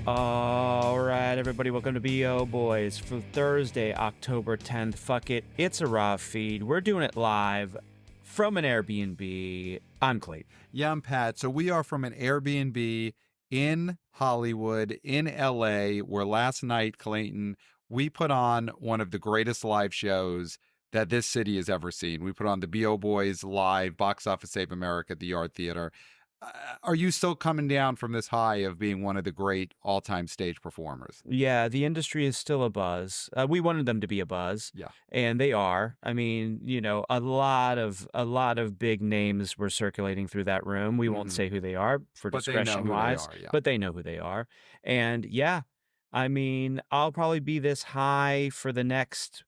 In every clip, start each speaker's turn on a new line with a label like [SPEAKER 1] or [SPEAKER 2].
[SPEAKER 1] All right, everybody, welcome to BO Boys for Thursday, October 10th. Fuck it, it's a raw feed. We're doing it live from an Airbnb. I'm Clayton.
[SPEAKER 2] Yeah, I'm Pat. So we are from an Airbnb in Hollywood, in LA, where last night, Clayton, we put on one of the greatest live shows that this city has ever seen. We put on the BO Boys live Box Office Save America at the Yard Theater. Are you still coming down from this high of being one of the great all-time stage performers?
[SPEAKER 1] Yeah, the industry is still a buzz. We wanted them to be a buzz.
[SPEAKER 2] Yeah.
[SPEAKER 1] And they are. I mean, you know, a lot of big names were circulating through that room. We won't say who they are for discretion wise, but they know who they are. And yeah, I mean, I'll probably be this high for the next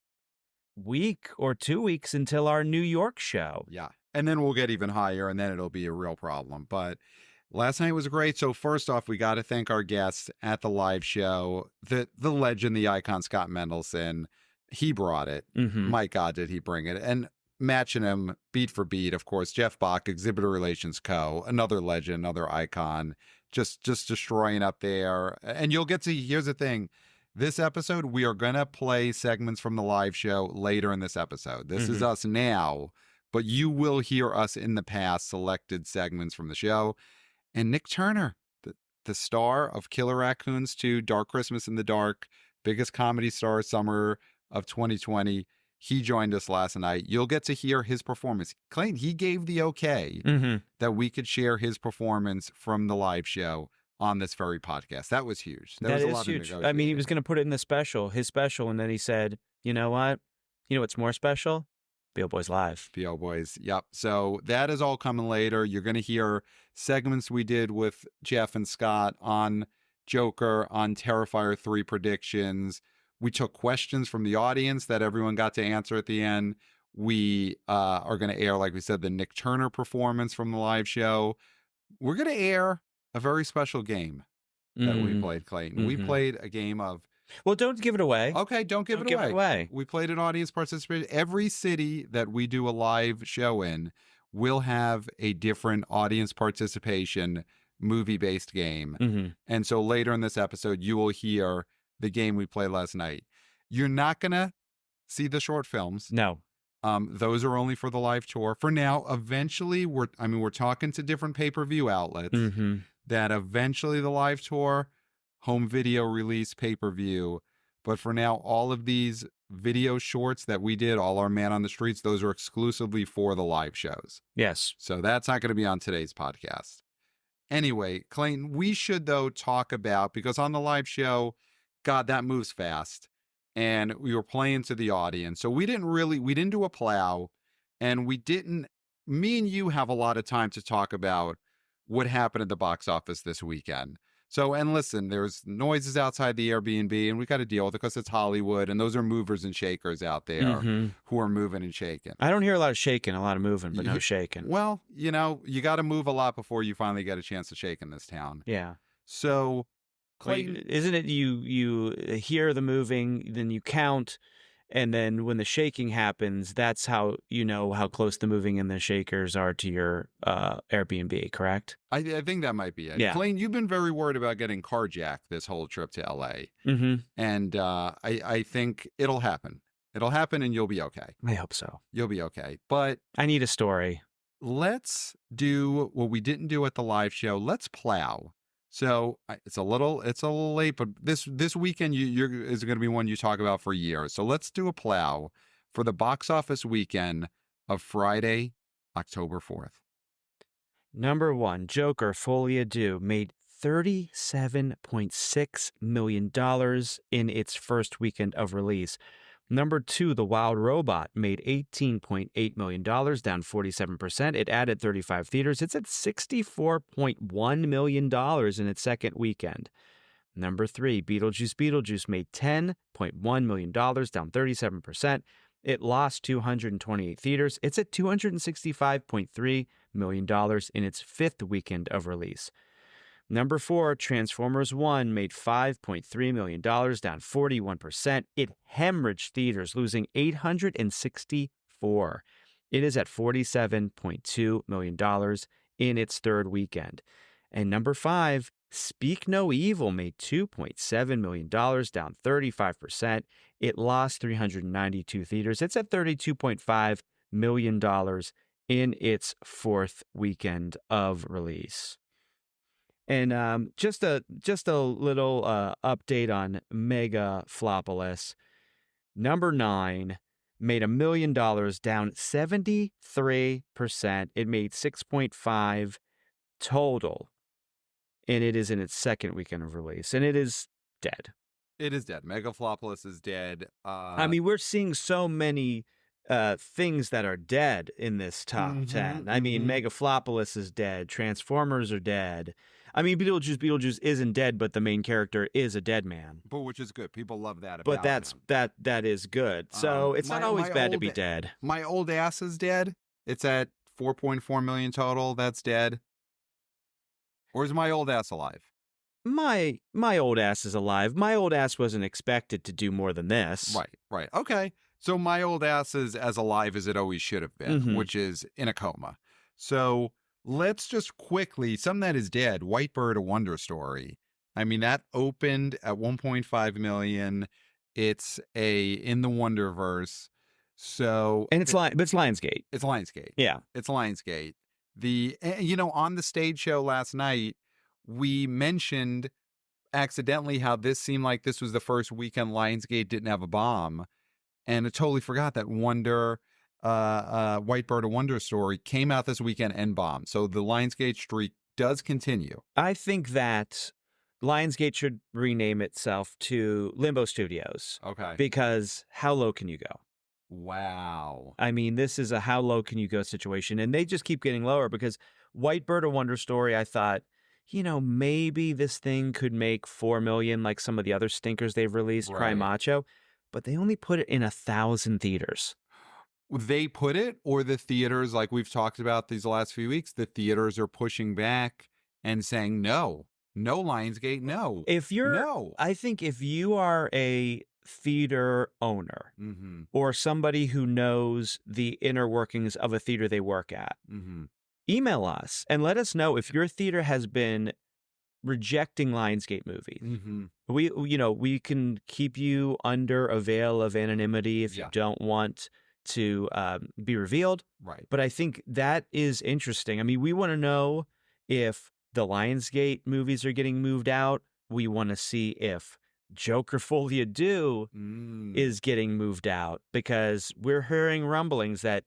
[SPEAKER 1] week or 2 weeks until our New York show.
[SPEAKER 2] Yeah. And then we'll get even higher, and then it'll be a real problem. But last night was great. So first off, we got to thank our guests at the live show, the legend, the icon, Scott Mendelson. He brought it. My God, did he bring it. And matching him beat for beat, of course, Jeff Bock, Exhibitor Relations Co., another legend, another icon, just destroying up there. And you'll get to, here's the thing. This episode, we are going to play segments from the live show later in this episode. This is us now, but you will hear us in the past selected segments from the show. And Nick Turner, the star of Killer Raccoons 2, Dark Christmas in the Dark, biggest comedy star summer of 2020, he joined us last night. You'll get to hear his performance. Clayton, he gave the okay that we could share his performance from the live show on this very podcast. That was huge.
[SPEAKER 1] That is huge. I mean, he was going to put it in his special, and then he said, you know what? You know what's more special? BO Boys Live.
[SPEAKER 2] BO Boys, yep. So that is all coming later. You're going to hear segments we did with Jeff and Scott on Joker, on Terrifier 3 predictions. We took questions from the audience that everyone got to answer at the end. We are going to air, like we said, the Nick Turner performance from the live show. We're going to air a very special game that we played, Clayton. We played a game of...
[SPEAKER 1] Well, don't give it away.
[SPEAKER 2] Okay, don't give it away. We played an audience participation. Every city that we do a live show in will have a different audience participation movie-based game. And so later in this episode, you will hear the game we played last night. You're not going to see the short films.
[SPEAKER 1] No.
[SPEAKER 2] Those are only for the live tour. For now, eventually, we're talking to different pay-per-view outlets that eventually the live tour, home video release, pay-per-view. But for now, all of these video shorts that we did, all our Man on the Streets, those are exclusively for the live shows.
[SPEAKER 1] Yes.
[SPEAKER 2] So that's not going to be on today's podcast. Anyway, Clayton, we should, though, talk about, because on the live show, God, that moves fast. And we were playing to the audience. So we didn't do a plow. And me and you have a lot of time to talk about what happened at the box office this weekend. So, and listen, there's noises outside the Airbnb, and we got to deal with it because it's Hollywood, and those are movers and shakers out there who are moving and shaking.
[SPEAKER 1] I don't hear a lot of shaking, a lot of moving, but no shaking.
[SPEAKER 2] Well, you know, you got to move a lot before you finally get a chance to shake in this town.
[SPEAKER 1] Yeah.
[SPEAKER 2] So, Clayton,
[SPEAKER 1] isn't it you hear the moving, then you count, and then when the shaking happens, that's how you know how close the moving and the shakers are to your Airbnb, correct?
[SPEAKER 2] I think that might be it.
[SPEAKER 1] Yeah.
[SPEAKER 2] Clayton, you've been very worried about getting carjacked this whole trip to LA. And I think it'll happen. It'll happen and you'll be okay.
[SPEAKER 1] I hope so.
[SPEAKER 2] You'll be okay. But
[SPEAKER 1] I need a story. Let's
[SPEAKER 2] do what we didn't do at the live show. Let's plow. So it's a little late, but this weekend is going to be one you talk about for years. So let's do a plow for the box office weekend of Friday, October 4th.
[SPEAKER 1] Number 1, Joker, Folie à Deux, made $37.6 million in its first weekend of release. Number 2, The Wild Robot, made $18.8 million, down 47%. It added 35 theaters. It's at $64.1 million in its second weekend. Number 3, Beetlejuice made $10.1 million, down 37%. It lost 228 theaters. It's at $265.3 million in its fifth weekend of release. Number 4, Transformers 1 made $5.3 million, down 41%. It hemorrhaged theaters, losing 864. It is at $47.2 million in its third weekend. And number 5, Speak No Evil made $2.7 million, down 35%. It lost 392 theaters. It's at $32.5 million in its fourth weekend of release. And just a little update on Mega Flopolis. Number 9 made $1 million, down 73%. It made 6.5 total, and it is in its second weekend of release, and it is dead.
[SPEAKER 2] It is dead. Megaflopolis is dead.
[SPEAKER 1] I mean, we're seeing so many things that are dead in this top 10. I mean, Megaflopolis is dead. Transformers are dead. I mean, Beetlejuice isn't dead, but the main character is a dead man.
[SPEAKER 2] But which is good. People love that
[SPEAKER 1] But
[SPEAKER 2] about him.
[SPEAKER 1] that is good. So it's not always bad to be dead.
[SPEAKER 2] My Old Ass is dead. It's at 4.4 million total. That's dead. Or is My Old Ass alive?
[SPEAKER 1] My Old Ass is alive. My Old Ass wasn't expected to do more than this.
[SPEAKER 2] Right. Okay. So My Old Ass is as alive as it always should have been, which is in a coma. So let's just quickly, something that is dead, Whitebird, A Wonder Story. I mean, that opened at 1.5 million. It's in the Wonderverse. So
[SPEAKER 1] And it's Lionsgate.
[SPEAKER 2] It's Lionsgate.
[SPEAKER 1] Yeah.
[SPEAKER 2] It's Lionsgate. On the stage show last night, we mentioned accidentally how this seemed like this was the first weekend Lionsgate didn't have a bomb. And I totally forgot that Whitebird, A Wonder Story came out this weekend and bombed. So the Lionsgate streak does continue.
[SPEAKER 1] I think that Lionsgate should rename itself to Limbo Studios.
[SPEAKER 2] Okay.
[SPEAKER 1] Because how low can you go?
[SPEAKER 2] Wow.
[SPEAKER 1] I mean, this is a how low can you go situation. And they just keep getting lower because Whitebird, A Wonder Story, I thought, maybe this thing could make 4 million like some of the other stinkers they've released, Cry
[SPEAKER 2] Right.
[SPEAKER 1] Macho, but they only put it in 1,000 theaters.
[SPEAKER 2] They put it, or the theaters, like we've talked about these last few weeks, the theaters are pushing back and saying, no, Lionsgate, no.
[SPEAKER 1] I think if you are a theater owner or somebody who knows the inner workings of a theater they work at, email us and let us know if your theater has been rejecting Lionsgate movies. We can keep you under a veil of anonymity if you don't want to be revealed.
[SPEAKER 2] Right.
[SPEAKER 1] But I think that is interesting. I mean, we want to know if the Lionsgate movies are getting moved out. We want to see if Joker Folia Do is getting moved out, because we're hearing rumblings that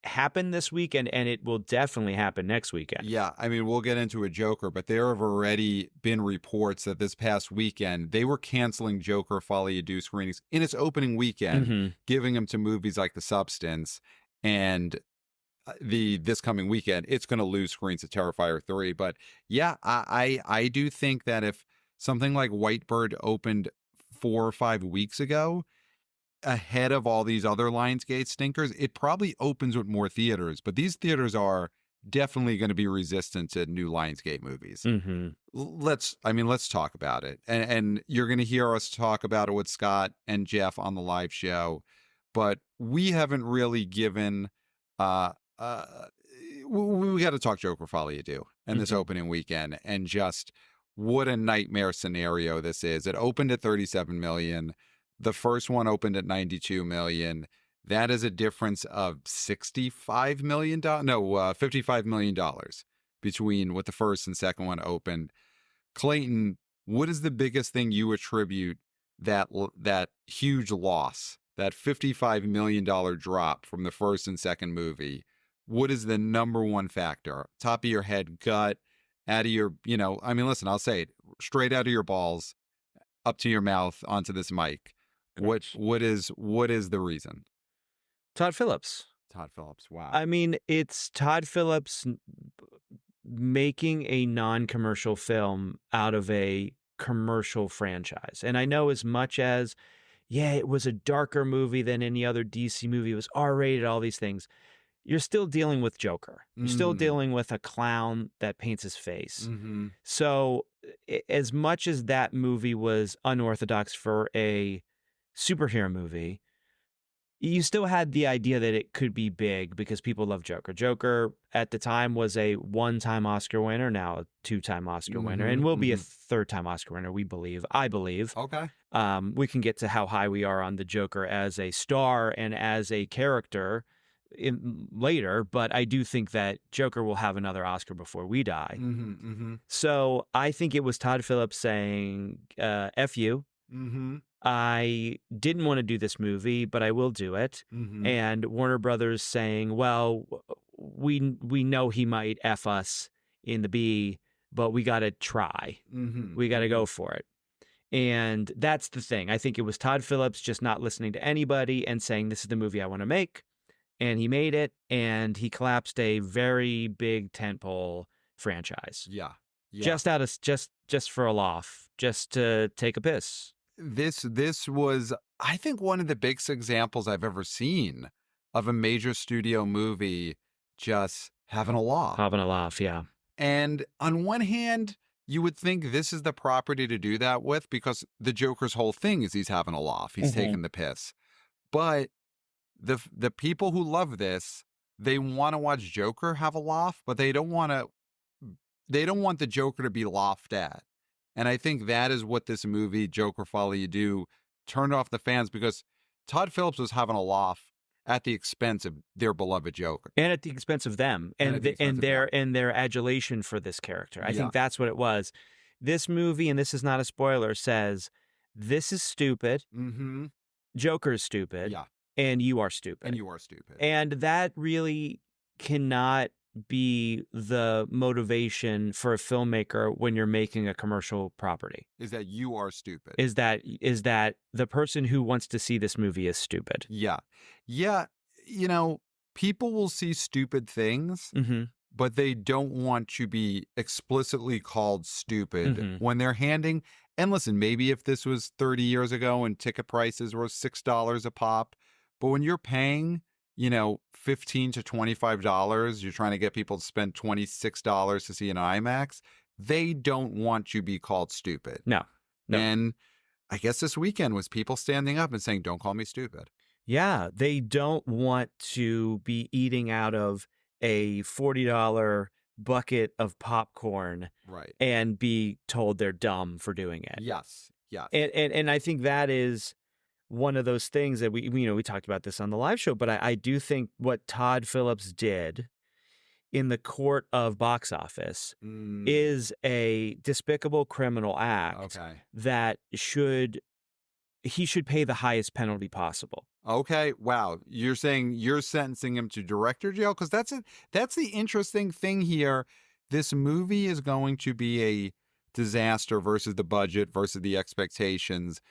[SPEAKER 1] happened this weekend, and it will definitely happen next weekend.
[SPEAKER 2] Yeah, I mean, we'll get into a Joker, but there have already been reports that this past weekend they were canceling Joker Folia Do screenings in its opening weekend, giving them to movies like The Substance, and this coming weekend it's going to lose screens to Terrifier 3. But yeah, I do think that if something like Whitebird opened 4 or 5 weeks ago, ahead of all these other Lionsgate stinkers, it probably opens with more theaters. But these theaters are definitely going to be resistant to new Lionsgate movies. Let's talk about it. And you're going to hear us talk about it with Scott and Jeff on the live show. But we haven't really given... we got to talk Joker Folia Do and this opening weekend, and just what a nightmare scenario this is. It opened at 37 million. The first one opened at 92 million. That is a difference of $65 million. $55 million between what the first and second one opened. Clayton, what is the biggest thing you attribute that huge loss, that $55 million drop from the first and second movie? What is the number one factor? Top of your head, gut, out of your, listen, I'll say it straight out of your balls, up to your mouth, onto this mic. What is the reason?
[SPEAKER 1] Todd Phillips.
[SPEAKER 2] Wow.
[SPEAKER 1] I mean, it's Todd Phillips making a non-commercial film out of a commercial franchise. And I know, as much as, it was a darker movie than any other DC movie, it was R-rated, all these things, you're still dealing with Joker. You're still dealing with a clown that paints his face. So as much as that movie was unorthodox for a superhero movie, you still had the idea that it could be big because people love Joker. Joker at the time was a one-time Oscar winner, now a two-time Oscar winner, and will be a third-time Oscar winner, we believe. I believe.
[SPEAKER 2] Okay.
[SPEAKER 1] We can get to how high we are on the Joker as a star and as a character later, but I do think that Joker will have another Oscar before we die. So I think it was Todd Phillips saying, F you. I didn't want to do this movie, but I will do it. And Warner Brothers saying, well, we know he might F us in the B, but we got to try. We got to go for it. And that's the thing. I think it was Todd Phillips just not listening to anybody and saying, this is the movie I want to make. And he made it, and he collapsed a very big tentpole franchise.
[SPEAKER 2] Yeah.
[SPEAKER 1] Just out of just for a laugh, just to take a piss.
[SPEAKER 2] This was, I think, one of the biggest examples I've ever seen of a major studio movie just having a laugh.
[SPEAKER 1] Having a laugh, yeah.
[SPEAKER 2] And on one hand, you would think this is the property to do that with, because the Joker's whole thing is he's having a laugh. He's taking the piss. But the people who love this, they want to watch Joker have a laugh, but they don't want the Joker to be laughed at. And I think that is what this movie, Joker Follow You Do, turned off the fans, because Todd Phillips was having a laugh at the expense of their beloved Joker.
[SPEAKER 1] And at the expense of them and their adulation for this character. I think that's what it was. This movie, and this is not a spoiler, says this is stupid. Joker's stupid.
[SPEAKER 2] Yeah.
[SPEAKER 1] And you are stupid.
[SPEAKER 2] And you are stupid.
[SPEAKER 1] And that really cannot be the motivation for a filmmaker when you're making a commercial property.
[SPEAKER 2] Is that you are stupid.
[SPEAKER 1] Is that the person who wants to see this movie is stupid.
[SPEAKER 2] Yeah. Yeah. You know, people will see stupid things, but they don't want to be explicitly called stupid when they're handing. And listen, maybe if this was 30 years ago and ticket prices were $6 a pop, but when you're paying, $15 to $25, you're trying to get people to spend $26 to see an IMAX, they don't want to be called stupid.
[SPEAKER 1] No.
[SPEAKER 2] And I guess this weekend was people standing up and saying, don't call me stupid.
[SPEAKER 1] Yeah, they don't want to be eating out of a $40 bucket of popcorn,
[SPEAKER 2] right,
[SPEAKER 1] and be told they're dumb for doing it.
[SPEAKER 2] Yes.
[SPEAKER 1] And I think that is one of those things that we talked about this on the live show, but I do think what Todd Phillips did in the court of box office is a despicable criminal act that he should pay the highest penalty possible.
[SPEAKER 2] Okay. Wow. You're saying you're sentencing him to director jail? Because that's the interesting thing here. This movie is going to be a disaster versus the budget versus the expectations.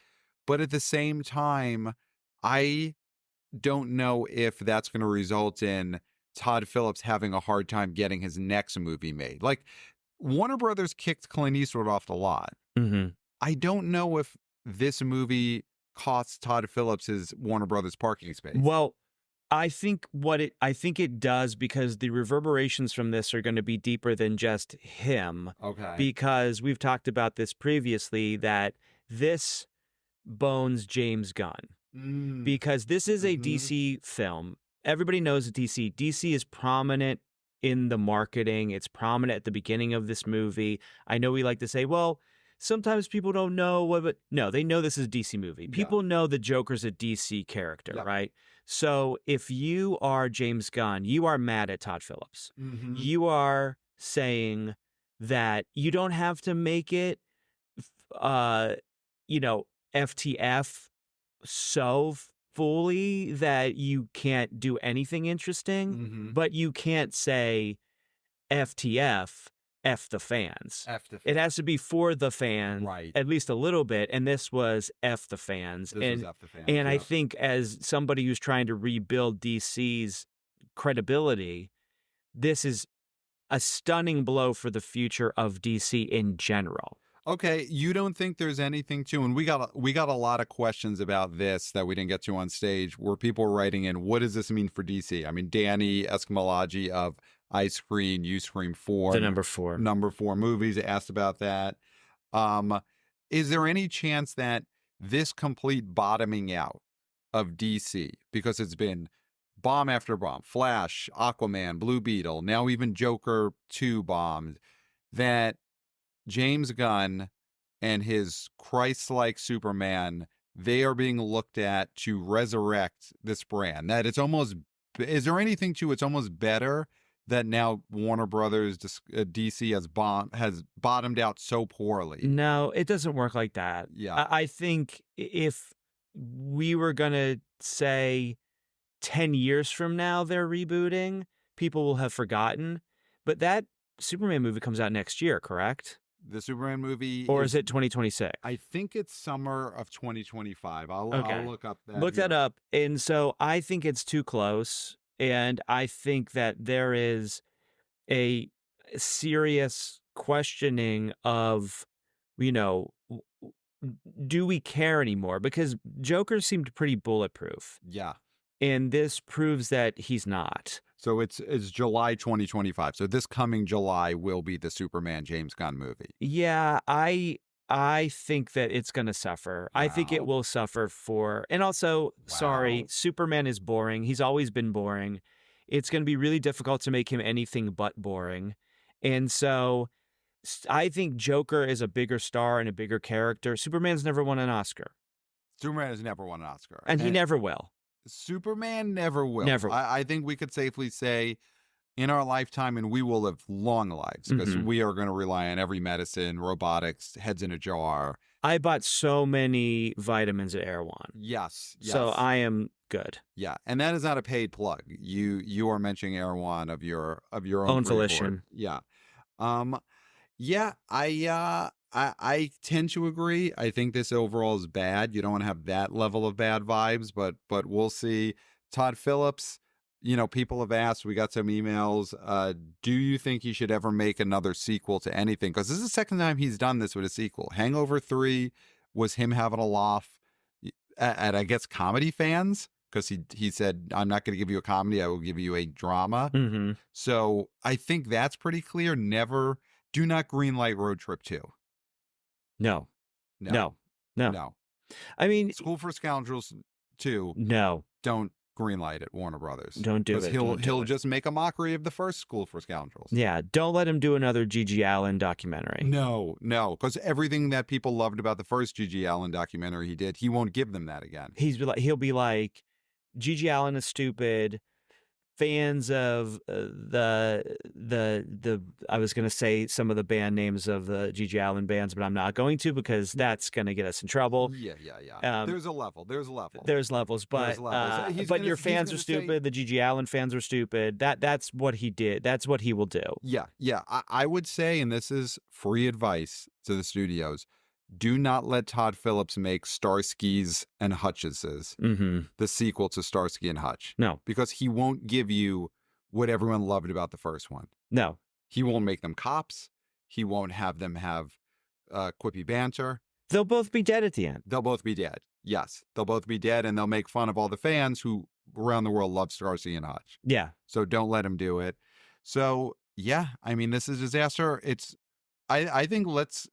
[SPEAKER 2] But at the same time, I don't know if that's going to result in Todd Phillips having a hard time getting his next movie made. Like, Warner Brothers kicked Clint Eastwood off the lot. I don't know if this movie costs Todd Phillips his Warner Brothers parking space.
[SPEAKER 1] Well, I think it does, because the reverberations from this are going to be deeper than just him.
[SPEAKER 2] Okay.
[SPEAKER 1] Because we've talked about this previously, that this bones James Gunn. Because this is a DC film. Everybody knows DC. DC is prominent in the marketing. It's prominent at the beginning of this movie. I know we like to say, well, sometimes people don't know what, but no, they know this is a DC movie. People know the Joker's a DC character, right? So if you are James Gunn, you are mad at Todd Phillips. You are saying that you don't have to make it, FTF so fully that you can't do anything interesting, but you can't say FTF, F the fans. It has to be for the fans,
[SPEAKER 2] right,
[SPEAKER 1] at least a little bit. And this was F the fans. And I think, as somebody who's trying to rebuild DC's credibility, this is a stunning blow for the future of DC in general.
[SPEAKER 2] Okay, you don't think there's anything to, and we got a lot of questions about this that we didn't get to on stage, where people were writing in, what does this mean for DC? I mean, Danny Escamilaggi of I Screen, You Scream 4.
[SPEAKER 1] The number 4
[SPEAKER 2] movies asked about that. Is there any chance that this complete bottoming out of DC, because it's been bomb after bomb, Flash, Aquaman, Blue Beetle, now even Joker 2 bombed, that James Gunn and his Christ-like Superman, they are being looked at to resurrect this brand. That it's almost, is there anything to it's almost better that now Warner Brothers DC has bottomed out so poorly?
[SPEAKER 1] No, it doesn't work like that.
[SPEAKER 2] Yeah.
[SPEAKER 1] I think if we were going to say 10 years from now they're rebooting, people will have forgotten. But that Superman movie comes out next year, correct?
[SPEAKER 2] The Superman movie,
[SPEAKER 1] or is it 2026?
[SPEAKER 2] I think it's summer of 2025. I'll look up that.
[SPEAKER 1] Look that up. And so I think it's too close. And I think that there is a serious questioning of, you know, do we care anymore? Because Joker seemed pretty bulletproof.
[SPEAKER 2] Yeah.
[SPEAKER 1] And this proves that he's not.
[SPEAKER 2] So it's July 2025. So this coming July will be the Superman James Gunn movie.
[SPEAKER 1] Yeah, I think that it's going to suffer.
[SPEAKER 2] Wow.
[SPEAKER 1] I think it will suffer for, and also, sorry, Superman is boring. He's always been boring. It's going to be really difficult to make him anything but boring. And so I think Joker is a bigger star and a bigger character. Superman's never won an Oscar.
[SPEAKER 2] Superman has never won an Oscar.
[SPEAKER 1] And he never will.
[SPEAKER 2] Superman never will.
[SPEAKER 1] Never will.
[SPEAKER 2] I think we could safely say in our lifetime, and we will live long lives, because we are going to rely on every medicine, robotics, heads in a jar.
[SPEAKER 1] I bought so many vitamins at Erewhon.
[SPEAKER 2] Yes.
[SPEAKER 1] So I am good.
[SPEAKER 2] Yeah, and that is not a paid plug. You are mentioning Erewhon of your own
[SPEAKER 1] volition.
[SPEAKER 2] Yeah. Yeah, I tend to agree. I think this overall is bad. You don't want to have that level of bad vibes, but we'll see. Todd Phillips, people have asked, we got some emails. Do you think he should ever make another sequel to anything? Because this is the second time he's done this with a sequel. Hangover 3 was him having a laugh at I guess, comedy fans, because he said, I'm not going to give you a comedy, I will give you a drama.
[SPEAKER 1] Mm-hmm.
[SPEAKER 2] So I think that's pretty clear. Do not greenlight Road Trip 2.
[SPEAKER 1] No. I mean,
[SPEAKER 2] School for Scoundrels 2.
[SPEAKER 1] No.
[SPEAKER 2] Don't greenlight it, Warner Brothers.
[SPEAKER 1] Don't do it.
[SPEAKER 2] He'll just make a mockery of the first School for Scoundrels.
[SPEAKER 1] Yeah, don't let him do another G.G. Allen documentary.
[SPEAKER 2] No, because everything that people loved about the first G.G. Allen documentary he did, he won't give them that again.
[SPEAKER 1] He'll be like, G.G. Allen is stupid. Fans of the I was going to say some of the band names of the G.G. Allen bands, but I'm not going to, because that's going to get us in trouble.
[SPEAKER 2] Yeah. There's a level. There's
[SPEAKER 1] levels, but your fans are stupid. The G.G. Allen fans are stupid. That's what he did. That's what he will do.
[SPEAKER 2] Yeah. I would say, and this is free advice to the studios, do not let Todd Phillips make Starskys and Hutcheses, the sequel to Starsky and Hutch.
[SPEAKER 1] No.
[SPEAKER 2] Because he won't give you what everyone loved about the first one.
[SPEAKER 1] No.
[SPEAKER 2] He won't make them cops. He won't have them have quippy banter.
[SPEAKER 1] They'll both be dead at the end.
[SPEAKER 2] They'll both be dead. Yes. They'll both be dead, and they'll make fun of all the fans who around the world love Starsky and Hutch.
[SPEAKER 1] Yeah.
[SPEAKER 2] So don't let him do it. So, yeah, I mean, this is a disaster. I think let's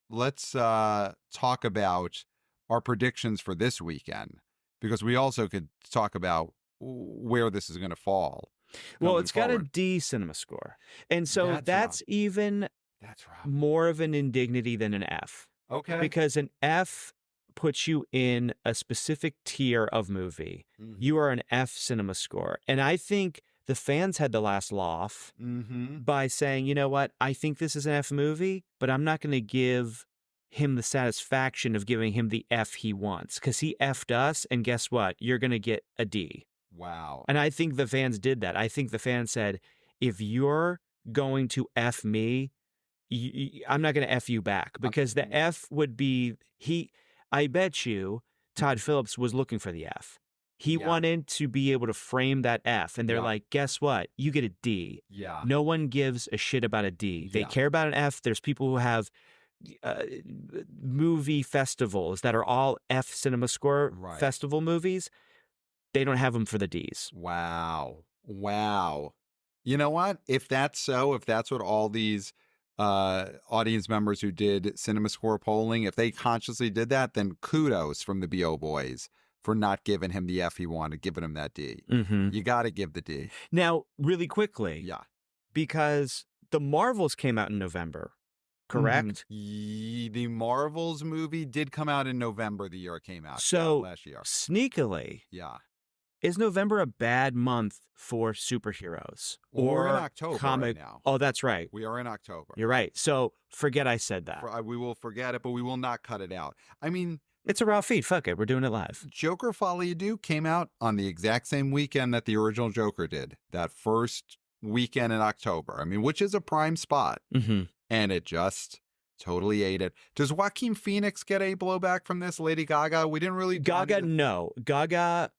[SPEAKER 2] talk about our predictions for this weekend, because we also could talk about where this is going to fall.
[SPEAKER 1] Well, it's got a D cinema score. And so that's even more of an indignity than an F.
[SPEAKER 2] Okay.
[SPEAKER 1] Because an F puts you in a specific tier of movie. You are an F cinema score. And I think the fans had the last laugh by saying, you know what, I think this is an F movie, but I'm not going to give him the satisfaction of giving him the F he wants, because he F'd us, and guess what? You're going to get a D.
[SPEAKER 2] Wow.
[SPEAKER 1] And I think the fans did that. I think the fans said, if you're going to F me, I'm not going to F you back, because the F would be, I bet you Todd Phillips was looking for the F. He wanted to be able to frame that F, and they're like, guess what? You get a D.
[SPEAKER 2] Yeah.
[SPEAKER 1] No one gives a shit about a D. They care about an F. There's people who have movie festivals that are all F cinema score festival movies. They don't have them for the Ds.
[SPEAKER 2] Wow. You know what? If that's so, if that's what all these audience members who did cinema score polling, if they consciously did that, then kudos from the BO Boys for not giving him the F he wanted, giving him that D. You got to give the D.
[SPEAKER 1] Now, really quickly,
[SPEAKER 2] Yeah.
[SPEAKER 1] because the Marvels came out in November, correct?
[SPEAKER 2] The Marvels movie did come out in November the year it came out.
[SPEAKER 1] So
[SPEAKER 2] last year.
[SPEAKER 1] Sneakily,
[SPEAKER 2] Yeah.
[SPEAKER 1] is November a bad month for superheroes?
[SPEAKER 2] We're in
[SPEAKER 1] Or
[SPEAKER 2] October
[SPEAKER 1] comic?
[SPEAKER 2] right now.
[SPEAKER 1] Oh, that's right.
[SPEAKER 2] We are in October.
[SPEAKER 1] You're right. So forget I said that.
[SPEAKER 2] We will forget it, but we will not cut it out. I mean,
[SPEAKER 1] It's a raw feed. Fuck it. We're doing it live.
[SPEAKER 2] Joker Folly You Do came out on the exact same weekend that the original Joker did. That first weekend in October. I mean, which is a prime spot. And it just totally ate it. Does Joaquin Phoenix get a blowback from this? Lady Gaga? We didn't really...
[SPEAKER 1] No. Gaga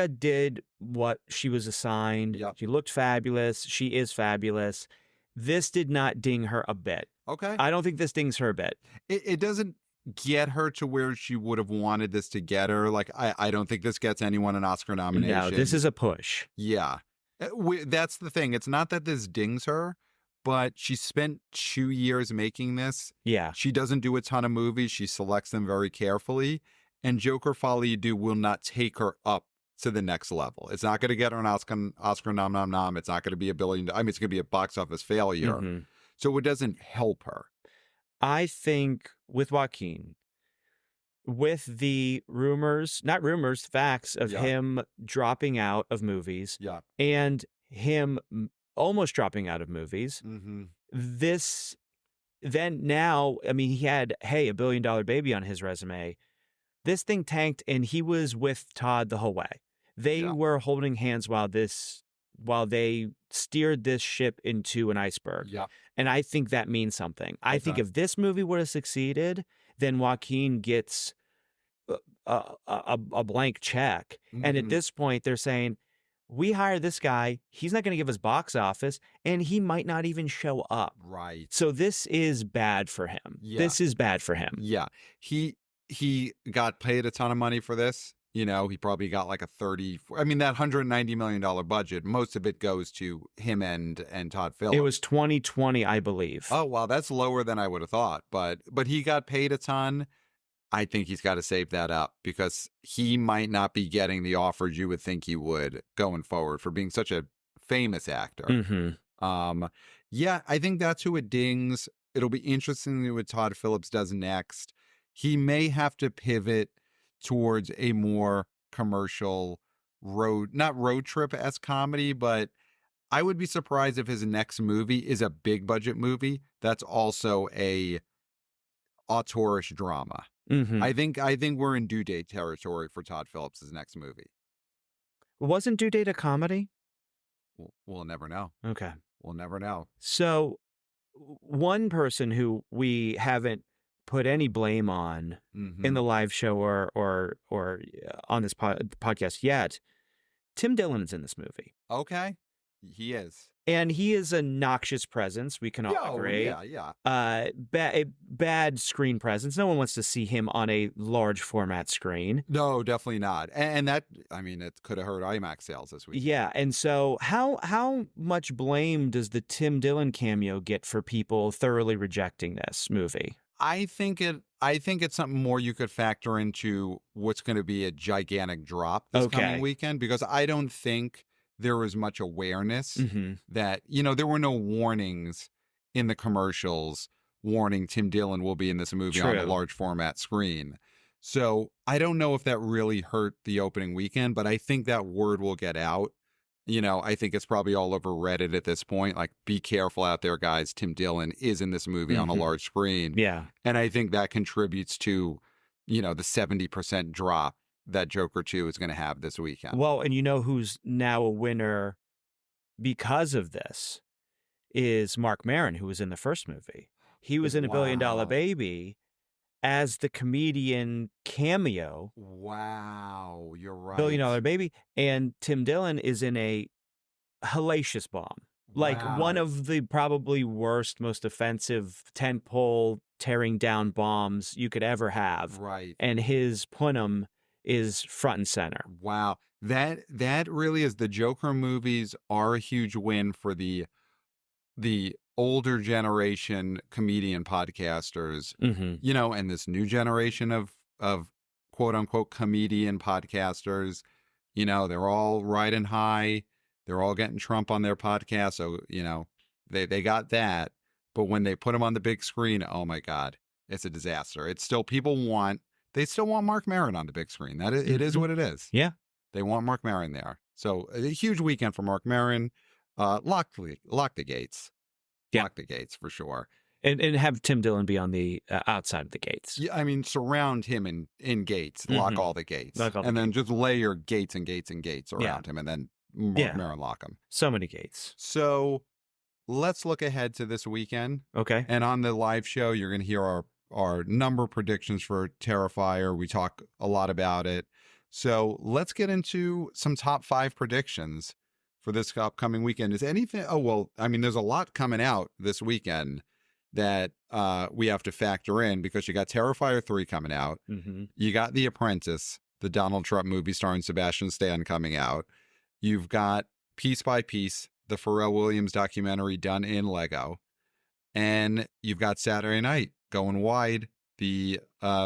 [SPEAKER 1] did what she was assigned.
[SPEAKER 2] Yep.
[SPEAKER 1] She looked fabulous. She is fabulous. This did not ding her a bit.
[SPEAKER 2] Okay.
[SPEAKER 1] I don't think this dings her a bit.
[SPEAKER 2] It doesn't get her to where she would have wanted this to get her. Like, I don't think this gets anyone an Oscar nomination.
[SPEAKER 1] No, this is a push.
[SPEAKER 2] Yeah. That's the thing. It's not that this dings her, but she spent 2 years making this.
[SPEAKER 1] Yeah.
[SPEAKER 2] She doesn't do a ton of movies. She selects them very carefully. And Joker Folly You Do will not take her up to the next level. It's not going to get her an Oscar nom. It's not going to be $1 billion. I mean, it's going to be a box office failure. So it doesn't help her.
[SPEAKER 1] I think with Joaquin, with the facts of him dropping out of movies and him almost dropping out of movies, now, I mean, he had, $1 billion baby on his resume. This thing tanked, and he was with Todd the whole way. They were holding hands while they steered this ship into an iceberg. And I think that means something. I think if this movie would have succeeded, then Joaquin gets a blank check. And at this point, they're saying, we hired this guy. He's not going to give us box office, and he might not even show up.
[SPEAKER 2] Right.
[SPEAKER 1] So this is bad for him. This is bad for him.
[SPEAKER 2] Yeah. He got paid a ton of money for this. You know, he probably got like that $190 million budget, most of it goes to him and Todd Phillips.
[SPEAKER 1] It was 2020, I believe.
[SPEAKER 2] Oh, wow. That's lower than I would have thought. But he got paid a ton. I think he's got to save that up because he might not be getting the offers you would think he would going forward for being such a famous actor. Yeah, I think that's who it dings. It'll be interesting what Todd Phillips does next. He may have to pivot towards a more commercial not road trip-esque comedy, but I would be surprised if his next movie is a big budget movie that's also a auteurish drama. I think we're in Due Date territory for Todd Phillips' next movie.
[SPEAKER 1] Wasn't Due Date a comedy?
[SPEAKER 2] We'll never know.
[SPEAKER 1] Okay.
[SPEAKER 2] We'll never know.
[SPEAKER 1] So one person who we haven't put any blame on in the live show or on this podcast yet, Tim Dillon's in this movie.
[SPEAKER 2] Okay. He is.
[SPEAKER 1] And he is a noxious presence. We can all agree.
[SPEAKER 2] Yeah.
[SPEAKER 1] Bad screen presence. No one wants to see him on a large format screen.
[SPEAKER 2] No, definitely not. And that, I mean, it could have hurt IMAX sales this week.
[SPEAKER 1] Yeah. And so how much blame does the Tim Dillon cameo get for people thoroughly rejecting this movie?
[SPEAKER 2] I think it's something more you could factor into what's going to be a gigantic drop this coming weekend, because I don't think there was much awareness that, there were no warnings in the commercials warning Tim Dillon will be in this movie on a large format screen. So I don't know if that really hurt the opening weekend, but I think that word will get out. I think it's probably all over Reddit at this point. Like, be careful out there, guys. Tim Dillon is in this movie on a large screen.
[SPEAKER 1] Yeah.
[SPEAKER 2] And I think that contributes to, the 70% drop that Joker 2 is going to have this weekend.
[SPEAKER 1] Well, and who's now a winner because of this is Mark Maron, who was in the first movie. He was in $1 Billion Baby as the comedian cameo.
[SPEAKER 2] Wow, you're right.
[SPEAKER 1] $1 Billion Baby. And Tim Dillon is in a hellacious bomb. Like one of the probably worst, most offensive tentpole tearing down bombs you could ever have.
[SPEAKER 2] Right.
[SPEAKER 1] And his punum is front and center.
[SPEAKER 2] Wow. That really is. The Joker movies are a huge win for the older generation comedian podcasters, and this new generation of quote unquote comedian podcasters, they're all riding high. They're all getting Trump on their podcast. So, they got that. But when they put him on the big screen, oh my God, it's a disaster. They still want Mark Maron on the big screen. It is what it is.
[SPEAKER 1] Yeah.
[SPEAKER 2] They want Mark Maron there. So a huge weekend for Mark Maron. Lock the gates.
[SPEAKER 1] Yeah.
[SPEAKER 2] Lock the gates for sure.
[SPEAKER 1] And have Tim Dillon be on the outside of the gates.
[SPEAKER 2] Yeah, I mean, surround him in gates. Lock all the gates. Then just layer gates and gates and gates around him, and then Mark Maron lock him.
[SPEAKER 1] So many gates.
[SPEAKER 2] So let's look ahead to this weekend.
[SPEAKER 1] Okay.
[SPEAKER 2] And on the live show, you're going to hear our number predictions for Terrifier. We talk a lot about it. So let's get into some top 5 predictions for this upcoming weekend. Is anything? Oh, well, I mean, there's a lot coming out this weekend that we have to factor in, because you got Terrifier 3 coming out.
[SPEAKER 1] Mm-hmm.
[SPEAKER 2] You got The Apprentice, the Donald Trump movie starring Sebastian Stan, coming out. You've got Piece by Piece, the Pharrell Williams documentary done in Lego. And you've got Saturday Night going wide, the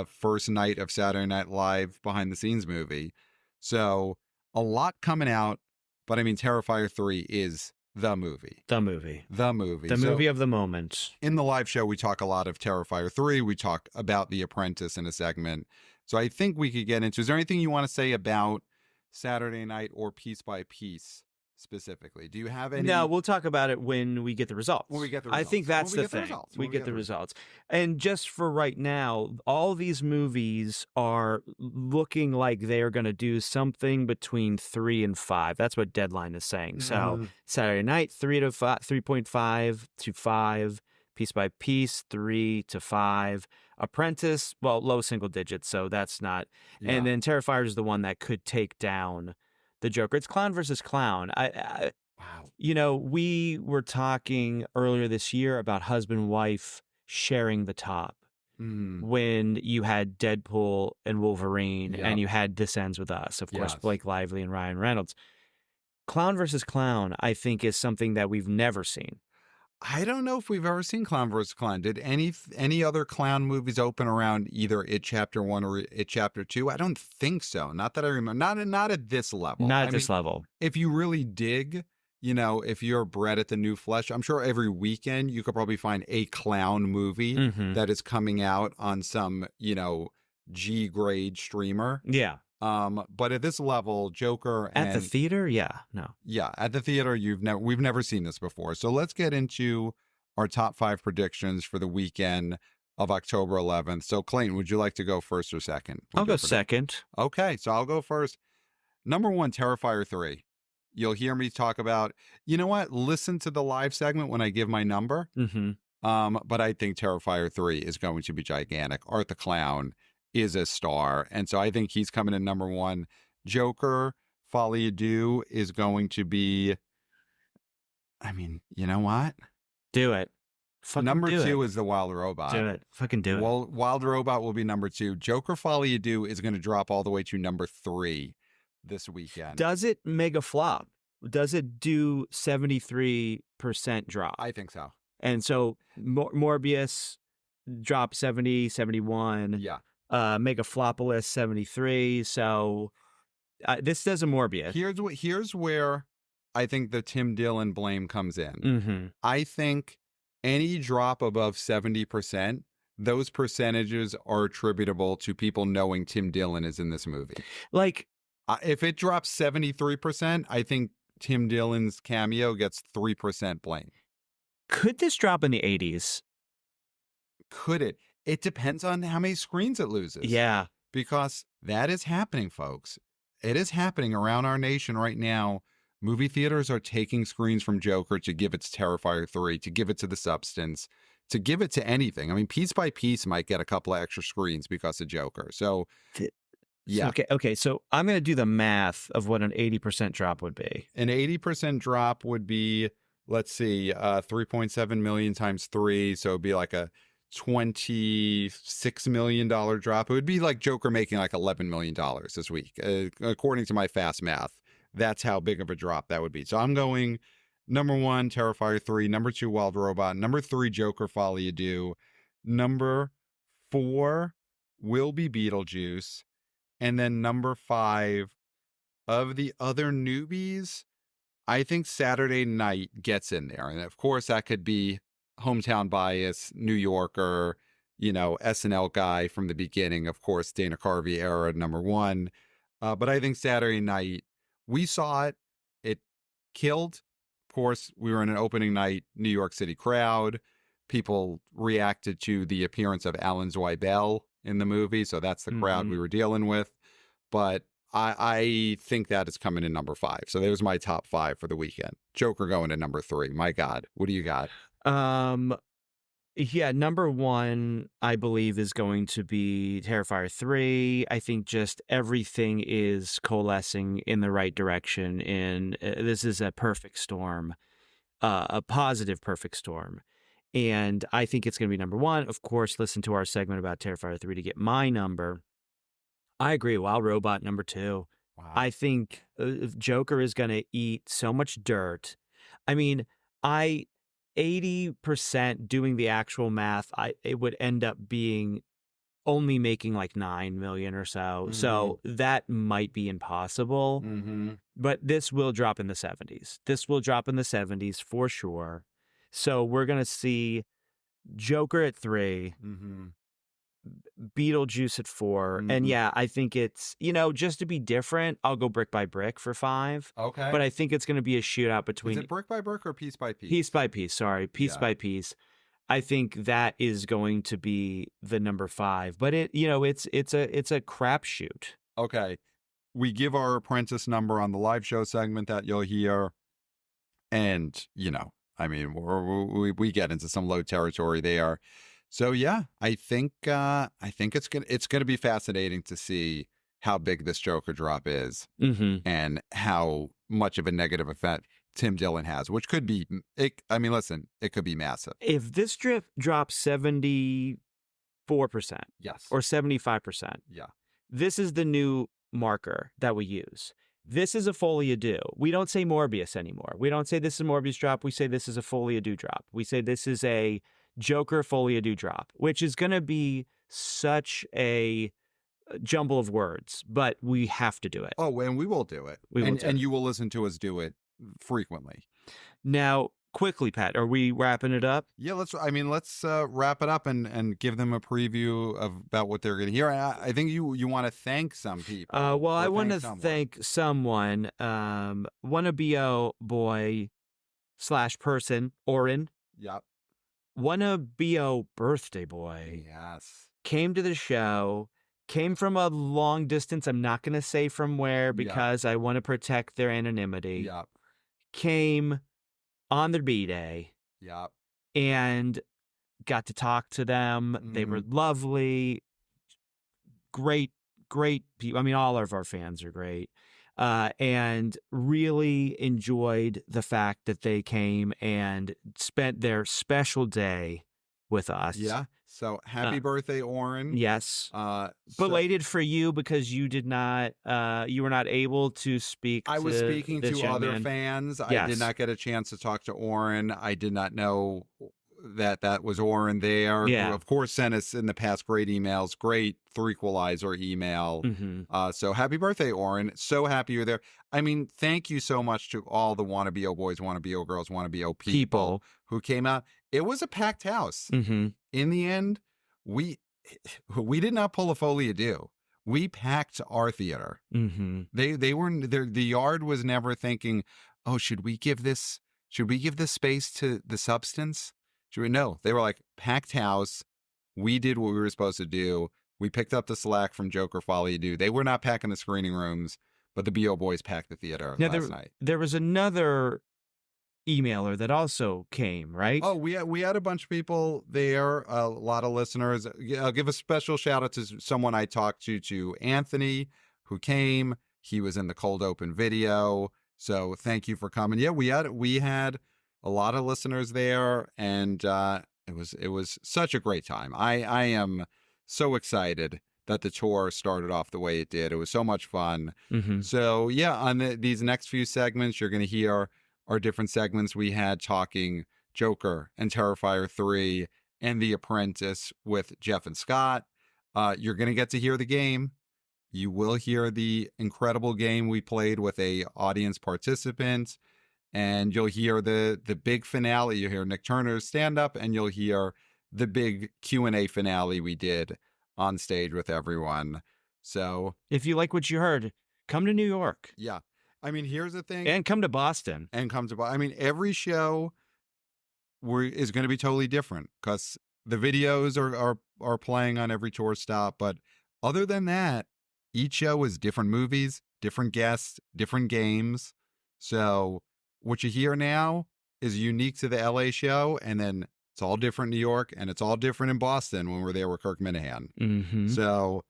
[SPEAKER 2] first night of Saturday Night Live behind the scenes movie. So a lot coming out, but I mean, Terrifier 3 is the movie.
[SPEAKER 1] The movie.
[SPEAKER 2] The movie.
[SPEAKER 1] The movie of the moment.
[SPEAKER 2] In the live show, we talk a lot of Terrifier 3. We talk about The Apprentice in a segment. So I think we could get into, is there anything you want to say about Saturday Night or Piece by Piece specifically? Do you have any?
[SPEAKER 1] No, we'll talk about it when we get the results.
[SPEAKER 2] When we get the results.
[SPEAKER 1] I think that's the thing. We get the results. And just for right now, all these movies are looking like they are going to do something between 3 and 5. That's what Deadline is saying. So Saturday Night, 3.5 to 5. Piece by Piece, 3 to 5. Apprentice, well, low single digits, so that's not. Yeah. And then Terrifier is the one that could take down the Joker. It's clown versus clown.
[SPEAKER 2] Wow.
[SPEAKER 1] We were talking earlier this year about husband and wife sharing the top. When you had Deadpool and Wolverine, and you had This Ends With Us, of course, Blake Lively and Ryan Reynolds. Clown versus clown, I think, is something that we've never seen.
[SPEAKER 2] I don't know if we've ever seen Clown vs. Clown. Did any other clown movies open around either It Chapter 1 or It Chapter 2? I don't think so. Not that I remember. Not at this level.
[SPEAKER 1] Not at this level.
[SPEAKER 2] If you really dig, if you're bred at the new flesh, I'm sure every weekend you could probably find a clown movie that is coming out on some, G-grade streamer.
[SPEAKER 1] Yeah.
[SPEAKER 2] But at this level, Joker
[SPEAKER 1] at the theater,
[SPEAKER 2] at the theater, we've never seen this before. So let's get into our top 5 predictions for the weekend of October 11th. So Clayton, would you like to go first or second?
[SPEAKER 1] I'll go second.
[SPEAKER 2] Okay, so I'll go first. Number 1, Terrifier 3. You'll hear me talk about. You know what? Listen to the live segment when I give my number. But I think Terrifier 3 is going to be gigantic. Art the Clown is a star, and so I think he's coming in number 1. Joker, Folie à Deux is going to be, I mean, you know what?
[SPEAKER 1] Do it.
[SPEAKER 2] Number 2 is The Wild Robot.
[SPEAKER 1] Do it. Fucking do it.
[SPEAKER 2] Well, Wild Robot will be number 2. Joker, Folie à Deux is going to drop all the way to number 3 this weekend.
[SPEAKER 1] Does it mega flop? Does it do 73% drop?
[SPEAKER 2] I think so.
[SPEAKER 1] And so Morbius dropped 70, 71.
[SPEAKER 2] Yeah.
[SPEAKER 1] Megaflopolis 73. So this does a Morbius.
[SPEAKER 2] Here's where I think the Tim Dillon blame comes in. I think any drop above 70%, those percentages are attributable to people knowing Tim Dillon is in this movie.
[SPEAKER 1] Like,
[SPEAKER 2] if it drops 73%, I think Tim Dillon's cameo gets 3% blame.
[SPEAKER 1] Could this drop in the 80s?
[SPEAKER 2] Could it? It depends on how many screens it loses.
[SPEAKER 1] Yeah.
[SPEAKER 2] Because that is happening, folks. It is happening around our nation right now. Movie theaters are taking screens from Joker to give it to Terrifier 3, to give it to The Substance, to give it to anything. I mean, Piece by Piece might get a couple of extra screens because of Joker. So, yeah.
[SPEAKER 1] Okay. So I'm going to do the math of what an 80% drop would be.
[SPEAKER 2] An 80% drop would be, let's see, 3.7 million times 3. So it'd be like a $26 million drop. It would be like Joker making like $11 million this week. According to my fast math, that's how big of a drop that would be. So I'm going number 1, Terrifier 3, number 2, Wild Robot, number 3, Joker, Folie à Deux, number 4 will be Beetlejuice, And then number 5 of the other newbies, I think Saturday Night gets in there. And of course, that could be hometown bias, New Yorker, SNL guy from the beginning. Of course, Dana Carvey era, number 1. But I think Saturday Night, we saw it. It killed. Of course, we were in an opening night New York City crowd. People reacted to the appearance of Alan Zweibel in the movie. So that's the crowd we were dealing with. But I think that is coming in number 5. So there's my top 5 for the weekend. Joker going to number 3. My God, what do you got?
[SPEAKER 1] Yeah, number 1, I believe, is going to be Terrifier 3. I think just everything is coalescing in the right direction, and this is a perfect storm, a positive perfect storm. And I think it's going to be number 1. Of course, listen to our segment about Terrifier 3 to get my number. I agree. Wild Robot, number 2.
[SPEAKER 2] Wow.
[SPEAKER 1] I think Joker is going to eat so much dirt. I mean, 80% doing the actual math, it would end up being only making like 9 million or so. So that might be impossible. But this will drop in the 70s. This will drop in the 70s for sure. So we're going to see Joker at 3. Beetlejuice at 4. And yeah, I think it's, just to be different, I'll go brick by brick for 5.
[SPEAKER 2] Okay.
[SPEAKER 1] But I think it's going to be a shootout between.
[SPEAKER 2] Is it brick by brick or piece by piece?
[SPEAKER 1] Piece by piece, sorry. Piece by piece. I think that is going to be the number 5. But it's a crapshoot.
[SPEAKER 2] Okay. We give our apprentice number on the live show segment that you'll hear. And, I mean, we get into some low territory there. So yeah, I think it's gonna be fascinating to see how big this Joker drop is and how much of a negative effect Tim Dillon has, which could be listen, it could be massive.
[SPEAKER 1] If this drops 74%,
[SPEAKER 2] yes,
[SPEAKER 1] or 75%,
[SPEAKER 2] yeah,
[SPEAKER 1] this is the new marker that we use. This is a folie à deux. We don't say Morbius anymore. We don't say this is a Morbius drop. We say this is a folie à deux drop. We say this is a Joker folie à deux drop, which is going to be such a jumble of words, but we have to do it.
[SPEAKER 2] Oh, and we will do it. And you will listen to us do it frequently.
[SPEAKER 1] Now, quickly, Pat, are we wrapping it up?
[SPEAKER 2] Yeah, let's wrap it up and give them a preview about what they're going to hear. I think you want to thank some people.
[SPEAKER 1] Well, I want to thank someone. Wanna BO boy / person, Oren.
[SPEAKER 2] Yep.
[SPEAKER 1] Wanna BO birthday boy.
[SPEAKER 2] Yes.
[SPEAKER 1] Came to the show. Came from a long distance. I'm not going to say from where because I want to protect their anonymity.
[SPEAKER 2] Yep.
[SPEAKER 1] Came on their B-Day.
[SPEAKER 2] Yep.
[SPEAKER 1] And got to talk to them. They were lovely. Great people. I mean, all of our fans are great. And really enjoyed the fact that they came and spent their special day with us.
[SPEAKER 2] Yeah. So happy birthday, Oren.
[SPEAKER 1] Yes. Belated for you because you did not, you were not able to speak.
[SPEAKER 2] I was speaking to other
[SPEAKER 1] man.
[SPEAKER 2] fans.
[SPEAKER 1] Yes.
[SPEAKER 2] I did not get a chance to talk to Oren. I did not know that was Oren there.
[SPEAKER 1] Yeah.
[SPEAKER 2] Who, of course, sent us in the past great emails, great Threequalizer email. So happy birthday, Oren. So happy you're there. I mean, thank you so much to all the Wanna BO boys, Wanna BO girls, Wanna BO people who came out. It was a packed house. In the end, we did not pull a folie à deux. We packed our theater. They weren't there. The yard was never thinking, oh, should we give this space to the substance? No, they were like, packed house. We did what we were supposed to do. We picked up the slack from Joker Folie à Deux. They were not packing the screening rooms, but the BO boys packed the theater last night. There
[SPEAKER 1] was another emailer that also came, right?
[SPEAKER 2] Oh, we had a bunch of people there, a lot of listeners. I'll give a special shout out to someone I talked to Anthony, who came. He was in the cold open video. So thank you for coming. Yeah, we had a lot of listeners there, and it was such a great time. I am so excited that the tour started off the way it did. It was so much fun. So yeah, on these next few segments, you're going to hear our different segments we had talking Joker and Terrifier 3 and The Apprentice with Jeff and Scott. You're going to get to hear the game. You will hear the incredible game we played with a audience participant, and you'll hear the big finale. You'll hear Nick Turner's stand-up, and you'll hear the big Q&A finale we did on stage with everyone. So
[SPEAKER 1] If you like what you heard, come to New York.
[SPEAKER 2] yeah. I mean, here's the thing.
[SPEAKER 1] And come to Boston.
[SPEAKER 2] And come to, I mean, every show is going to be totally different because the videos are playing on every tour stop. But other than that, each show is different movies, different guests, different games. So what you hear now is unique to the LA show, and then it's all different in New York, and it's all different in Boston when we're there with Kirk Minahan.
[SPEAKER 1] Mm-hmm.
[SPEAKER 2] So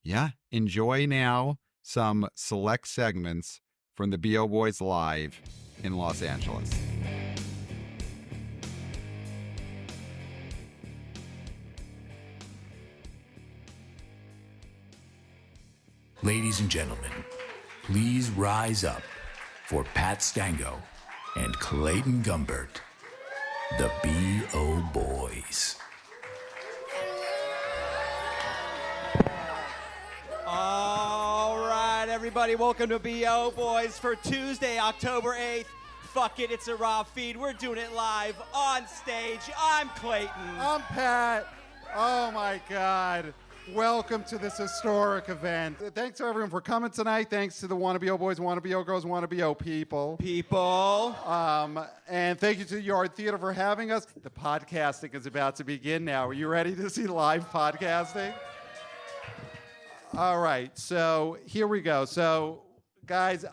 [SPEAKER 2] yeah, enjoy now some select segments from the B.O. Boys Live in Los Angeles.
[SPEAKER 3] Ladies and gentlemen, please rise up for Pat Stango and Clayton Gumbert, the B.O. Boys.
[SPEAKER 4] All right, everybody, welcome to B.O. Boys for Tuesday, October 8th. Fuck it, it's a raw feed. We're doing it live on stage. I'm Clayton.
[SPEAKER 5] I'm Pat. Oh my God. Welcome to this historic event. Thanks to everyone for coming tonight. Thanks to the Wanna B.O. Boys, Wanna B.O. Girls, Wanna B.O. people. And thank you to Yard Theater for having us. The podcasting is about to begin now. Are you ready to see live podcasting? All right, so here we go. So, guys,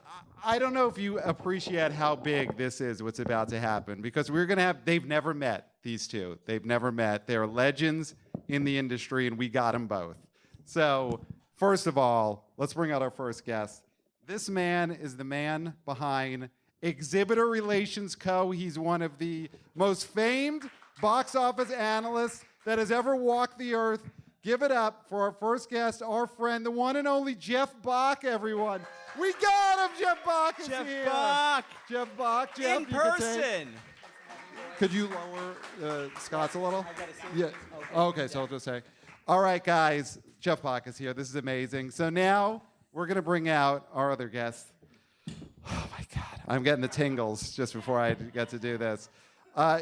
[SPEAKER 5] I don't know if you appreciate how big this is, what's about to happen, because we're going to have, they've never met, these two. They've never met. They're legends in the industry, and we got them both. So, first of all, let's bring out our first guest. This man is the man behind Exhibitor Relations Co. He's one of the most famed box office analysts that has ever walked the earth. Give it up for our first guest, our friend, the one and only Jeff Bock, everyone. We got him, Jeff Bock is
[SPEAKER 4] Jeff
[SPEAKER 5] here.
[SPEAKER 4] Bock.
[SPEAKER 5] Jeff Bock. Jeff,
[SPEAKER 4] In
[SPEAKER 5] you can take-
[SPEAKER 4] person.
[SPEAKER 5] Could you lower Scott's a little? Yeah. Okay, so I'll just say. All right, guys. Jeff Bock is here. This is amazing. So now we're going to bring out our other guest. Oh, my God. I'm getting the tingles just before I get to do this.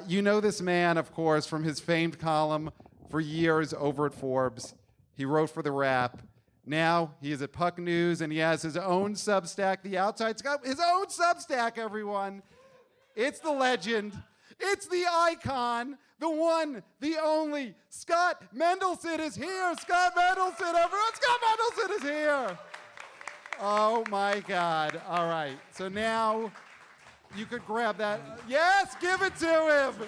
[SPEAKER 5] You know this man, of course, from his famed column for years over at Forbes. He wrote for The Wrap. Now he is at Puck News, and he has his own Substack, The Outside's got his own Substack, everyone. It's the legend. It's the icon. The one, the only. Scott Mendelson is here. Scott Mendelson, everyone. Scott Mendelson is here. Oh, my God. All right. So now you could grab that. Yes, give it to him.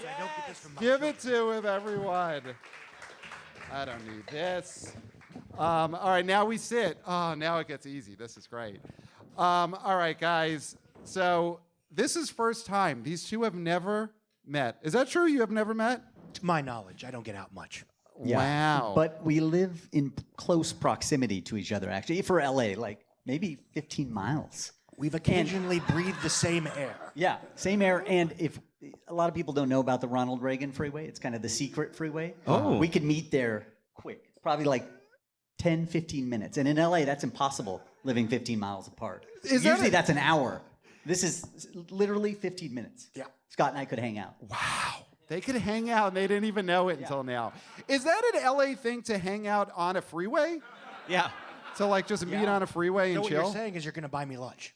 [SPEAKER 5] Give it to him, everyone. I don't need this. All right, now we sit. Oh, now it gets easy. This is great. All right, guys. So this is first time. These two have never met. Is that true? You have never met?
[SPEAKER 6] To my knowledge, I don't get out much.
[SPEAKER 7] Yeah.
[SPEAKER 5] Wow.
[SPEAKER 7] But we live in close proximity to each other, actually, for LA, like maybe 15 miles.
[SPEAKER 6] We've occasionally breathed the same air.
[SPEAKER 7] Yeah, same air. And if a lot of people don't know about the Ronald Reagan freeway, it's kind of the secret freeway.
[SPEAKER 1] Oh.
[SPEAKER 7] We could meet there quick, probably like 10, 15 minutes. And in LA, that's impossible, living 15 miles apart. Usually that's an hour. This is literally 15 minutes.
[SPEAKER 6] Yeah.
[SPEAKER 7] Scott and I could hang out.
[SPEAKER 5] Wow. They could hang out, and they didn't even know it until now. Is that an LA thing to hang out on a freeway?
[SPEAKER 4] Yeah.
[SPEAKER 5] To like just meet on a freeway
[SPEAKER 6] So
[SPEAKER 5] and
[SPEAKER 6] what
[SPEAKER 5] chill?
[SPEAKER 6] you're saying is you're going to buy me lunch.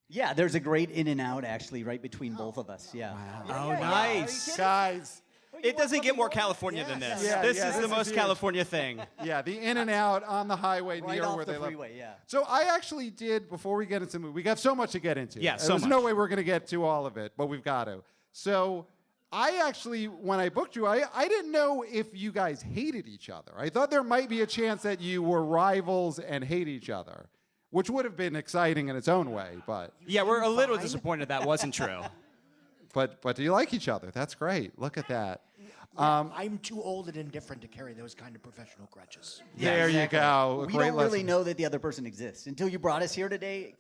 [SPEAKER 7] Yeah, there's a great in and out actually right between both of us. Yeah.
[SPEAKER 4] Oh, nice.
[SPEAKER 5] Guys,
[SPEAKER 4] It doesn't get more California than this.
[SPEAKER 5] Yeah,
[SPEAKER 4] This
[SPEAKER 5] yeah,
[SPEAKER 4] is
[SPEAKER 5] this
[SPEAKER 4] the
[SPEAKER 5] is
[SPEAKER 4] most
[SPEAKER 5] huge.
[SPEAKER 4] California thing.
[SPEAKER 5] yeah, the in and out on the highway
[SPEAKER 7] Right
[SPEAKER 5] near
[SPEAKER 7] off
[SPEAKER 5] where
[SPEAKER 7] the
[SPEAKER 5] they live.
[SPEAKER 7] freeway, yeah.
[SPEAKER 5] So I actually did, before we get into the movie, we got so much to get into.
[SPEAKER 4] Yeah, so
[SPEAKER 5] There's
[SPEAKER 4] much.
[SPEAKER 5] no way we're going to get to all of it, but we've got to. So I actually, when I booked you, I didn't know if you guys hated each other. I thought there might be a chance that you were rivals and hate each other, which would have been exciting in its own way, but...
[SPEAKER 4] Yeah, we're a little disappointed that wasn't true.
[SPEAKER 5] but do you like each other? That's great. Look at that.
[SPEAKER 6] I'm too old and indifferent to carry those kind of professional crutches.
[SPEAKER 5] There you go.
[SPEAKER 7] We don't really know that the other person exists until you brought us here today.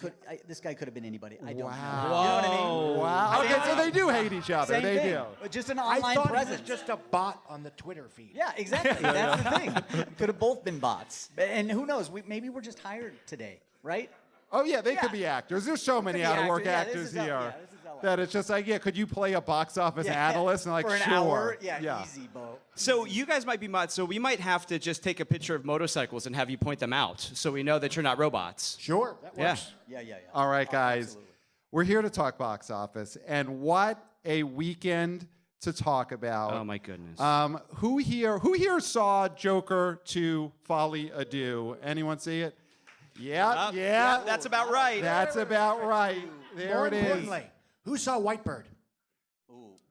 [SPEAKER 7] This guy could have been anybody. I don't know. You know what I mean?
[SPEAKER 5] Wow. Okay, so they do hate each other.
[SPEAKER 7] Same
[SPEAKER 5] They
[SPEAKER 7] thing.
[SPEAKER 5] do.
[SPEAKER 7] But just an
[SPEAKER 6] I
[SPEAKER 7] online
[SPEAKER 6] thought
[SPEAKER 7] presence.
[SPEAKER 6] he was just a bot on the Twitter feed.
[SPEAKER 7] Yeah, exactly. That's the thing. Could have both been bots. And who knows? Maybe we're just hired today, right?
[SPEAKER 5] Oh yeah, they could be actors. There's so many
[SPEAKER 7] be
[SPEAKER 5] out-of-work
[SPEAKER 7] actors. Yeah, this
[SPEAKER 5] actors
[SPEAKER 7] is
[SPEAKER 5] here
[SPEAKER 7] LA. This is LA.
[SPEAKER 5] that it's just like, could you play a box office analyst? And like,
[SPEAKER 7] for an
[SPEAKER 5] sure.
[SPEAKER 7] hour? Yeah, easy, Bo.
[SPEAKER 1] So you guys might be mods, so we might have to just take a picture of motorcycles and have you point them out so we know that you're not robots.
[SPEAKER 6] Sure, that
[SPEAKER 1] Yeah.
[SPEAKER 6] works.
[SPEAKER 7] Yeah.
[SPEAKER 5] All right, guys.
[SPEAKER 7] absolutely.
[SPEAKER 5] We're here to talk box office, and what a weekend to talk about.
[SPEAKER 1] Oh my goodness.
[SPEAKER 5] Who here saw Joker 2 Folly Adieu? Anyone see it? Yeah, yeah.
[SPEAKER 1] That's about right.
[SPEAKER 5] That's about right. There
[SPEAKER 6] More
[SPEAKER 5] it is.
[SPEAKER 6] importantly, who saw Whitebird?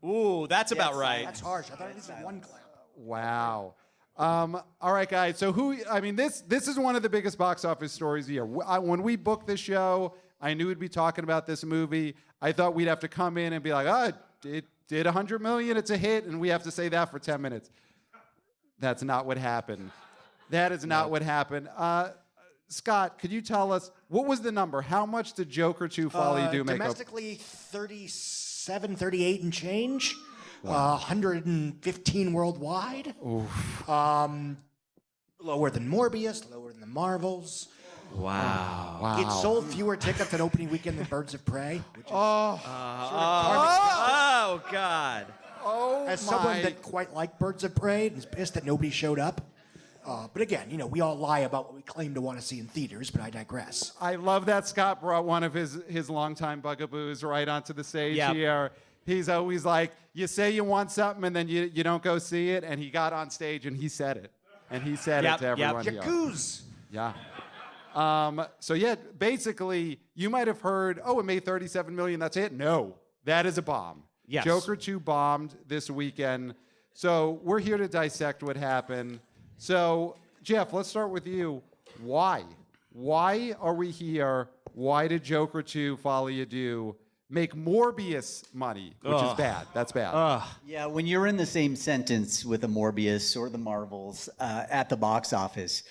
[SPEAKER 1] Ooh, that's about
[SPEAKER 7] Yes,
[SPEAKER 1] right.
[SPEAKER 6] That's harsh. I thought it was one clap.
[SPEAKER 5] Wow. All right, guys. So this is one of the biggest box office stories of the year. When we booked this show, I knew we'd be talking about this movie. I thought we'd have to come in and be like, it did 100 million, it's a hit, and we have to say that for 10 minutes. That's not what happened. That is not what happened. Scott, could you tell us, what was the number? How much did Joker 2 Folly Do make up?
[SPEAKER 6] Domestically, 37, 38 and change. 115 worldwide. Lower than Morbius, lower than the Marvels.
[SPEAKER 1] Wow.
[SPEAKER 6] It sold fewer tickets at opening weekend than Birds of Prey. Which is
[SPEAKER 1] Oh, God.
[SPEAKER 6] as someone that quite liked Birds of Prey and is pissed that nobody showed up. But again, we all lie about what we claim to want to see in theaters, but I digress.
[SPEAKER 5] I love that Scott brought one of his longtime bugaboos right onto the stage
[SPEAKER 1] Yep.
[SPEAKER 5] here. He's always like, you say you want something and then you don't go see it. And he got on stage and he said it. And he said it to everyone here.
[SPEAKER 6] Yakuza.
[SPEAKER 5] Yeah. So yeah, basically, you might have heard, it made 37 million. That's it. No, that is a bomb.
[SPEAKER 1] Yes.
[SPEAKER 5] Joker 2 bombed this weekend. So we're here to dissect what happened. So Jeff, let's start with you. Why? Why are we here? Why did Joker 2 Folly Adieu make Morbius money, which is bad? That's bad.
[SPEAKER 7] Yeah, when you're in the same sentence with a Morbius or the Marvels at the box office,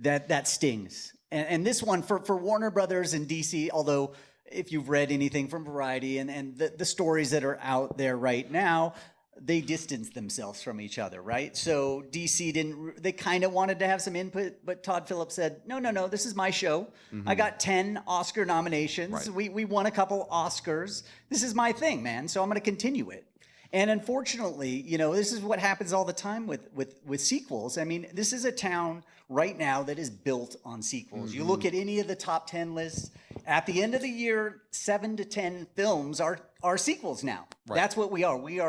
[SPEAKER 7] that stings. And this one for Warner Brothers and DC, although if you've read anything from Variety and the stories that are out there right now, they distanced themselves from each other, right? So DC they kind of wanted to have some input, but Todd Phillips said, no, this is my show. I got 10 Oscar nominations.
[SPEAKER 5] Right.
[SPEAKER 7] We won a couple Oscars. This is my thing, man, so I'm going to continue it. And unfortunately, this is what happens all the time with sequels. I mean, this is a town right now that is built on sequels. You look at any of the top 10 lists, at the end of the year, 7 to 10 films are sequels now.
[SPEAKER 5] Right.
[SPEAKER 7] That's what we are. We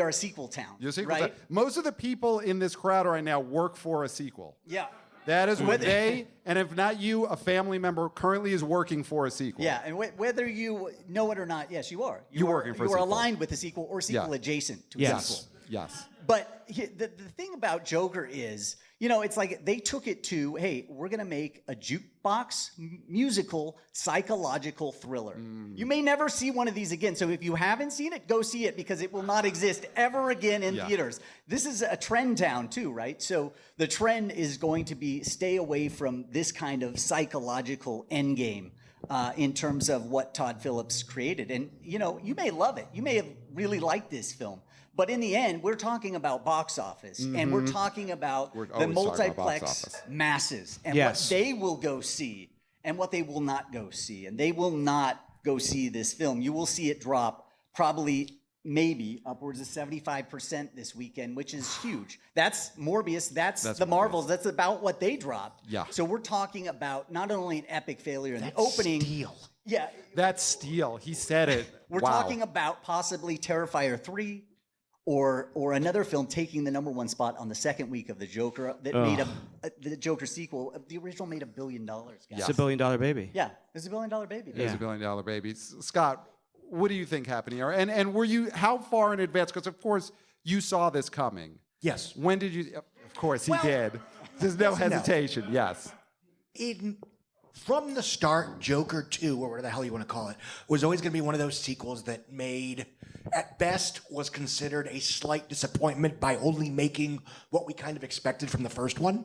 [SPEAKER 7] are a sequel town.
[SPEAKER 5] You're a sequel
[SPEAKER 7] right?
[SPEAKER 5] to- Most of the people in this crowd right now work for a sequel.
[SPEAKER 7] Yeah.
[SPEAKER 5] That is what and if not you, a family member currently is working for a sequel.
[SPEAKER 7] Yeah, and whether you know it or not, yes, you are.
[SPEAKER 5] You're working for a
[SPEAKER 7] You are
[SPEAKER 5] sequel.
[SPEAKER 7] aligned with the sequel or sequel
[SPEAKER 5] Yeah.
[SPEAKER 7] adjacent to a
[SPEAKER 1] Yes.
[SPEAKER 7] sequel.
[SPEAKER 5] Yes.
[SPEAKER 7] But the thing about Joker is, it's like they took it to, hey, we're going to make a jukebox musical psychological thriller. You may never see one of these again. So if you haven't seen it, go see it because it will not exist ever again in theaters. This is a trend town too, right? So the trend is going to be stay away from this kind of psychological endgame. In terms of what Todd Phillips created. And, you may love it. You may have really liked this film. But in the end, we're talking about box office. And we're talking about
[SPEAKER 5] We're
[SPEAKER 7] the
[SPEAKER 5] always talking about box
[SPEAKER 7] multiplex
[SPEAKER 5] office.
[SPEAKER 7] masses and
[SPEAKER 1] Yes.
[SPEAKER 7] what they will go see and what they will not go see. And they will not go see this film. You will see it drop probably maybe upwards of 75% this weekend, which is huge. That's Morbius. That's the
[SPEAKER 5] Morbius.
[SPEAKER 7] Marvels. That's about what they dropped.
[SPEAKER 5] Yeah.
[SPEAKER 7] So we're talking about not only an epic failure in
[SPEAKER 6] That's
[SPEAKER 7] the opening.
[SPEAKER 6] Steel.
[SPEAKER 7] Yeah.
[SPEAKER 5] That's Steel. He said it.
[SPEAKER 7] We're
[SPEAKER 5] Wow.
[SPEAKER 7] talking about possibly Terrifier 3 or another film taking the #1 spot on the second week of the Joker that made the Joker sequel. The original made $1 billion, guys.
[SPEAKER 1] It's $1 billion baby.
[SPEAKER 7] Yeah, it's $1 billion baby.
[SPEAKER 5] It is $1 billion baby. Scott, what do you think happened here? And were you, how far in advance? Because of course you saw this coming.
[SPEAKER 6] Yes.
[SPEAKER 5] When did you? Of course he did. There's no hesitation. Yes.
[SPEAKER 6] In from the start, Joker 2, or whatever the hell you want to call it, was always going to be one of those sequels that made, at best, was considered a slight disappointment by only making what we kind of expected from the first one.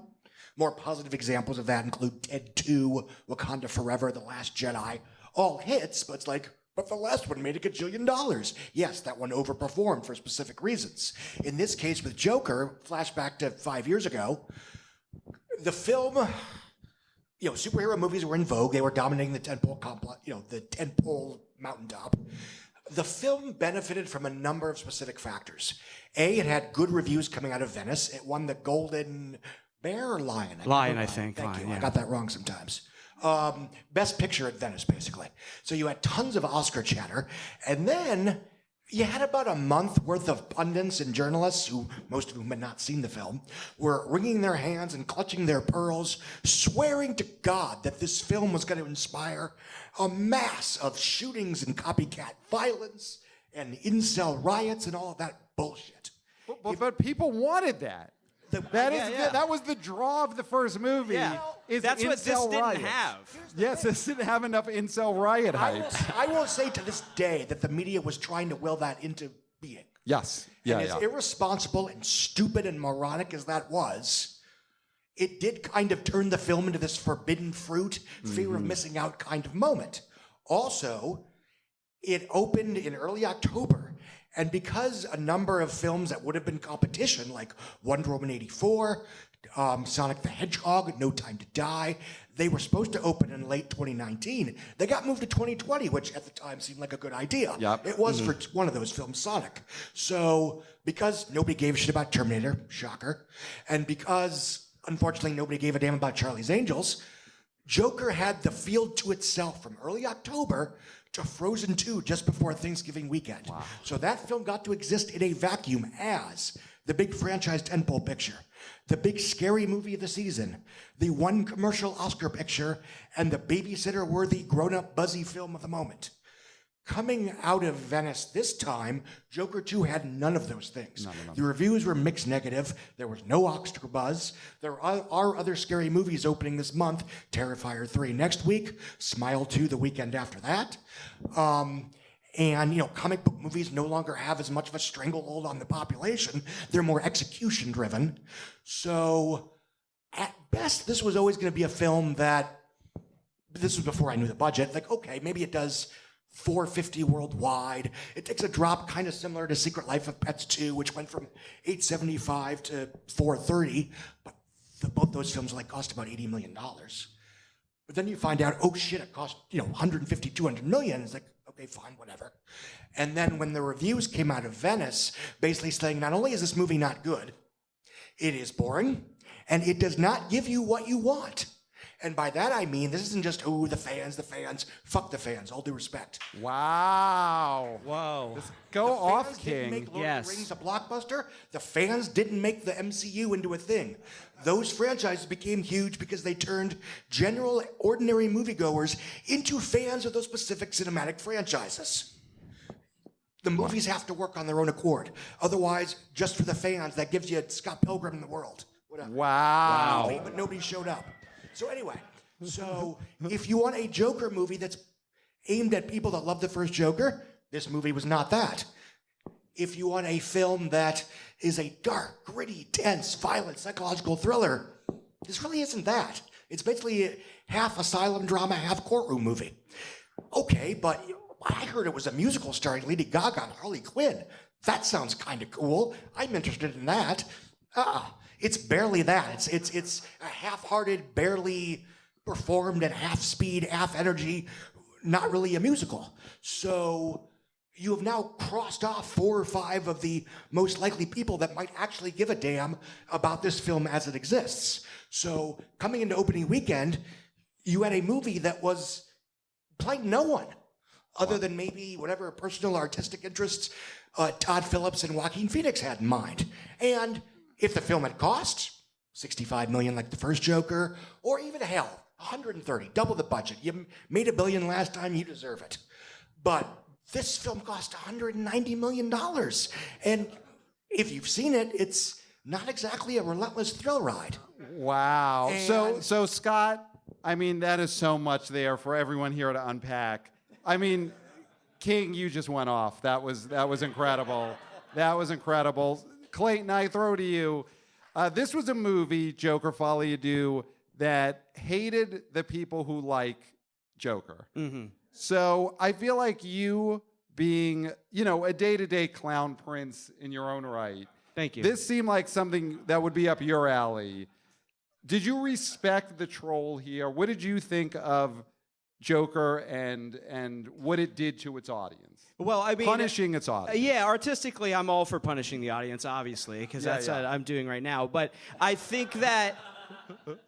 [SPEAKER 6] More positive examples of that include Ted 2, Wakanda Forever, The Last Jedi. All hits, but it's like, but the last one made $1 gajillion. Yes, that one overperformed for specific reasons. In this case with Joker, flashback to 5 years ago, the film, superhero movies were in vogue. They were dominating the tentpole complex, the tentpole mountaintop. The film benefited from a number of specific factors. A, it had good reviews coming out of Venice. It won the Golden Bear or Lion?
[SPEAKER 1] I think.
[SPEAKER 6] Thank you.
[SPEAKER 1] Yeah.
[SPEAKER 6] I got that wrong sometimes. Best picture at Venice, basically. So you had tons of Oscar chatter. And then you had about a month worth of pundits and journalists, who most of whom had not seen the film, were wringing their hands and clutching their pearls, swearing to God that this film was going to inspire a mass of shootings and copycat violence and incel riots and all of that bullshit.
[SPEAKER 5] But people wanted that. That was the draw of the first movie.
[SPEAKER 4] Yeah.
[SPEAKER 5] Is
[SPEAKER 4] That's what this
[SPEAKER 5] incel
[SPEAKER 4] didn't
[SPEAKER 5] riots.
[SPEAKER 4] have.
[SPEAKER 5] Yes, this didn't have enough incel riot hype.
[SPEAKER 6] I will say to this day that the media was trying to will that into being.
[SPEAKER 5] Yes. Yeah,
[SPEAKER 6] And as irresponsible and stupid and moronic as that was, it did kind of turn the film into this forbidden fruit, fear of missing out kind of moment. Also, it opened in early October. And because a number of films that would have been competition, like Wonder Woman 84, Sonic the Hedgehog, No Time to Die, they were supposed to open in late 2019. They got moved to 2020, which at the time seemed like a good idea.
[SPEAKER 5] Yep.
[SPEAKER 6] It was for one of those films, Sonic. So because nobody gave a shit about Terminator, shocker, and because, unfortunately, nobody gave a damn about Charlie's Angels, Joker had the field to itself from early October to Frozen 2 just before Thanksgiving weekend. Wow. So that film got to exist in a vacuum as the big franchise tentpole picture, the big scary movie of the season, the one commercial Oscar picture, and the babysitter-worthy grown-up buzzy film of the moment. Coming out of Venice this time, Joker 2 had none of those things. The reviews were mixed negative. There was no Oscar buzz. There are other scary movies opening this month. Terrifier 3 next week. Smile 2 the weekend after that. And, comic book movies no longer have as much of a stranglehold on the population. They're more execution-driven. So, at best, this was always going to be a film that, this was before I knew the budget, like, okay, maybe it does $450 worldwide. It takes a drop kind of similar to Secret Life of Pets 2, which went from $875 to $430, but both those films cost about $80 million. But then you find out, oh shit, it cost, 150, 200 million. It's like, okay, fine, whatever. And then when the reviews came out of Venice, basically saying not only is this movie not good, it is boring, and it does not give you what you want. And by that I mean, this isn't just, the fans, fuck the fans, all due respect.
[SPEAKER 5] Wow.
[SPEAKER 1] Whoa.
[SPEAKER 5] Go off,
[SPEAKER 6] Fans didn't
[SPEAKER 5] King.
[SPEAKER 6] make Lord
[SPEAKER 1] Yes.
[SPEAKER 6] of the Rings a blockbuster. The fans didn't make the MCU into a thing. Those franchises became huge because they turned general, ordinary moviegoers into fans of those specific cinematic franchises. The movies have to work on their own accord. Otherwise, just for the fans, that gives you Scott Pilgrim in the world. Whatever.
[SPEAKER 5] Wow.
[SPEAKER 6] But nobody showed up. So anyway, if you want a Joker movie that's aimed at people that love the first Joker, this movie was not that. If you want a film that is a dark, gritty, tense, violent, psychological thriller, this really isn't that. It's basically half asylum drama, half courtroom movie. Okay, but I heard it was a musical starring Lady Gaga and Harley Quinn. That sounds kind of cool. I'm interested in that. It's barely that. It's a half-hearted, barely performed at half speed, half energy, not really a musical. So you have now crossed off 4 or 5 of the most likely people that might actually give a damn about this film as it exists. So coming into opening weekend, you had a movie that was playing no one other than maybe whatever personal artistic interests Todd Phillips and Joaquin Phoenix had in mind. And if the film had cost $65 million like the first Joker, or even hell, 130, double the budget. You made $1 billion last time, you deserve it. But this film cost $190 million. And if you've seen it, it's not exactly a relentless thrill ride.
[SPEAKER 5] Wow.
[SPEAKER 6] And-
[SPEAKER 5] So Scott, I mean, that is so much there for everyone here to unpack. I mean, King, you just went off. That was incredible. That was incredible. Clayton, I throw to you. This was a movie, Joker Folie à Deux, that hated the people who like Joker.
[SPEAKER 1] Mm-hmm.
[SPEAKER 5] So I feel like you being, a day-to-day clown prince in your own right.
[SPEAKER 1] Thank you.
[SPEAKER 5] This seemed like something that would be up your alley. Did you respect the troll here? What did you think of Joker and what it did to its audience?
[SPEAKER 1] Well, I mean,
[SPEAKER 5] punishing its audience.
[SPEAKER 1] Yeah, artistically, I'm all for punishing the audience, obviously, because that's what I'm doing right now. But I think that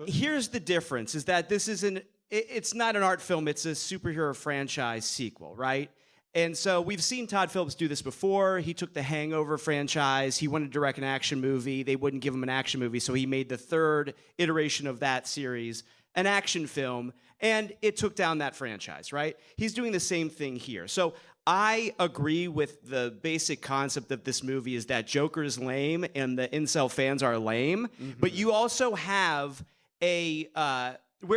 [SPEAKER 1] here's the difference: is that this isn't. It's not an art film; it's a superhero franchise sequel, right? And so we've seen Todd Phillips do this before. He took the Hangover franchise. He wanted to direct an action movie. They wouldn't give him an action movie, so he made the third iteration of that series an action film, and it took down that franchise, right? He's doing the same thing here. So I agree with the basic concept of this movie is that Joker is lame and the incel fans are lame, but you also have we're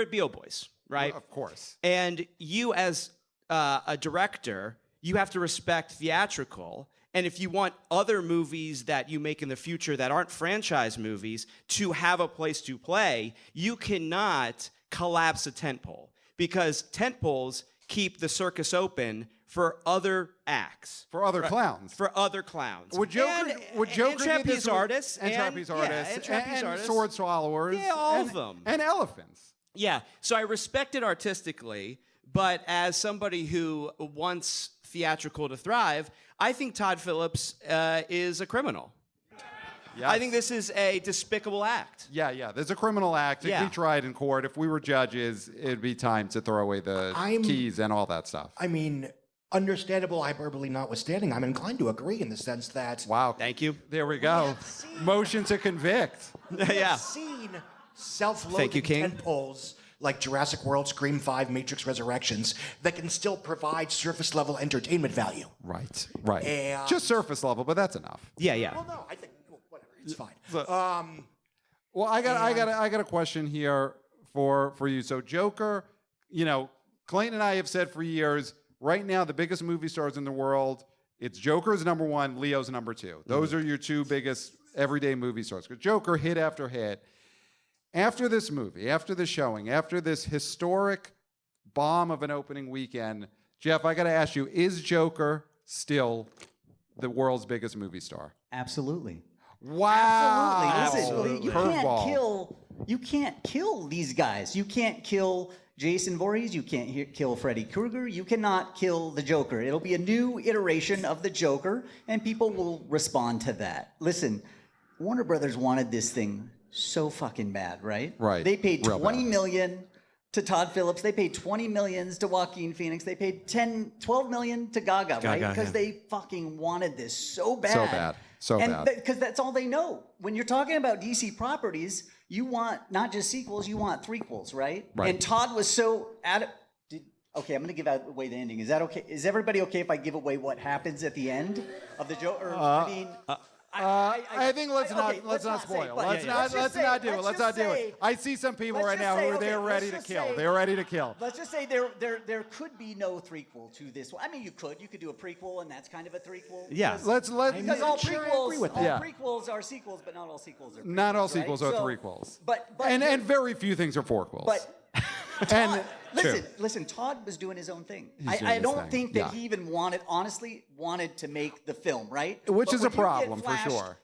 [SPEAKER 1] at B.O. Boys, right?
[SPEAKER 5] Well, of course.
[SPEAKER 1] And you as a director, you have to respect theatrical. And if you want other movies that you make in the future that aren't franchise movies to have a place to play, you cannot collapse a tentpole because tentpoles keep the circus open for other acts.
[SPEAKER 5] For other clowns.
[SPEAKER 1] For other clowns.
[SPEAKER 5] Would Joker
[SPEAKER 1] and
[SPEAKER 5] do
[SPEAKER 1] trapeze
[SPEAKER 5] this with-
[SPEAKER 1] artists.
[SPEAKER 5] and trapeze artists.
[SPEAKER 1] And trapeze
[SPEAKER 5] and
[SPEAKER 1] artists.
[SPEAKER 5] sword swallowers.
[SPEAKER 1] Yeah, all of them.
[SPEAKER 5] And elephants.
[SPEAKER 1] Yeah, so I respect it artistically, but as somebody who wants theatrical to thrive, I think Todd Phillips is a criminal.
[SPEAKER 5] Yes.
[SPEAKER 1] I think this is a despicable act.
[SPEAKER 5] Yeah. There's a criminal act. It'd
[SPEAKER 1] Yeah.
[SPEAKER 5] be tried in court. If we were judges, it'd be time to throw away the keys and all that stuff.
[SPEAKER 6] I mean, understandable hyperbole notwithstanding, I'm inclined to agree in the sense that
[SPEAKER 5] Wow.
[SPEAKER 1] Thank you.
[SPEAKER 5] There we go. Motion to convict.
[SPEAKER 1] Yeah.
[SPEAKER 6] I've seen self-loathing
[SPEAKER 1] Thank you, King.
[SPEAKER 6] tentpoles like Jurassic World, Scream 5, Matrix Resurrections that can still provide surface-level entertainment value.
[SPEAKER 5] Right.
[SPEAKER 6] And-
[SPEAKER 5] Just surface level, but that's enough.
[SPEAKER 1] Yeah.
[SPEAKER 6] Well, no, I think whatever, it's fine.
[SPEAKER 5] Well, I got a question here for you. So Joker, Clayton and I have said for years, right now the biggest movie stars in the world, it's Joker's number one, Leo's number two. Those are your two biggest everyday movie stars. Because Joker hit after hit. After this movie, after the showing, after this historic bomb of an opening weekend, Jeff, I got to ask you, is Joker still the world's biggest movie star?
[SPEAKER 7] Absolutely.
[SPEAKER 5] Wow.
[SPEAKER 7] Absolutely. Listen,
[SPEAKER 5] Curveball.
[SPEAKER 7] you can't kill these guys. You can't kill Jason Voorhees. You can't kill Freddy Krueger. You cannot kill the Joker. It'll be a new iteration of the Joker, and people will respond to that. Listen, Warner Brothers wanted this thing so fucking bad, right?
[SPEAKER 5] Right.
[SPEAKER 7] They paid
[SPEAKER 5] Real
[SPEAKER 7] $20
[SPEAKER 5] bad.
[SPEAKER 7] million to Todd Phillips. They paid $20 million to Joaquin Phoenix. They paid $12 million to Gaga, right? Because they fucking wanted this so bad.
[SPEAKER 5] So bad.
[SPEAKER 7] Because that's all they know. When you're talking about DC properties, you want not just sequels, you want threequels, right?
[SPEAKER 5] Right.
[SPEAKER 7] And Todd was so okay, I'm going to give away the ending. Is that okay? Is everybody okay if I give away what happens at the end of the Joker?
[SPEAKER 5] I think let's not spoil. Let's not do it. I see some people right now who are there ready to kill. They're ready to kill.
[SPEAKER 7] Let's just say there could be no threequel to this one. I mean, you could do a prequel, and that's kind of a threequel.
[SPEAKER 1] Yeah.
[SPEAKER 7] Because all
[SPEAKER 5] Yeah.
[SPEAKER 7] prequels are sequels, but not all sequels are. Prequels,
[SPEAKER 5] Not all
[SPEAKER 7] right?
[SPEAKER 5] sequels are
[SPEAKER 7] So-
[SPEAKER 5] threequels.
[SPEAKER 7] But
[SPEAKER 5] And very few things are fourquels.
[SPEAKER 7] But
[SPEAKER 5] And
[SPEAKER 7] listen, Todd was doing his own thing.
[SPEAKER 5] He's doing
[SPEAKER 7] I
[SPEAKER 5] his
[SPEAKER 7] don't
[SPEAKER 5] thing,
[SPEAKER 7] think that
[SPEAKER 5] yeah.
[SPEAKER 7] he even wanted to make the film, right?
[SPEAKER 5] Which
[SPEAKER 7] But
[SPEAKER 5] is
[SPEAKER 7] when
[SPEAKER 5] a
[SPEAKER 7] you get
[SPEAKER 5] problem, for
[SPEAKER 7] flashed
[SPEAKER 5] sure.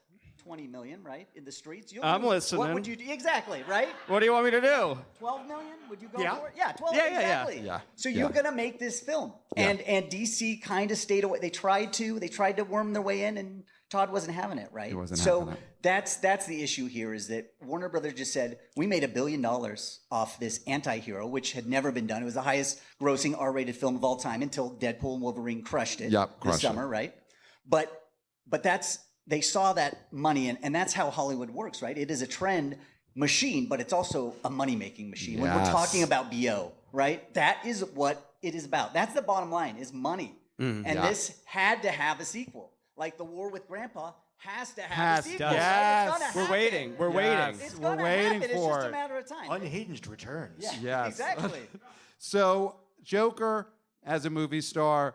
[SPEAKER 7] 20 million, right, in the streets.
[SPEAKER 1] I'm listening.
[SPEAKER 7] What would you do? Exactly, right?
[SPEAKER 1] What do you want me to do?
[SPEAKER 7] 12 million? Would you go
[SPEAKER 5] Yeah.
[SPEAKER 7] for it? Yeah, 12.
[SPEAKER 1] Yeah, yeah, yeah.
[SPEAKER 7] exactly.
[SPEAKER 5] Yeah.
[SPEAKER 7] So
[SPEAKER 5] Yeah.
[SPEAKER 7] you're gonna make this film,
[SPEAKER 5] Yeah.
[SPEAKER 7] and DC kind of stayed away. They tried to worm their way in, and Todd wasn't having it, right?
[SPEAKER 5] He wasn't
[SPEAKER 7] so
[SPEAKER 5] having it.
[SPEAKER 7] that's the issue here is that Warner Brothers just said we made $1 billion off this anti-hero, which had never been done. It was the highest grossing R-rated film of all time until Deadpool and Wolverine crushed it
[SPEAKER 5] Yep,
[SPEAKER 7] this
[SPEAKER 5] crushed it.
[SPEAKER 7] summer, right? But that's they saw that money, and that's how Hollywood works, right? It is a trend machine, but it's also a money-making machine. When we're
[SPEAKER 5] Yes.
[SPEAKER 7] talking about BO, right? That is what it is about. That's the bottom line, is money. And
[SPEAKER 5] Yeah.
[SPEAKER 7] this had to have a sequel. Like The War with Grandpa has to have
[SPEAKER 5] Has
[SPEAKER 7] a
[SPEAKER 5] to.
[SPEAKER 7] sequel. Right?
[SPEAKER 5] Yes.
[SPEAKER 7] It's gonna
[SPEAKER 1] We're
[SPEAKER 7] happen.
[SPEAKER 1] waiting. We're
[SPEAKER 5] Yes.
[SPEAKER 1] waiting.
[SPEAKER 7] It's
[SPEAKER 5] We're
[SPEAKER 7] gonna
[SPEAKER 5] waiting
[SPEAKER 7] happen. It's
[SPEAKER 5] for
[SPEAKER 7] just
[SPEAKER 5] it.
[SPEAKER 7] a matter of time.
[SPEAKER 6] Unhinged returns.
[SPEAKER 7] Yeah,
[SPEAKER 5] Yes.
[SPEAKER 7] exactly.
[SPEAKER 5] So Joker as a movie star,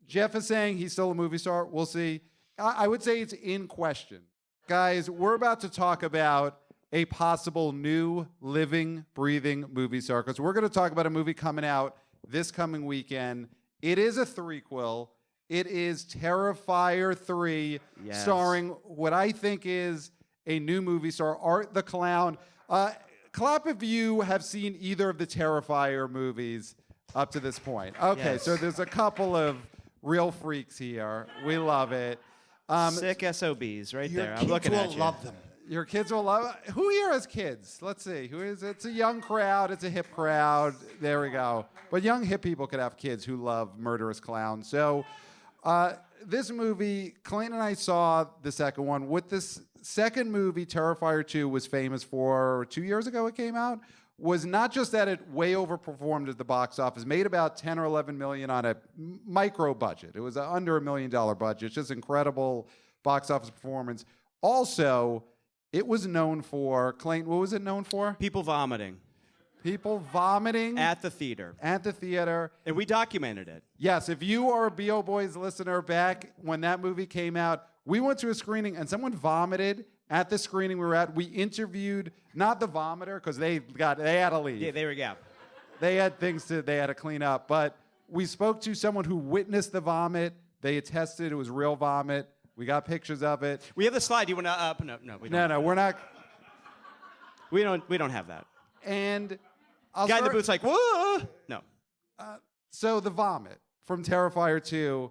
[SPEAKER 5] Jeff is saying he's still a movie star. We'll see. I would say it's in question. Guys, we're about to talk about a possible new living, breathing movie star because we're going to talk about a movie coming out this coming weekend. It is a threequel. It is Terrifier 3,
[SPEAKER 1] Yes.
[SPEAKER 5] starring what I think is a new movie star, Art the Clown. Clap if you have seen either of the Terrifier movies up to this point. Okay,
[SPEAKER 1] Yes.
[SPEAKER 5] so there's a couple of real freaks here. We love it.
[SPEAKER 1] Sick SOBs right
[SPEAKER 6] Your
[SPEAKER 1] there. I'm
[SPEAKER 6] kids
[SPEAKER 1] looking
[SPEAKER 6] will
[SPEAKER 1] at you.
[SPEAKER 6] love them.
[SPEAKER 5] Your kids will love. Who here has kids? Let's see. Who is? It's a young crowd. It's a hip crowd. There we go. But young hip people could have kids who love murderous clowns. So, this movie, Clayton and I saw the second one. What this second movie, Terrifier 2, was famous for 2 years ago. It came out. Was not just that it way overperformed at the box office, made about 10 or 11 million on a micro budget. It was under $1 million budget. Just incredible box office performance. Also, it was known for, Clayton, what was it known for?
[SPEAKER 1] People vomiting
[SPEAKER 5] People vomiting
[SPEAKER 1] at the theater.
[SPEAKER 5] at the theater.
[SPEAKER 1] And we documented it.
[SPEAKER 5] Yes, if you are a B.O. Boys listener back when that movie came out, we went to a screening and someone vomited at the screening we were at. We interviewed, not the vomiter, because they had to leave.
[SPEAKER 1] Yeah, there we go.
[SPEAKER 5] They had to clean up. But we spoke to someone who witnessed the vomit. They attested it was real vomit. We got pictures of it.
[SPEAKER 1] We have the slide. You want to No, we don't.
[SPEAKER 5] No, we're not.
[SPEAKER 1] We don't have that.
[SPEAKER 5] And I'll
[SPEAKER 1] Guy in the
[SPEAKER 5] start-
[SPEAKER 1] booth's like, whoa. No.
[SPEAKER 5] So the vomit from Terrifier 2,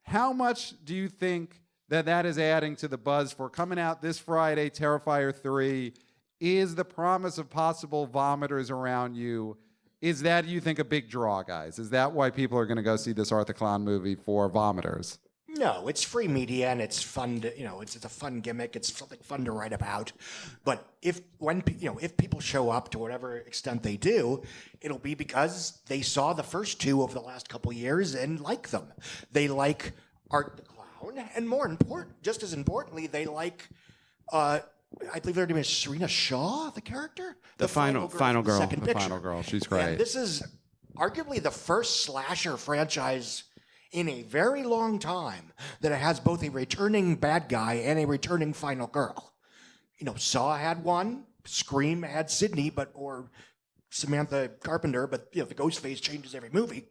[SPEAKER 5] how much do you think that is adding to the buzz for coming out this Friday, Terrifier 3? Is the promise of possible vomiters around you, is that, you think, a big draw, guys? Is that why people are going to go see this Art the Clown movie for vomiters?
[SPEAKER 6] No, it's free media and it's fun to, it's a fun gimmick. It's something fun to write about. But if people show up to whatever extent they do, it'll be because they saw the first two over the last couple of years and like them. They like Art the Clown, and just as importantly, they like I believe her name is Serena Shaw, the character,
[SPEAKER 1] The final
[SPEAKER 6] from the
[SPEAKER 1] girl.
[SPEAKER 6] second
[SPEAKER 5] The
[SPEAKER 6] picture.
[SPEAKER 5] final girl. She's great.
[SPEAKER 6] And this is arguably the first slasher franchise in a very long time that it has both a returning bad guy and a returning final girl. Saw had one, Scream had Sydney, or Samantha Carpenter, but the ghost face changes every movie.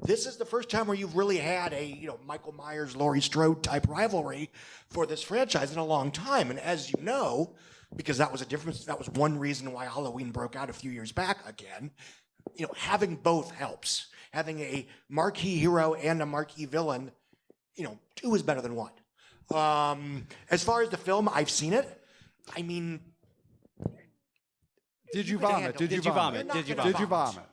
[SPEAKER 6] This is the first time where you've really had a Michael Myers, Laurie Strode type rivalry for this franchise in a long time. And as you know, because that was one reason why Halloween broke out a few years back again. Having both helps. Having a marquee hero and a marquee villain, two is better than one. As far as the film, I've seen it. I mean,
[SPEAKER 5] Did you
[SPEAKER 6] could
[SPEAKER 5] vomit?
[SPEAKER 6] handle
[SPEAKER 5] Did
[SPEAKER 6] it.
[SPEAKER 5] you
[SPEAKER 1] Did you
[SPEAKER 5] vomit?
[SPEAKER 1] vomit?
[SPEAKER 6] You're not
[SPEAKER 1] Did you
[SPEAKER 6] gonna
[SPEAKER 5] Did you
[SPEAKER 6] vomit.
[SPEAKER 5] vomit?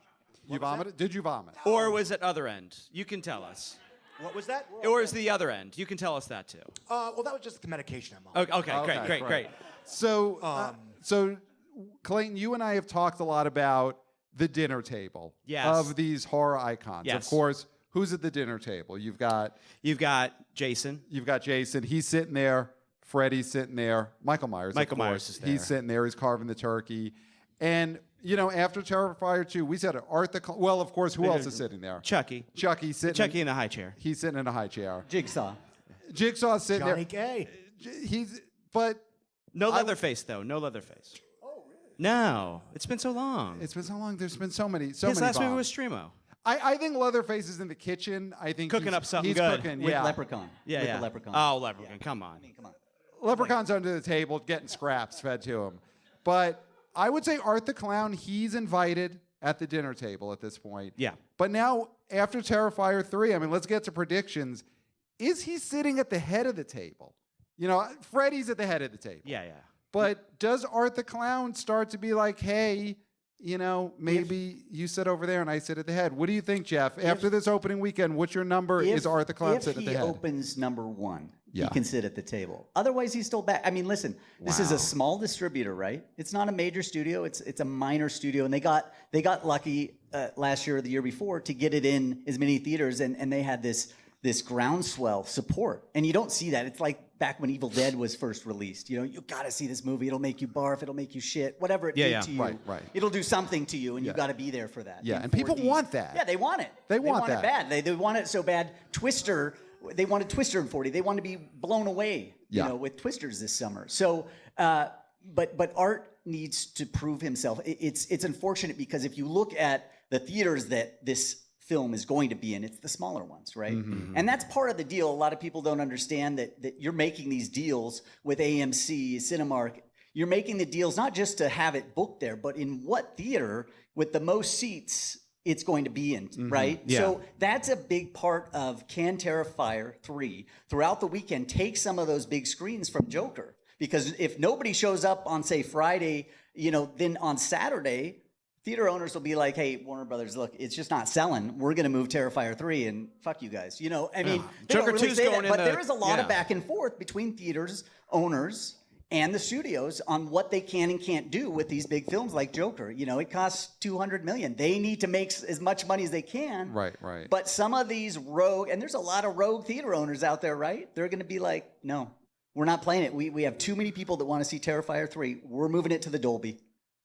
[SPEAKER 5] You vomited? Did you vomit?
[SPEAKER 1] Or was it other end? You can tell us.
[SPEAKER 6] What was that?
[SPEAKER 1] Or is the other end? You can tell us that too.
[SPEAKER 6] Well, that was just the medication I'm on.
[SPEAKER 1] Okay, great.
[SPEAKER 5] So, Clayton, you and I have talked a lot about the dinner table
[SPEAKER 1] Yes.
[SPEAKER 5] of these horror icons.
[SPEAKER 1] Yes.
[SPEAKER 5] Of course, who's at the dinner table? You've got
[SPEAKER 1] Jason.
[SPEAKER 5] Jason. He's sitting there. Freddy's sitting there. Michael Myers.
[SPEAKER 1] Michael
[SPEAKER 5] of
[SPEAKER 1] Myers
[SPEAKER 5] course.
[SPEAKER 1] is there.
[SPEAKER 5] He's sitting there. He's carving the turkey. And after Terrifier 2, we said Art the Clown. Well, of course, who else is sitting there?
[SPEAKER 1] Chucky.
[SPEAKER 5] Chucky's sitting.
[SPEAKER 1] Chucky in a high chair.
[SPEAKER 5] He's sitting in a high chair.
[SPEAKER 7] Jigsaw.
[SPEAKER 5] Jigsaw's sitting
[SPEAKER 6] Johnny
[SPEAKER 5] there.
[SPEAKER 6] K.
[SPEAKER 5] But
[SPEAKER 1] No Leatherface, though. No Leatherface. Oh, really? No. It's been so long.
[SPEAKER 5] it's been so long. There's been so many.
[SPEAKER 1] His
[SPEAKER 5] many
[SPEAKER 1] last movie
[SPEAKER 5] bombs.
[SPEAKER 1] was Streamo.
[SPEAKER 5] I think Leatherface is in the kitchen. I think
[SPEAKER 1] Cooking
[SPEAKER 5] he's,
[SPEAKER 1] up something
[SPEAKER 5] he's
[SPEAKER 1] good.
[SPEAKER 5] Cooking,
[SPEAKER 7] With
[SPEAKER 5] yeah.
[SPEAKER 7] Leprechaun.
[SPEAKER 1] Yeah,
[SPEAKER 7] With
[SPEAKER 1] yeah.
[SPEAKER 7] the Leprechaun.
[SPEAKER 1] Oh, Leprechaun. Come on.
[SPEAKER 7] Come on.
[SPEAKER 5] Leprechaun's under the table getting scraps fed to him. But I would say Art the Clown, he's invited at the dinner table at this point.
[SPEAKER 1] Yeah.
[SPEAKER 5] But now, after Terrifier 3, let's get to predictions. Is he sitting at the head of the table? Freddy's at the head of the table.
[SPEAKER 1] Yeah.
[SPEAKER 5] But does Art the Clown start to be like, hey, maybe you sit over there and I sit at the head? What do you think, Jeff? After this opening weekend, what's your number? Is Art the Clown sitting at the
[SPEAKER 7] If
[SPEAKER 5] head?
[SPEAKER 7] he opens number one,
[SPEAKER 5] Yeah.
[SPEAKER 7] he can sit at the table. Otherwise, he's still back. Listen, this is
[SPEAKER 5] Wow.
[SPEAKER 7] a small distributor, right? It's not a major studio. It's a minor studio, and they got lucky last year or the year before to get it in as many theaters, and they had this groundswell support, and you don't see that. It's like back when Evil Dead was first released. You know, you got to see this movie. It'll make you barf. It'll make you shit. Whatever it did to you.
[SPEAKER 5] Right.
[SPEAKER 7] It'll do something to you, and you got to be there for that.
[SPEAKER 5] Yeah,
[SPEAKER 7] in
[SPEAKER 5] and people
[SPEAKER 7] 4D.
[SPEAKER 5] want that.
[SPEAKER 7] Yeah, they want it.
[SPEAKER 5] They want
[SPEAKER 7] it
[SPEAKER 5] that.
[SPEAKER 7] bad. They want it so bad. Twister. They wanted Twister in 4D. They wanted to be blown away. You know, with Twisters this summer. So, but Art needs to prove himself. It's unfortunate because if you look at the theaters that this film is going to be in, it's the smaller ones, right? And that's part of the deal. A lot of people don't understand that you're making these deals with AMC, Cinemark. You're making the deals not just to have it booked there, but in what theater with the most seats it's going to be in, right?
[SPEAKER 1] Yeah.
[SPEAKER 7] So that's a big part of Can Terrifier 3 throughout the weekend. Take some of those big screens from Joker. Because if nobody shows up on, say, Friday, then on Saturday, theater owners will be like, hey, Warner Brothers, look, it's just not selling. We're going to move Terrifier 3 and fuck you guys. I mean, they don't
[SPEAKER 1] Joker
[SPEAKER 7] really
[SPEAKER 1] 2's
[SPEAKER 7] say
[SPEAKER 1] going
[SPEAKER 7] that,
[SPEAKER 1] in
[SPEAKER 7] but
[SPEAKER 1] the-
[SPEAKER 7] there is a lot of back and forth between theaters, owners, and the studios on what they can and can't do with these big films like Joker. It costs $200 million. They need to make as much money as they can.
[SPEAKER 5] Right.
[SPEAKER 7] But some of these rogue, and there's a lot of rogue theater owners out there, right? They're going to be like, no, we're not playing it. We have too many people that want to see Terrifier 3. We're moving it to the Dolby.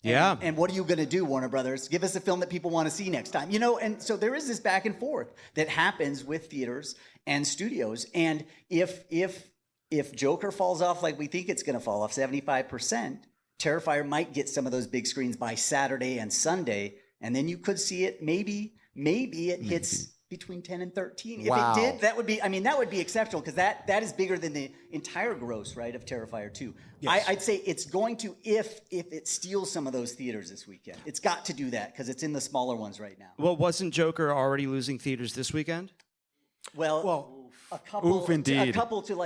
[SPEAKER 7] And what are you going to do, Warner Brothers? Give us a film that people want to see next time. And so there is this back and forth that happens with theaters and studios. And if Joker falls off like we think it's going to fall off, 75%, Terrifier might get some of those big screens by Saturday and Sunday, and then you could see it. Maybe it hits between 10 and 13.
[SPEAKER 5] Wow.
[SPEAKER 7] If it did, that would be exceptional because that is bigger than the entire gross, right, of Terrifier 2.
[SPEAKER 6] Yes.
[SPEAKER 7] I'd say it's going to if it steals some of those theaters this weekend. It's got to do that because it's in the smaller ones right now.
[SPEAKER 1] Well, wasn't Joker already losing theaters this weekend?
[SPEAKER 7] Well, a couple,
[SPEAKER 5] Oof, indeed.
[SPEAKER 7] a couple to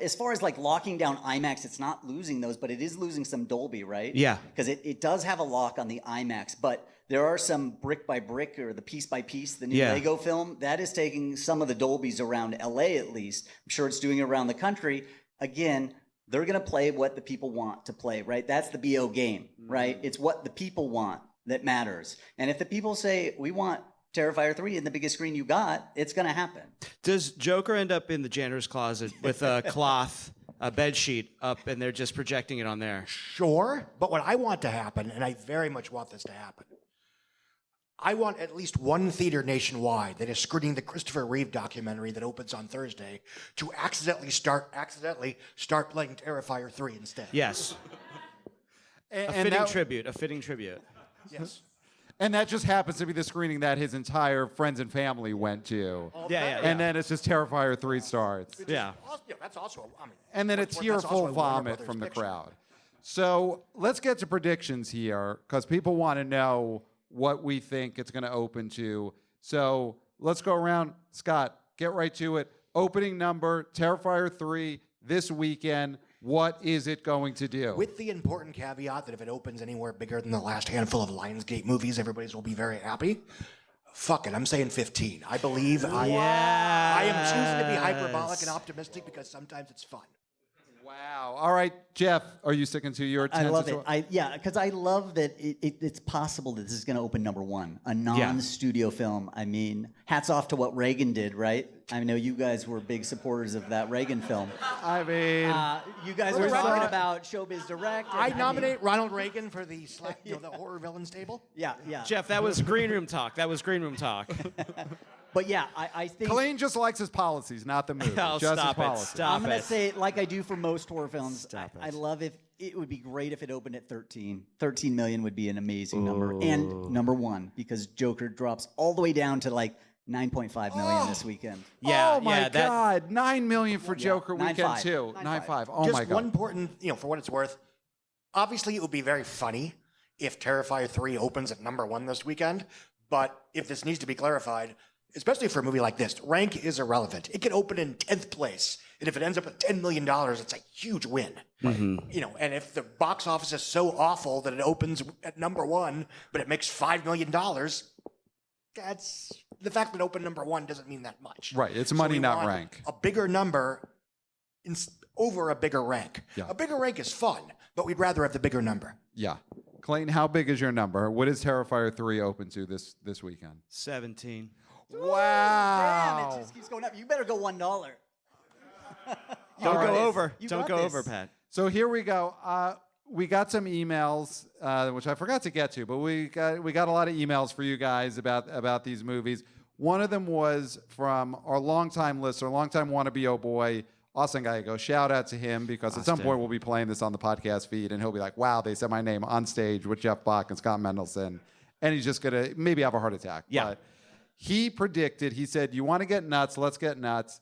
[SPEAKER 7] as far as like locking down IMAX, it's not losing those, but it is losing some Dolby, right?
[SPEAKER 1] Yeah.
[SPEAKER 7] Because it does have a lock on the IMAX, but there are some brick by brick or the piece by piece, the new Lego film that is taking some of the Dolbys around LA at least. I'm sure it's doing it around the country. Again, they're going to play what the people want to play, right? That's the BO game, right? It's what the people want that matters. And if the people say, we want Terrifier 3 in the biggest screen you got, it's going to happen.
[SPEAKER 1] Does Joker end up in the janitor's closet with a cloth, a bed sheet up, and they're just projecting it on there?
[SPEAKER 6] Sure, but what I want to happen, and I very much want this to happen, I want at least one theater nationwide that is screening the Christopher Reeve documentary that opens on Thursday to accidentally start playing Terrifier 3 instead.
[SPEAKER 1] Yes.
[SPEAKER 5] And
[SPEAKER 1] A fitting
[SPEAKER 5] that,
[SPEAKER 1] tribute.
[SPEAKER 6] Yes.
[SPEAKER 5] and that just happens to be the screening that his entire friends and family went to.
[SPEAKER 1] Yeah.
[SPEAKER 5] And then it's just Terrifier 3 starts.
[SPEAKER 1] Yeah.
[SPEAKER 6] Yeah, that's also,
[SPEAKER 5] And then a
[SPEAKER 6] that's also
[SPEAKER 5] tearful
[SPEAKER 6] a Warner
[SPEAKER 5] vomit
[SPEAKER 6] Brothers
[SPEAKER 5] from the
[SPEAKER 6] picture.
[SPEAKER 5] crowd. So let's get to predictions here because people want to know what we think it's going to open to. So let's go around. Scott, get right to it. Opening number, Terrifier 3 this weekend. What is it going to do?
[SPEAKER 6] With the important caveat that if it opens anywhere bigger than the last handful of Lionsgate movies, everybody's will be very happy. Fuck it, I'm saying 15. I believe I am choosing to be hyperbolic and optimistic because sometimes it's fun.
[SPEAKER 5] Wow. All right, Jeff, are you sticking to your
[SPEAKER 7] I love it.
[SPEAKER 5] well?
[SPEAKER 7] Because I love that it's possible that this is going to open number one, a non-studio film. I mean, hats off to what Reagan did, right? I know you guys were big supporters of that Reagan film.
[SPEAKER 5] I mean,
[SPEAKER 7] You guys were talking about Showbiz Direct.
[SPEAKER 6] I nominate Ronald Reagan for the horror villains table.
[SPEAKER 7] Yeah.
[SPEAKER 1] Jeff, that was green room talk.
[SPEAKER 7] But yeah, I think
[SPEAKER 5] Colleen just likes his policies, not the movie.
[SPEAKER 1] Oh,
[SPEAKER 5] just
[SPEAKER 1] stop
[SPEAKER 5] his
[SPEAKER 1] it.
[SPEAKER 5] policies.
[SPEAKER 1] Stop
[SPEAKER 7] I'm going
[SPEAKER 1] it.
[SPEAKER 7] to say, like I do for most horror films,
[SPEAKER 1] Stop it.
[SPEAKER 7] I love if it would be great if it opened at 13. 13 million would be an amazing number. And number one, because Joker drops all the way down to like 9.5 million this weekend.
[SPEAKER 1] Yeah,
[SPEAKER 5] oh my
[SPEAKER 1] yeah, that-
[SPEAKER 5] God, 9 million for Joker
[SPEAKER 7] 9.5.
[SPEAKER 5] weekend too.
[SPEAKER 7] 9.5.
[SPEAKER 5] 9.5. Oh
[SPEAKER 6] Just
[SPEAKER 5] my God.
[SPEAKER 6] one important, for what it's worth. Obviously, it would be very funny if Terrifier 3 opens at number one this weekend. But if this needs to be clarified, especially for a movie like this, rank is irrelevant. It can open in 10th place. And if it ends up at $10 million, it's a huge win. And if the box office is so awful that it opens at number one, but it makes $5 million, that's the fact that it opened number one doesn't mean that much.
[SPEAKER 5] Right, it's
[SPEAKER 6] So
[SPEAKER 5] money,
[SPEAKER 6] we
[SPEAKER 5] not
[SPEAKER 6] want
[SPEAKER 5] rank.
[SPEAKER 6] A bigger number over a bigger rank.
[SPEAKER 5] Yeah.
[SPEAKER 6] A bigger rank is fun, but we'd rather have the bigger number.
[SPEAKER 5] Yeah. Clayton, how big is your number? What is Terrifier 3 open to this weekend?
[SPEAKER 1] 17.
[SPEAKER 5] Wow.
[SPEAKER 7] Damn, it just keeps going up. You better go $1.
[SPEAKER 1] Don't
[SPEAKER 5] All
[SPEAKER 1] go
[SPEAKER 5] right.
[SPEAKER 1] over.
[SPEAKER 7] You
[SPEAKER 1] Don't
[SPEAKER 7] got
[SPEAKER 1] go
[SPEAKER 7] this.
[SPEAKER 1] over, Pat.
[SPEAKER 5] So here we go. We got some emails, which I forgot to get to, but we got a lot of emails for you guys about these movies. One of them was from our longtime listener, longtime wannabe oh boy, Austin Gallego. Shout out to him because at some
[SPEAKER 1] Austin.
[SPEAKER 5] point we'll be playing this on the podcast feed, and he'll be like, "Wow, they said my name on stage with Jeff Bock and Scott Mendelson," and he's just gonna maybe have a heart attack.
[SPEAKER 1] Yeah.
[SPEAKER 5] But he predicted. He said, "You want to get nuts? Let's get nuts."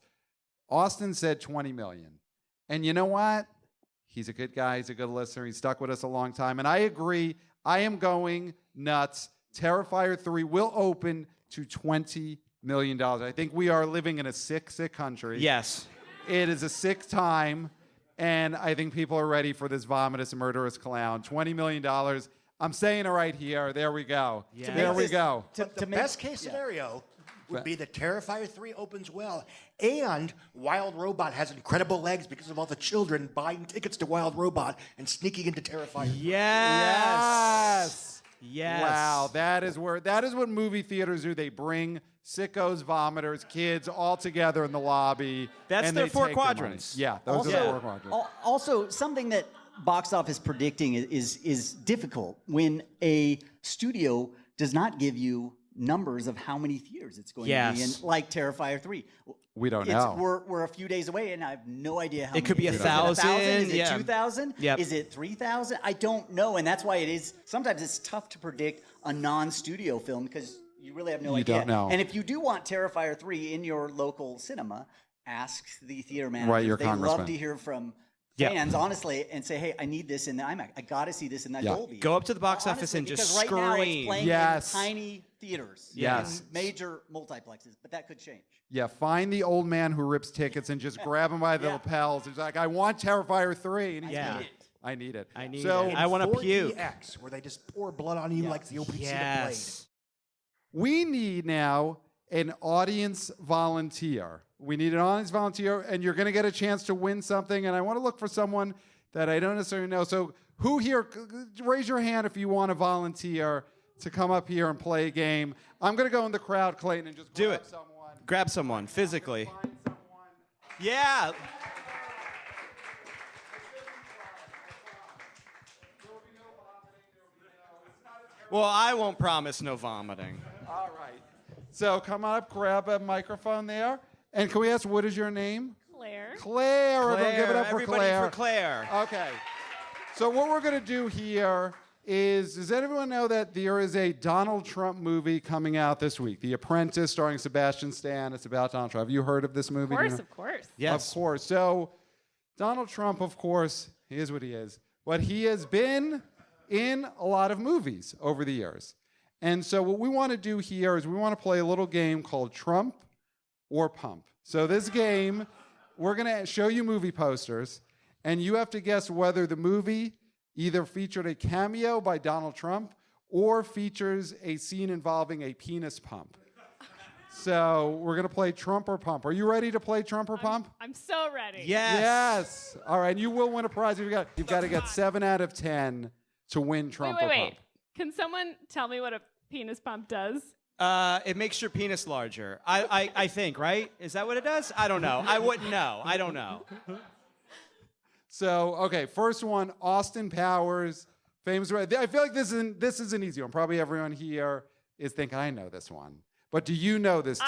[SPEAKER 5] Austin said 20 million, and you know what? He's a good guy. He's a good listener. He's stuck with us a long time. And I agree. I am going nuts. Terrifier 3 will open to $20 million. I think we are living in a sick country.
[SPEAKER 1] Yes.
[SPEAKER 5] It is a sick time. And I think people are ready for this vomitous, murderous clown. $20 million. I'm saying it right here. There we go.
[SPEAKER 1] Yeah.
[SPEAKER 5] There we go.
[SPEAKER 6] The best case scenario would be that Terrifier 3 opens well, and Wild Robot has incredible legs because of all the children buying tickets to Wild Robot and sneaking into Terrifier 3.
[SPEAKER 1] Yes. Yes.
[SPEAKER 5] Wow, that is what movie theaters do. They bring sickos, vomiters, kids all together in the lobby.
[SPEAKER 1] That's
[SPEAKER 5] and
[SPEAKER 1] their
[SPEAKER 5] they
[SPEAKER 1] four
[SPEAKER 5] take the money.
[SPEAKER 1] quadrants.
[SPEAKER 5] Yeah, those are the four quadrants.
[SPEAKER 7] Also, something that box office predicting is difficult when a studio does not give you numbers of how many theaters it's going to be in,
[SPEAKER 1] Yes.
[SPEAKER 7] like Terrifier 3.
[SPEAKER 5] We don't know.
[SPEAKER 7] We're a few days away, and I have no idea how many.
[SPEAKER 1] It could be
[SPEAKER 7] is it
[SPEAKER 1] 1,000,
[SPEAKER 7] 1,000? Is it
[SPEAKER 1] yeah.
[SPEAKER 7] 2,000?
[SPEAKER 1] Yep.
[SPEAKER 7] Is it 3,000? I don't know, and that's why it is. Sometimes it's tough to predict a non-studio film because you really have no
[SPEAKER 5] You
[SPEAKER 7] idea.
[SPEAKER 5] don't know.
[SPEAKER 7] And if you do want Terrifier 3 in your local cinema, ask the theater manager.
[SPEAKER 5] Right, your
[SPEAKER 7] they love
[SPEAKER 5] congressman.
[SPEAKER 7] to hear from
[SPEAKER 1] Yep.
[SPEAKER 7] fans, honestly, and say, "Hey, I need this in the IMAX. I got to see this in that
[SPEAKER 5] Yeah.
[SPEAKER 7] Dolby."
[SPEAKER 1] Go up to the box office
[SPEAKER 7] Honestly,
[SPEAKER 1] and just
[SPEAKER 7] because right now it's
[SPEAKER 1] scream.
[SPEAKER 7] playing
[SPEAKER 5] Yes.
[SPEAKER 7] in tiny theaters,
[SPEAKER 5] Yes.
[SPEAKER 7] in major multiplexes, but that could change.
[SPEAKER 5] Yeah, find the old man who rips tickets and just grab him by the lapels. He's like, I want Terrifier 3. And he's
[SPEAKER 1] Yeah.
[SPEAKER 5] like, I need it.
[SPEAKER 1] I need
[SPEAKER 5] so
[SPEAKER 1] it. I want to
[SPEAKER 6] 4DX,
[SPEAKER 1] puke.
[SPEAKER 6] where they just pour blood on you like the opening scene of Blade.
[SPEAKER 1] Yes.
[SPEAKER 5] We need now an audience volunteer. We need an audience volunteer, and you're going to get a chance to win something. And I want to look for someone that I don't necessarily know. So who here, raise your hand if you want to volunteer to come up here and play a game. I'm going to go in the crowd, Clayton, and just
[SPEAKER 1] Do
[SPEAKER 5] grab
[SPEAKER 1] it.
[SPEAKER 5] someone.
[SPEAKER 1] Grab someone physically.
[SPEAKER 5] Find someone.
[SPEAKER 1] Yeah. Well, I won't promise no vomiting.
[SPEAKER 5] All right. So come on up, grab a microphone there. And can we ask, what is your name?
[SPEAKER 8] Claire.
[SPEAKER 5] Claire. Everyone give it up for
[SPEAKER 1] everybody
[SPEAKER 5] Claire.
[SPEAKER 1] for Claire.
[SPEAKER 5] Okay. So what we're going to do here is, does anyone know that there is a Donald Trump movie coming out this week? The Apprentice, starring Sebastian Stan. It's about Donald Trump. Have you heard of this movie?
[SPEAKER 8] Of
[SPEAKER 5] Do you
[SPEAKER 8] course,
[SPEAKER 5] know?
[SPEAKER 8] of course.
[SPEAKER 1] Yes.
[SPEAKER 5] Of course. So Donald Trump, of course, he is what he is. But he has been in a lot of movies over the years. And so what we want to do here is we want to play a little game called Trump or Pump. So this game, we're going to show you movie posters, and you have to guess whether the movie either featured a cameo by Donald Trump or features a scene involving a penis pump. So we're going to play Trump or Pump. Are you ready to play Trump or Pump?
[SPEAKER 8] I'm so ready.
[SPEAKER 1] Yes.
[SPEAKER 5] Yes. All right, and you will win a prize. You've got to get 7 out of 10 to win Trump or
[SPEAKER 8] Wait.
[SPEAKER 5] Pump.
[SPEAKER 8] Can someone tell me what a penis pump does?
[SPEAKER 1] It makes your penis larger. I think, right? Is that what it does? I don't know. I wouldn't know. I don't know.
[SPEAKER 5] So, okay, first one, Austin Powers, famous. I feel like this is an easy one. Probably everyone here is thinking, I know this one. But do you know this?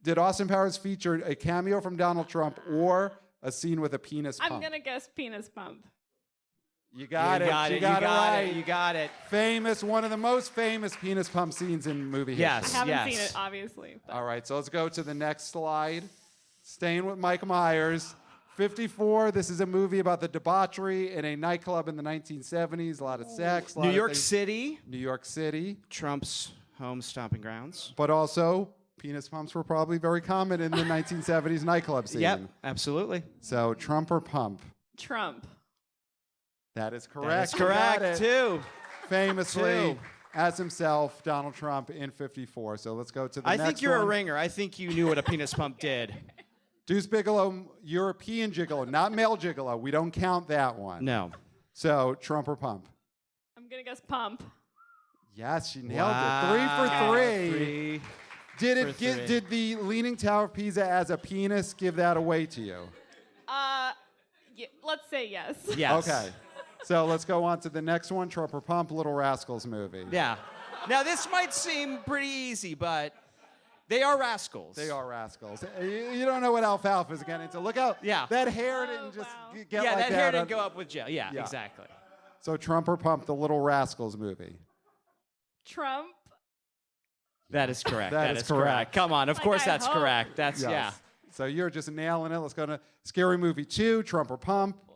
[SPEAKER 5] Did Austin Powers feature a cameo from Donald Trump or a scene with a penis pump?
[SPEAKER 8] I'm going to guess penis pump.
[SPEAKER 5] You got it.
[SPEAKER 1] You
[SPEAKER 5] You
[SPEAKER 1] got it.
[SPEAKER 5] right.
[SPEAKER 1] You got it.
[SPEAKER 5] Famous, one of the most famous penis pump scenes in movie
[SPEAKER 1] Yes.
[SPEAKER 5] history.
[SPEAKER 8] Haven't seen it, obviously. But
[SPEAKER 5] All right, so let's go to the next slide. Staying with Mike Myers. 54, this is a movie about the debauchery in a nightclub in the 1970s. A lot of sex. A lot
[SPEAKER 1] New
[SPEAKER 5] of
[SPEAKER 1] York
[SPEAKER 5] things.
[SPEAKER 1] City,
[SPEAKER 5] New York City.
[SPEAKER 1] Trump's home stomping grounds.
[SPEAKER 5] But also, penis pumps were probably very common in the 1970s nightclub scene.
[SPEAKER 1] Yep, absolutely.
[SPEAKER 5] So, Trump or Pump?
[SPEAKER 8] Trump.
[SPEAKER 5] That is correct.
[SPEAKER 1] That's
[SPEAKER 5] You got
[SPEAKER 1] correct,
[SPEAKER 5] it.
[SPEAKER 1] too.
[SPEAKER 5] Famously,
[SPEAKER 1] Two.
[SPEAKER 5] as himself, Donald Trump in 54. So, let's go to the
[SPEAKER 1] I
[SPEAKER 5] next
[SPEAKER 1] think you're a
[SPEAKER 5] one.
[SPEAKER 1] ringer. I think you knew what a penis pump did.
[SPEAKER 5] Deuce Bigelow, European gigolo, not male gigolo. We don't count that one.
[SPEAKER 1] No.
[SPEAKER 5] So, Trump or Pump?
[SPEAKER 8] I'm going to guess pump.
[SPEAKER 5] Yes, she nailed
[SPEAKER 1] Wow.
[SPEAKER 5] it. 3 for 3.
[SPEAKER 1] Three.
[SPEAKER 5] Did
[SPEAKER 1] for
[SPEAKER 5] it get?
[SPEAKER 1] three.
[SPEAKER 5] Did the Leaning Tower of Pisa as a penis give that away to you?
[SPEAKER 8] Let's say yes.
[SPEAKER 1] Yes.
[SPEAKER 5] Okay. So let's go on to the next one, Trump or Pump, Little Rascals movie.
[SPEAKER 1] Yeah. Now, this might seem pretty easy, but they are rascals.
[SPEAKER 5] They are rascals. You don't know what alfalfa is getting into. Look out.
[SPEAKER 1] Yeah.
[SPEAKER 5] That hair didn't just
[SPEAKER 8] wow.
[SPEAKER 5] get
[SPEAKER 1] Yeah,
[SPEAKER 5] like
[SPEAKER 1] that hair didn't go up with jail. Yeah,
[SPEAKER 5] Yeah.
[SPEAKER 1] exactly.
[SPEAKER 5] So Trump or Pump, the Little Rascals movie.
[SPEAKER 8] Trump.
[SPEAKER 1] That is correct.
[SPEAKER 5] That is correct.
[SPEAKER 1] Come on. Of
[SPEAKER 8] Like,
[SPEAKER 1] course
[SPEAKER 8] I
[SPEAKER 1] that's
[SPEAKER 8] hope.
[SPEAKER 1] correct. That's,
[SPEAKER 5] Yes.
[SPEAKER 1] yeah.
[SPEAKER 5] So you're just nailing it. Let's go to Scary Movie 2, Trump or Pump.
[SPEAKER 8] Boy.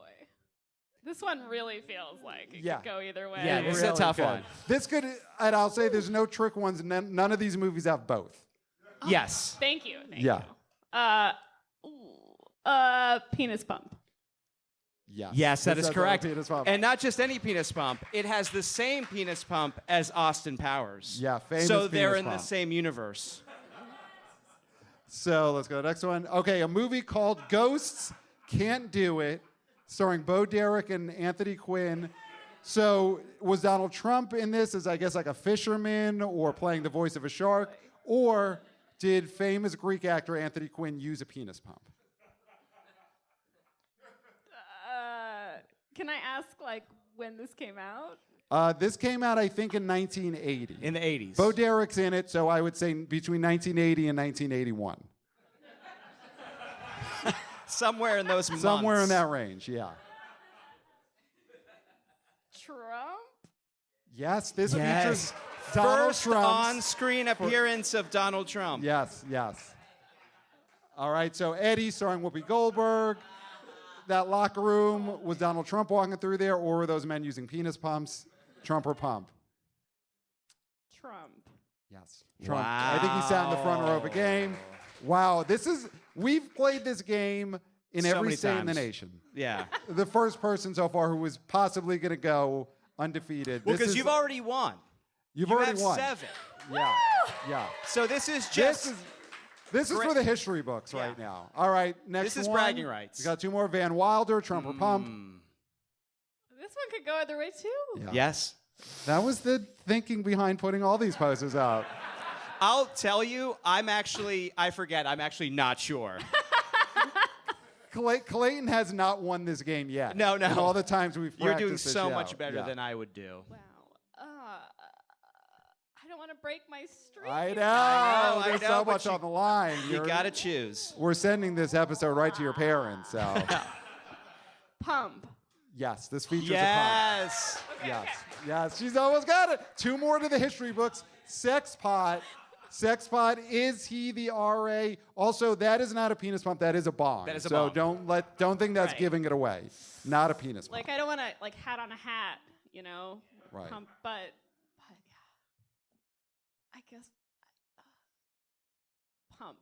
[SPEAKER 8] This one really feels like it
[SPEAKER 5] Yeah.
[SPEAKER 8] could go either way.
[SPEAKER 1] Yeah, this is a tough
[SPEAKER 5] good.
[SPEAKER 1] one.
[SPEAKER 5] This could, and I'll say there's no trick ones. None of these movies have both.
[SPEAKER 1] Yes.
[SPEAKER 8] Thank you. Thank
[SPEAKER 5] Yeah.
[SPEAKER 8] you. Penis pump.
[SPEAKER 5] Yes.
[SPEAKER 1] Yes, that
[SPEAKER 5] This
[SPEAKER 1] is
[SPEAKER 5] has
[SPEAKER 1] correct.
[SPEAKER 5] a penis pump.
[SPEAKER 1] And not just any penis pump. It has the same penis pump as Austin Powers.
[SPEAKER 5] Yeah, famous
[SPEAKER 1] So they're
[SPEAKER 5] penis
[SPEAKER 1] in the
[SPEAKER 5] pump.
[SPEAKER 1] same universe.
[SPEAKER 5] So let's go to the next one. Okay, a movie called Ghosts, Can't Do It, starring Bo Derek and Anthony Quinn. So was Donald Trump in this as, I guess, like a fisherman or playing the voice of a shark? Or did famous Greek actor Anthony Quinn use a penis pump?
[SPEAKER 8] Can I ask like when this came out?
[SPEAKER 5] This came out, I think, in 1980.
[SPEAKER 1] In the 80s.
[SPEAKER 5] Bo Derek's in it, so I would say between 1980 and 1981.
[SPEAKER 1] Somewhere in those months.
[SPEAKER 5] Somewhere in that range, yeah.
[SPEAKER 8] Trump.
[SPEAKER 5] Yes, this
[SPEAKER 1] Yes.
[SPEAKER 5] features Donald
[SPEAKER 1] First
[SPEAKER 5] Trump.
[SPEAKER 1] on-screen appearance of Donald Trump.
[SPEAKER 5] Yes, yes. All right, so Eddie starring Whoopi Goldberg. That locker room, was Donald Trump walking through there, or were those men using penis pumps? Trump or Pump?
[SPEAKER 8] Trump.
[SPEAKER 5] Yes. Trump. I think he sat in the front row of a game. Wow, we've played this game in
[SPEAKER 1] So
[SPEAKER 5] every
[SPEAKER 1] many
[SPEAKER 5] state in the
[SPEAKER 1] times.
[SPEAKER 5] nation.
[SPEAKER 1] Yeah.
[SPEAKER 5] The first person so far who was possibly going to go undefeated.
[SPEAKER 1] Well,
[SPEAKER 5] This
[SPEAKER 1] because
[SPEAKER 5] is-
[SPEAKER 1] you've already won.
[SPEAKER 5] you've
[SPEAKER 1] You
[SPEAKER 5] already
[SPEAKER 1] have
[SPEAKER 5] won.
[SPEAKER 1] 7.
[SPEAKER 5] Yeah, yeah.
[SPEAKER 1] So this is
[SPEAKER 5] This
[SPEAKER 1] just...
[SPEAKER 5] is this is for the history books right now. All right, next
[SPEAKER 1] This is
[SPEAKER 5] one.
[SPEAKER 1] bragging rights.
[SPEAKER 5] We got 2 more. Van Wilder, Trump or Pump.
[SPEAKER 8] This one could go other way too.
[SPEAKER 5] Yeah.
[SPEAKER 1] Yes.
[SPEAKER 5] That was the thinking behind putting all these posters out.
[SPEAKER 1] I'll tell you, I forget, I'm actually not sure.
[SPEAKER 5] Clayton has not won this game yet.
[SPEAKER 1] No.
[SPEAKER 5] And all the times we've
[SPEAKER 1] You're
[SPEAKER 5] practiced
[SPEAKER 1] doing
[SPEAKER 5] this
[SPEAKER 1] so
[SPEAKER 5] show.
[SPEAKER 1] much better
[SPEAKER 5] Yeah.
[SPEAKER 1] than I would do.
[SPEAKER 8] Wow. I don't want to break my streak.
[SPEAKER 5] I know.
[SPEAKER 1] I
[SPEAKER 5] There's
[SPEAKER 1] know,
[SPEAKER 5] so
[SPEAKER 1] but
[SPEAKER 5] much
[SPEAKER 1] you-
[SPEAKER 5] on the line.
[SPEAKER 1] You gotta choose.
[SPEAKER 5] We're sending this episode right to your parents. So
[SPEAKER 8] Pump.
[SPEAKER 5] yes, this features a
[SPEAKER 1] Yes.
[SPEAKER 5] pump. Yes, yes, she's almost got it. 2 more to the history books. Sex pot. Sex pot, is he the RA? Also, that is not a penis pump. That is a bong.
[SPEAKER 1] That is a
[SPEAKER 5] so
[SPEAKER 1] bong.
[SPEAKER 5] don't think that's
[SPEAKER 8] Right.
[SPEAKER 5] giving it away. Not a penis pump.
[SPEAKER 8] Like I don't want to like hat on a hat, you know.
[SPEAKER 5] Right.
[SPEAKER 8] Pump, but yeah. I guess pump.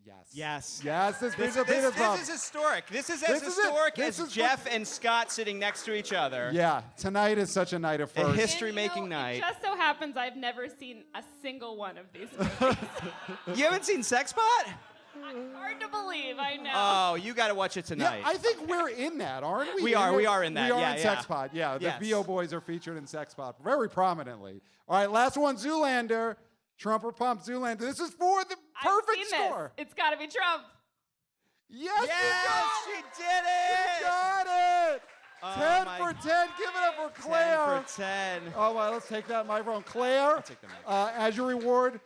[SPEAKER 5] Yes.
[SPEAKER 1] Yes.
[SPEAKER 5] Yes, this features a penis pump.
[SPEAKER 1] This is historic. This is
[SPEAKER 5] This
[SPEAKER 1] as
[SPEAKER 5] is it.
[SPEAKER 1] historic
[SPEAKER 5] This
[SPEAKER 1] as
[SPEAKER 5] is
[SPEAKER 1] Jeff and Scott sitting next to each other.
[SPEAKER 5] Yeah, tonight is such a night of
[SPEAKER 1] A
[SPEAKER 5] firsts.
[SPEAKER 1] history-making
[SPEAKER 8] And,
[SPEAKER 1] night.
[SPEAKER 8] It just so happens I've never seen a single one of these movies.
[SPEAKER 1] You haven't seen Sexbot?
[SPEAKER 8] Hard to believe, I know.
[SPEAKER 1] Oh, you got to watch it
[SPEAKER 5] Yeah,
[SPEAKER 1] tonight.
[SPEAKER 5] I think we're in that, aren't we?
[SPEAKER 1] We are in that,
[SPEAKER 5] We are
[SPEAKER 1] yeah,
[SPEAKER 5] in
[SPEAKER 1] yeah.
[SPEAKER 5] Sexpot. Yeah, the
[SPEAKER 1] Yes.
[SPEAKER 5] VO boys are featured in Sexpot very prominently. All right, last one, Zoolander. Trump or Pump, Zoolander. This is for the perfect
[SPEAKER 8] I've seen
[SPEAKER 5] score.
[SPEAKER 8] This. It's got to be Trump.
[SPEAKER 5] Yes,
[SPEAKER 1] Yes, she did it!
[SPEAKER 5] you got it.
[SPEAKER 1] Oh
[SPEAKER 5] 10
[SPEAKER 1] my
[SPEAKER 5] for 10. Give it up for Claire.
[SPEAKER 1] 10 for 10.
[SPEAKER 5] Oh, well, let's take that microphone. Claire,
[SPEAKER 1] take the mic.
[SPEAKER 5] as your reward,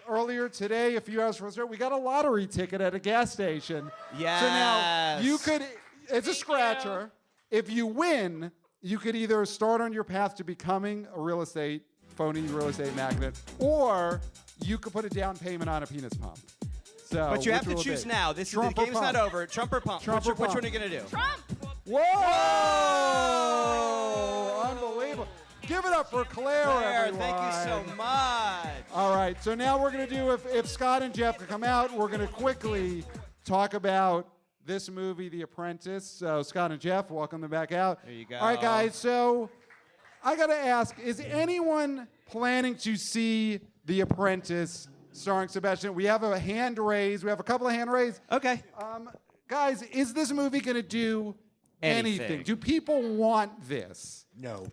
[SPEAKER 5] earlier today, a few hours before the show, we got a lottery ticket at a gas station.
[SPEAKER 1] Yes.
[SPEAKER 5] So now you could, it's a scratcher. If you win, you could either start on your path to becoming a phony real estate magnate, or you could put a down payment on a penis pump. So,
[SPEAKER 1] But you have
[SPEAKER 5] which
[SPEAKER 1] to
[SPEAKER 5] will
[SPEAKER 1] choose
[SPEAKER 5] it be?
[SPEAKER 1] now. This
[SPEAKER 5] Trump
[SPEAKER 1] the
[SPEAKER 5] or
[SPEAKER 1] game's
[SPEAKER 5] Pump?
[SPEAKER 1] not over. Trump or Pump?
[SPEAKER 5] Trump or
[SPEAKER 1] Which one
[SPEAKER 5] Pump?
[SPEAKER 1] are you going to do?
[SPEAKER 8] Trump.
[SPEAKER 5] Whoa! Unbelievable. Give it up for Claire,
[SPEAKER 1] Claire,
[SPEAKER 5] everyone.
[SPEAKER 1] thank you so much.
[SPEAKER 5] All right, so now we're going to do, if Scott and Jeff could come out, we're going to quickly talk about this movie, The Apprentice. So Scott and Jeff, welcome them back out.
[SPEAKER 1] There you go.
[SPEAKER 5] All right, guys, so I got to ask, is anyone planning to see The Apprentice starring Sebastian? We have a hand raised. We have a couple of hand raised.
[SPEAKER 1] Okay.
[SPEAKER 5] Guys, is this movie going to do anything? Do people want this?
[SPEAKER 6] No.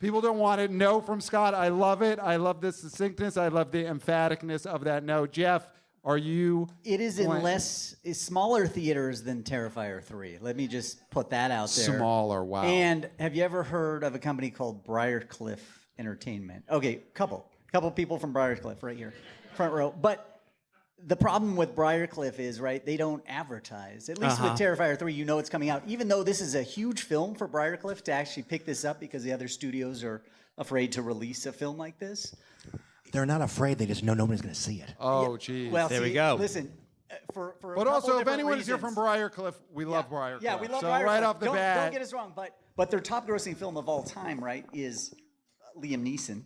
[SPEAKER 5] People don't want it. No from Scott. I love it. I love the succinctness. I love the emphaticness of that no. Jeff, Are you?
[SPEAKER 7] It is in smaller theaters than Terrifier 3. Let me just put that out there.
[SPEAKER 5] Smaller, wow.
[SPEAKER 7] And have you ever heard of a company called Briarcliff Entertainment? Okay, couple people from Briarcliff right here, front row. But the problem with Briarcliff is, right, they don't advertise. At least with Terrifier 3, you know it's coming out. Even though this is a huge film for Briarcliff to actually pick this up because the other studios are afraid to release a film like this.
[SPEAKER 6] They're not afraid. They just know nobody's going to see it.
[SPEAKER 5] Oh, geez.
[SPEAKER 7] Well,
[SPEAKER 1] There we go.
[SPEAKER 7] Listen, for
[SPEAKER 5] but also, if anyone is here from Briarcliff, we love Briarcliff.
[SPEAKER 7] Yeah, we love
[SPEAKER 5] so
[SPEAKER 7] Briarcliff.
[SPEAKER 5] right off the bat.
[SPEAKER 7] Don't get us wrong, but their top-grossing film of all time, right, is Liam Neeson,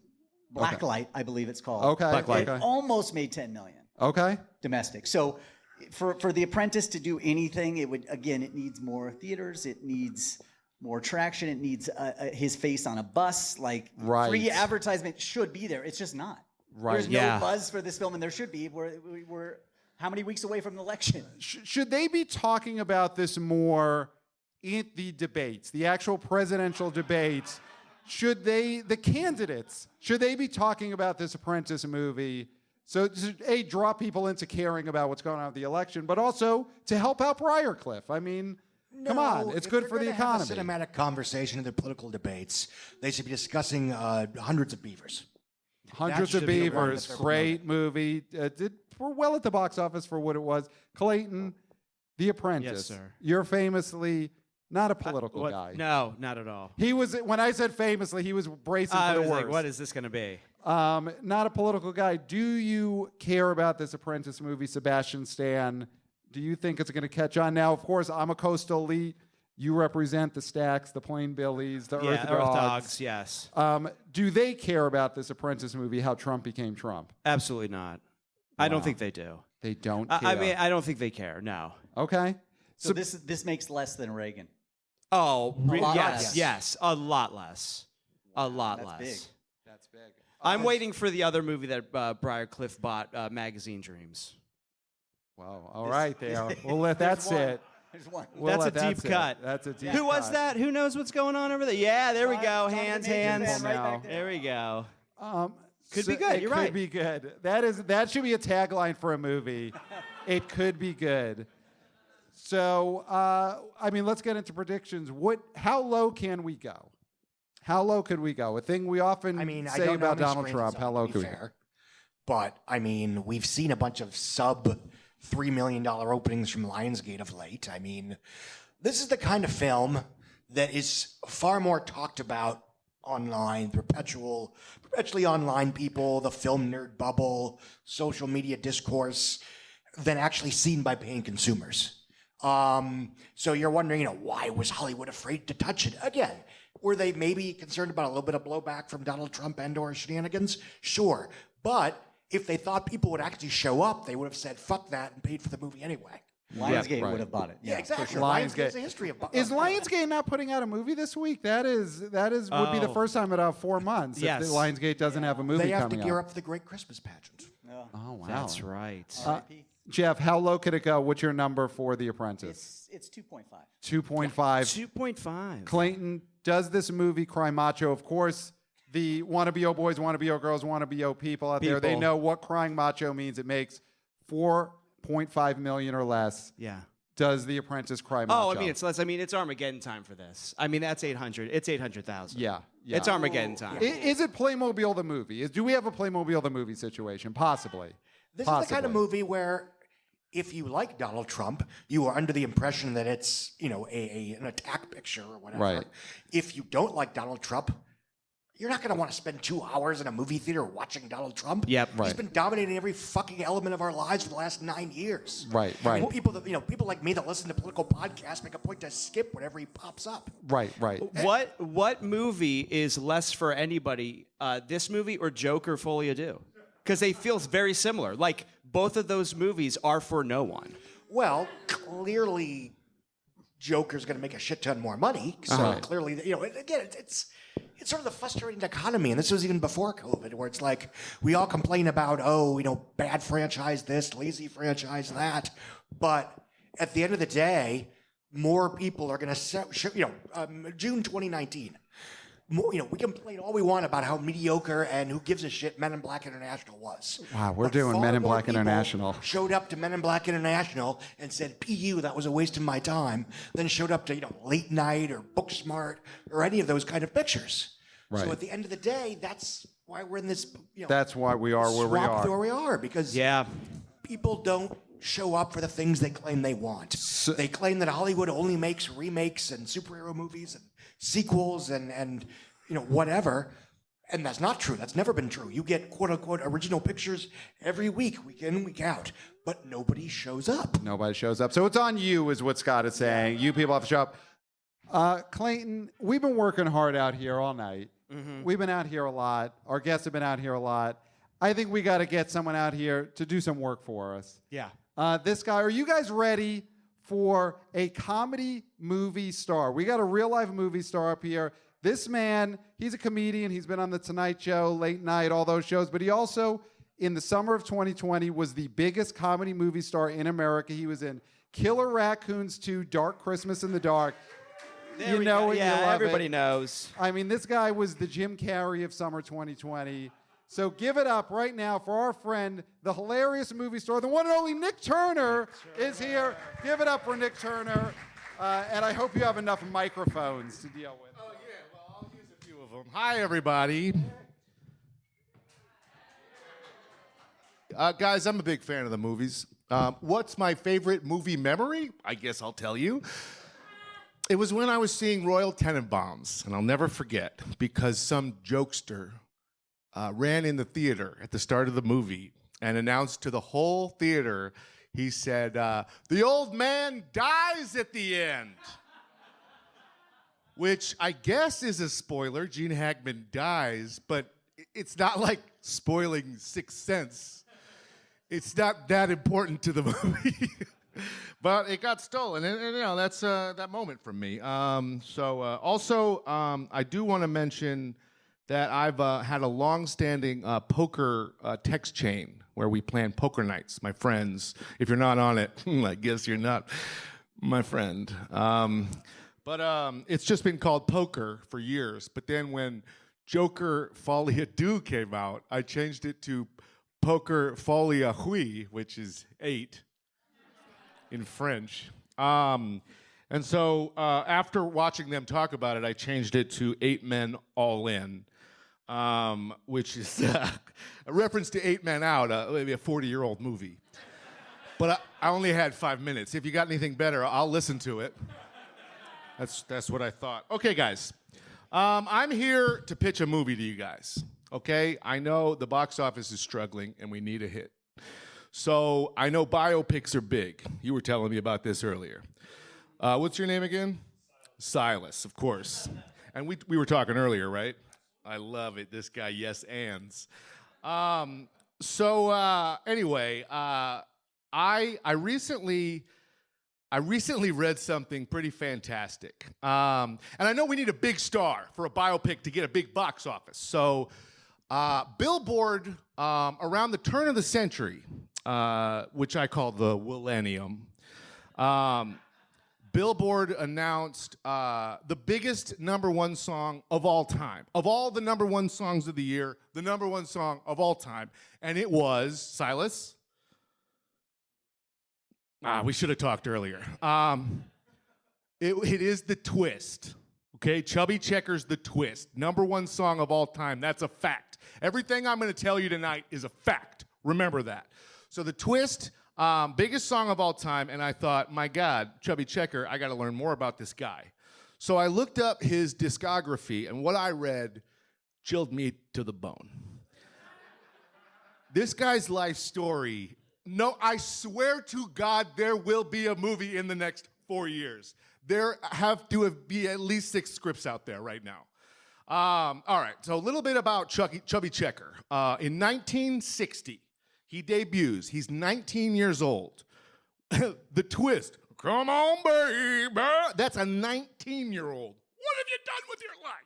[SPEAKER 7] Blacklight, I believe it's called.
[SPEAKER 5] Okay.
[SPEAKER 1] Blacklight.
[SPEAKER 7] It almost made $10 million
[SPEAKER 5] Okay.
[SPEAKER 7] domestic. So for The Apprentice to do anything, it needs more theaters. It needs more traction. It needs his face on a bus. Like,
[SPEAKER 5] Right.
[SPEAKER 7] free advertisement should be there. It's just not.
[SPEAKER 5] Right.
[SPEAKER 7] There's no
[SPEAKER 1] Yeah.
[SPEAKER 7] buzz for this film, and there should be. We're how many weeks away from the election?
[SPEAKER 5] Should they be talking about this more in the debates, the actual presidential debates? Should the candidates, should they be talking about this Apprentice movie? So, A, draw people into caring about what's going on with the election, but also to help out Briarcliff. I mean, come on, it's good for the economy.
[SPEAKER 6] If they're going to have a cinematic conversation in the political debates, they should be discussing Hundreds of Beavers.
[SPEAKER 5] Hundreds of
[SPEAKER 6] should be the one
[SPEAKER 5] Beavers,
[SPEAKER 6] that they're
[SPEAKER 5] great movie. Did well at the box office for what it was. Clayton, The Apprentice.
[SPEAKER 1] Yes, sir.
[SPEAKER 5] You're famously not a political
[SPEAKER 1] What?
[SPEAKER 5] guy.
[SPEAKER 1] No, not at all.
[SPEAKER 5] He was, when I said famously, he was bracing
[SPEAKER 1] I
[SPEAKER 5] for
[SPEAKER 1] was
[SPEAKER 5] the worst.
[SPEAKER 1] like, what is this going to be?
[SPEAKER 5] Not a political guy. Do you care about this Apprentice movie, Sebastian Stan? Do you think it's going to catch on? Now, of course, I'm a coastal elite. You represent the Stacks, the Plain Billies, the Earth Dogs.
[SPEAKER 1] Yes.
[SPEAKER 5] Do they care about this Apprentice movie, how Trump became Trump?
[SPEAKER 1] Absolutely not. I don't think they do.
[SPEAKER 5] They don't care.
[SPEAKER 1] I mean, I don't think they care, no.
[SPEAKER 5] Okay.
[SPEAKER 7] So this makes less than Reagan.
[SPEAKER 1] Oh,
[SPEAKER 7] lot
[SPEAKER 1] yes,
[SPEAKER 7] less.
[SPEAKER 1] yes. A lot less. A lot
[SPEAKER 7] That's
[SPEAKER 1] less.
[SPEAKER 7] big.
[SPEAKER 5] That's big.
[SPEAKER 1] I'm waiting for the other movie that Briarcliff bought, Magazine Dreams.
[SPEAKER 5] Wow. All right, there. We'll let that sit.
[SPEAKER 7] There's one.
[SPEAKER 5] We'll
[SPEAKER 1] That's
[SPEAKER 5] let
[SPEAKER 1] a
[SPEAKER 5] that
[SPEAKER 1] deep
[SPEAKER 5] sit.
[SPEAKER 1] cut.
[SPEAKER 5] That's a deep
[SPEAKER 1] Who was
[SPEAKER 5] cut.
[SPEAKER 1] that? Who knows what's going on over there? Yeah, there we go.
[SPEAKER 7] Jonathan
[SPEAKER 1] Hands,
[SPEAKER 7] Majors,
[SPEAKER 1] hands.
[SPEAKER 7] man, right back
[SPEAKER 1] There we go. Could
[SPEAKER 5] So
[SPEAKER 1] be good.
[SPEAKER 5] It
[SPEAKER 1] You're
[SPEAKER 5] could
[SPEAKER 1] right.
[SPEAKER 5] be good. That should be a tagline for a movie. It could be good. So, I mean, let's get into predictions. How low can we go? How low could we go? A thing we often
[SPEAKER 6] I mean, I
[SPEAKER 5] say
[SPEAKER 6] don't know
[SPEAKER 5] about
[SPEAKER 6] how many
[SPEAKER 5] Donald
[SPEAKER 6] screens
[SPEAKER 5] Trump.
[SPEAKER 6] it's
[SPEAKER 5] How
[SPEAKER 6] on,
[SPEAKER 5] low
[SPEAKER 6] to
[SPEAKER 5] could
[SPEAKER 6] be
[SPEAKER 5] we go?
[SPEAKER 6] fair. But I mean, we've seen a bunch of sub $3 million openings from Lionsgate of late. I mean, this is the kind of film that is far more talked about online, perpetually online people, the film nerd bubble, social media discourse, than actually seen by paying consumers. So you're wondering, why was Hollywood afraid to touch it? Again, were they maybe concerned about a little bit of blowback from Donald Trump and or shenanigans? Sure. But if they thought people would actually show up, they would have said, fuck that, and paid for the movie anyway.
[SPEAKER 7] Lionsgate
[SPEAKER 5] right.
[SPEAKER 7] would have bought it.
[SPEAKER 6] Yeah, exactly.
[SPEAKER 7] for sure.
[SPEAKER 6] Lionsgate's a history of...
[SPEAKER 5] Is Lionsgate not putting out a movie this week? That would be the
[SPEAKER 1] Oh.
[SPEAKER 5] first time in 4 months
[SPEAKER 1] Yes.
[SPEAKER 5] if the Lionsgate doesn't have a movie
[SPEAKER 6] They have to
[SPEAKER 5] coming
[SPEAKER 6] gear
[SPEAKER 5] out.
[SPEAKER 6] up for the great Christmas pageant.
[SPEAKER 5] Oh, wow.
[SPEAKER 1] That's right.
[SPEAKER 5] Jeff, how low could it go? What's your number for The Apprentice?
[SPEAKER 7] It's 2.5.
[SPEAKER 5] 2.5.
[SPEAKER 1] 2.5.
[SPEAKER 5] Clayton, does this movie cry macho? Of course, the wanna-be-o boys, wanna-be-o girls, wanna-be-o people out there, they
[SPEAKER 1] People.
[SPEAKER 5] know what crying macho means. It makes $4.5 million or less.
[SPEAKER 1] Yeah.
[SPEAKER 5] Does The Apprentice cry macho?
[SPEAKER 1] Oh, I mean, it's less. I mean, it's Armageddon time for this. I mean, that's 800. It's 800,000.
[SPEAKER 5] Yeah.
[SPEAKER 1] It's Armageddon time.
[SPEAKER 5] Is it Playmobil the movie? Do we have a Playmobil the movie situation? Possibly.
[SPEAKER 6] This is the kind of movie where if you like Donald Trump, you are under the impression that it's, an attack picture or whatever.
[SPEAKER 5] Right.
[SPEAKER 6] If you don't like Donald Trump, you're not going to want to spend 2 hours in a movie theater watching Donald Trump.
[SPEAKER 1] Yep.
[SPEAKER 6] He's
[SPEAKER 5] Right.
[SPEAKER 6] been dominating every fucking element of our lives for the last 9 years.
[SPEAKER 5] Right,
[SPEAKER 6] I
[SPEAKER 5] right.
[SPEAKER 6] mean, people like me that listen to political podcasts make a point to skip whenever he pops up.
[SPEAKER 5] Right.
[SPEAKER 1] What movie is less for anybody? This movie or Joker Folie à Deux? Because they feel very similar. Like both of those movies are for no one.
[SPEAKER 6] Well, clearly, Joker's going to make a shit ton more money. So clearly, again, it's sort of the frustrating economy, and this was even before COVID, where it's like we all complain about, bad franchise this, lazy franchise that, but at the end of the day, more people are going to June 2019. we complain all we want about how mediocre and who gives a shit Men in Black International was.
[SPEAKER 5] Wow, we're
[SPEAKER 6] But
[SPEAKER 5] doing
[SPEAKER 6] far
[SPEAKER 5] Men in
[SPEAKER 6] more
[SPEAKER 5] Black
[SPEAKER 6] people
[SPEAKER 5] International.
[SPEAKER 6] Showed up to Men in Black International and said, "PU, that was a waste of my time." Then showed up to Late Night or Booksmart or any of those kind of pictures.
[SPEAKER 5] Right.
[SPEAKER 6] So at the end of the day, that's why we're in this.
[SPEAKER 5] That's why we are where we
[SPEAKER 6] swamp
[SPEAKER 5] are.
[SPEAKER 6] where we are, because people don't show up for the things they claim they want. They claim that Hollywood only makes remakes and superhero movies and sequels and whatever. And that's not true. That's never been true. You get quote unquote original pictures every week in, week out, but nobody shows up.
[SPEAKER 5] Nobody shows up. So it's on you, is what Scott is saying. You people have to show up. Clayton, we've been working hard out here all night.
[SPEAKER 4] Mm-hmm.
[SPEAKER 5] We've been out here a lot. Our guests have been out here a lot. I think we got to get someone out here to do some work for us.
[SPEAKER 4] Yeah.
[SPEAKER 5] This guy, are you guys ready for a comedy movie star? We got a real life movie star up here. This man, he's a comedian. He's been on The Tonight Show, Late Night, all those shows. But he also, in the summer of 2020, was the biggest comedy movie star in America. He was in Killer Raccoons 2, Dark Christmas in the Dark.
[SPEAKER 4] There we go. Yeah, everybody knows.
[SPEAKER 5] I mean, this guy was the Jim Carrey of summer 2020. So give it up right now for our friend, the hilarious movie star, the one and only Nick Turner is here. Give it up for Nick Turner. And I hope you have enough microphones to deal with.
[SPEAKER 9] Oh, yeah. Well, I'll use a few of them. Hi, everybody. Guys, I'm a big fan of the movies. What's my favorite movie memory? I guess I'll tell you. It was when I was seeing Royal Tenenbaums, and I'll never forget, because some jokester ran in the theater at the start of the movie and announced to the whole theater, he said, "The old man dies at the end." Which I guess is a spoiler. Gene Hackman dies, but it's not like spoiling Sixth Sense. It's not that important to the movie. But it got stolen, and that's that moment from me. Also, I do want to mention that I've had a long-standing poker text chain where we plan poker nights. My friends, if you're not on it, I guess you're not my friend. But it's just been called poker for years. But then when Joker Folie à Deux came out, I changed it to Poker Folie à Huit, which is 8 in French. And so after watching them talk about it, I changed it to 8 Men All In. Which is a reference to 8 Men Out, maybe a 40-year-old movie. But I only had 5 minutes. If you got anything better, I'll listen to it. That's what I thought. Okay, guys. I'm here to pitch a movie to you guys. Okay? I know the box office is struggling, and we need a hit. So I know biopics are big. You were telling me about this earlier. What's your name again? Silas, of course. And we were talking earlier, right? I love it. This guy, yes, ands. Anyway, I recently read something pretty fantastic. And I know we need a big star for a biopic to get a big box office. So Billboard, around the turn of the century, which I call the Millennium, Billboard announced the biggest #1 song of all time. Of all the #1 songs of the year, the #1 song of all time. And it was, Silas? We should have talked earlier. It is The Twist. Okay, Chubby Checker's The Twist. #1 song of all time. That's a fact. Everything I'm going to tell you tonight is a fact. Remember that. So The Twist, biggest song of all time, and I thought, my God, Chubby Checker, I got to learn more about this guy. So I looked up his discography, and what I read chilled me to the bone. This guy's life story, no, I swear to God, there will be a movie in the next 4 years. There have to be at least 6 scripts out there right now. All right, so a little bit about Chubby Checker. In 1960, he debuts. He's 19 years old. The Twist, come on, baby. That's a 19-year-old. What have you done with your life?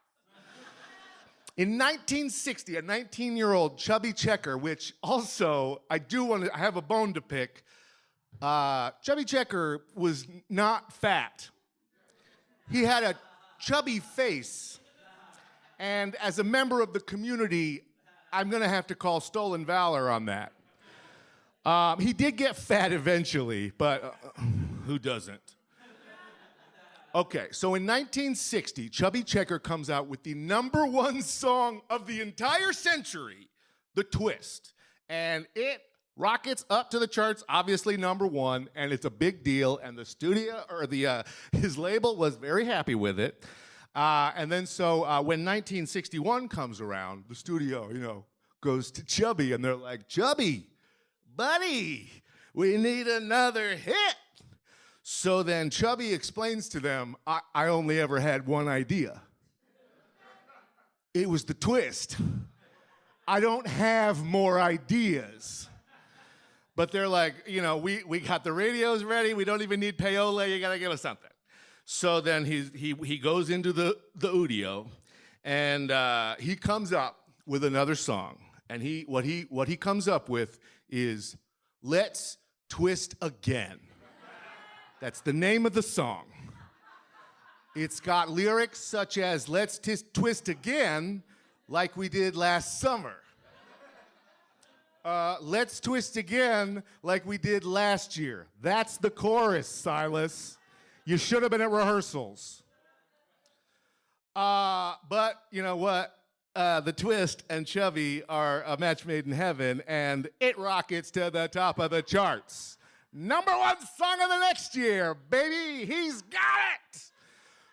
[SPEAKER 9] In 1960, a 19-year-old Chubby Checker, which also I have a bone to pick. Chubby Checker was not fat. He had a chubby face, And as a member of the community, I'm going to have to call stolen valor on that. He did get fat eventually, but who doesn't? Okay, so in 1960, Chubby Checker comes out with the #1 song of the entire century, The Twist. And it rockets up to the charts, obviously #1, and it's a big deal. And the studio, or his label, was very happy with it. And then when 1961 comes around, the studio, goes to Chubby, and they're like, Chubby, buddy, we need another hit. So then Chubby explains to them, I only ever had one idea. It was The Twist. I don't have more ideas. But they're like, we got the radios ready. We don't even need payola. You got to give us something. So then he goes into the studio, and he comes up with another song. And what he comes up with is Let's Twist Again. That's the name of the song. It's got lyrics such as Let's twist again like we did last summer. Let's twist again like we did last year. That's the chorus, Silas. You should have been at rehearsals. But you know what? The Twist and Chubby are a match made in heaven, and it rockets to the top of the charts. #1 song of the next year, baby. He's got it.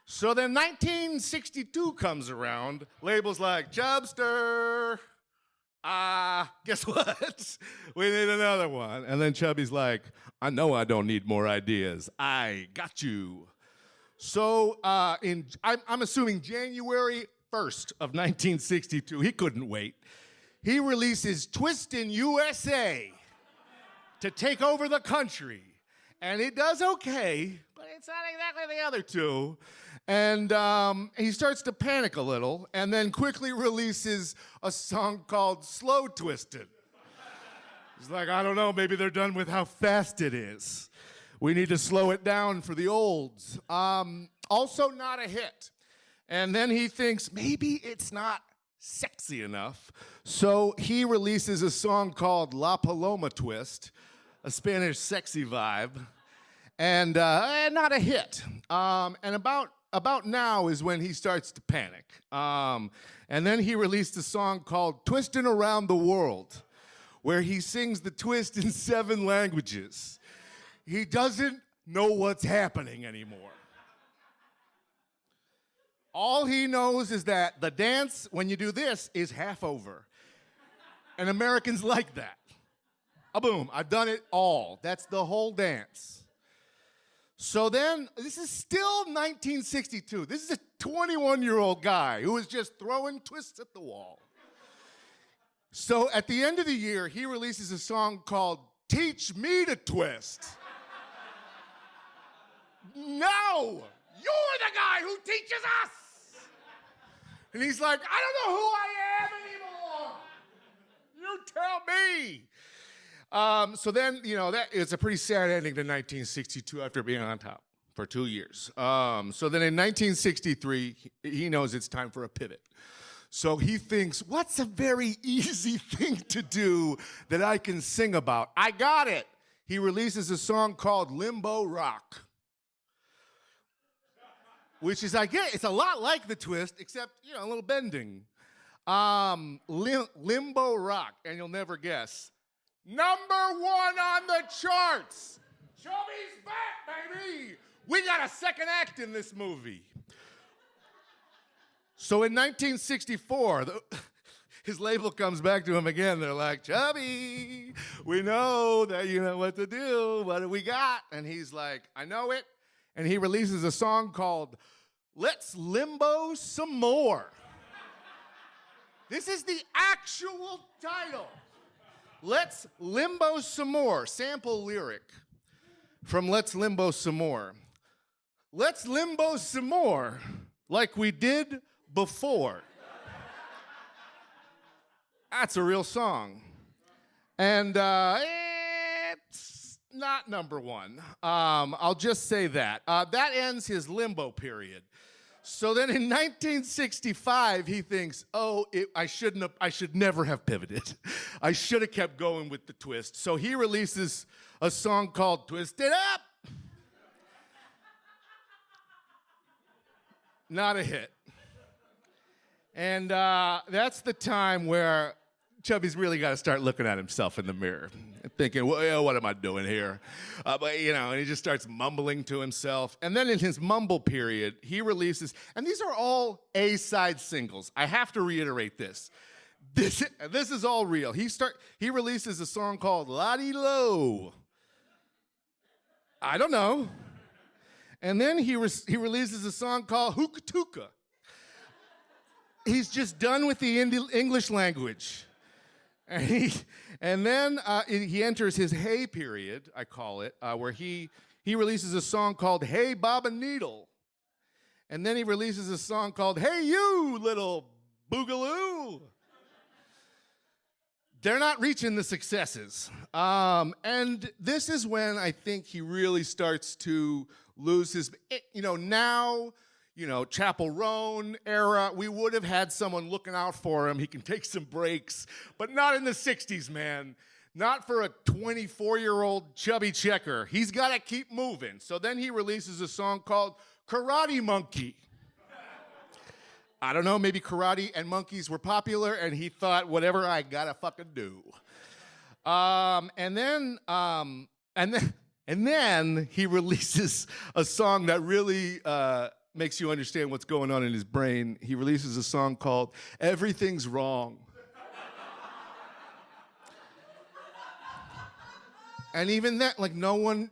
[SPEAKER 9] So then 1962 comes around. Labels like, Chubster, guess what? We need another one. And then Chubby's like, I know I don't need more ideas. I got you. So I'm assuming January 1st of 1962, he couldn't wait. He releases Twistin' USA to take over the country. And it does okay, but it's not exactly the other two. And he starts to panic a little, and then quickly releases a song called Slow Twisted. He's like, I don't know, maybe they're done with how fast it is. We need to slow it down for the olds. Also not a hit. And then he thinks maybe it's not sexy enough. So he releases a song called La Paloma Twist, a Spanish sexy vibe, and not a hit. And about now is when he starts to panic. And then he released a song called Twistin' Around the World, where he sings the twist in 7 languages. He doesn't know what's happening anymore. All he knows is that the dance, when you do this, is half over. And Americans like that. Boom, I've done it all. That's the whole dance. So then, this is still 1962. This is a 21-year-old guy who is just throwing twists at the wall. So at the end of the year, he releases a song called Teach Me to Twist. No! You're the guy who teaches us! And he's like, I don't know who I am anymore! You tell me! So then, that it's a pretty sad ending to 1962 after being on top for 2 years. So then in 1963, he knows it's time for a pivot. So he thinks, what's a very easy thing to do that I can sing about? I got it! He releases a song called Limbo Rock. Which is, it's a lot like The Twist, except, a little bending. Limbo Rock, and you'll never guess. #1 on the charts. Chubby's back, baby. We got a second act in this movie. So in 1964, his label comes back to him again. They're like, Chubby, we know that you know what to do. What do we got? And he's like, I know it. And he releases a song called Let's Limbo Some More. This is the actual title. Let's Limbo Some More. Sample lyric from Let's Limbo Some More. Let's limbo some more like we did before. That's a real song. And it's not #1. I'll just say that. That ends his limbo period. So then in 1965, he thinks, I should never have pivoted. I should have kept going with the twist. So he releases a song called Twist It Up. Not a hit. And that's the time where Chubby's really got to start looking at himself in the mirror and thinking, well, what am I doing here? And he just starts mumbling to himself. And then in his mumble period, he releases, and these are all A-side singles. I have to reiterate this. This is all real. He releases a song called Lottie Low. I don't know. And then he releases a song called Hookatuka. He's just done with the English language. And then he enters his Hey period, I call it, where he releases a song called Hey Baba Needle. And then he releases a song called Hey You Little Boogaloo. They're not reaching the successes. And this is when I think he really starts to lose his, now, Chapel Roan era, we would have had someone looking out for him. He can take some breaks, but not in the 60s, man. Not for a 24-year-old chubby checker. He's got to keep moving. So then he releases a song called Karate Monkey. I don't know, maybe karate and monkeys were popular, and he thought, whatever I gotta fucking do. And then he releases a song that really makes you understand what's going on in his brain. He releases a song called Everything's Wrong. And even that, no one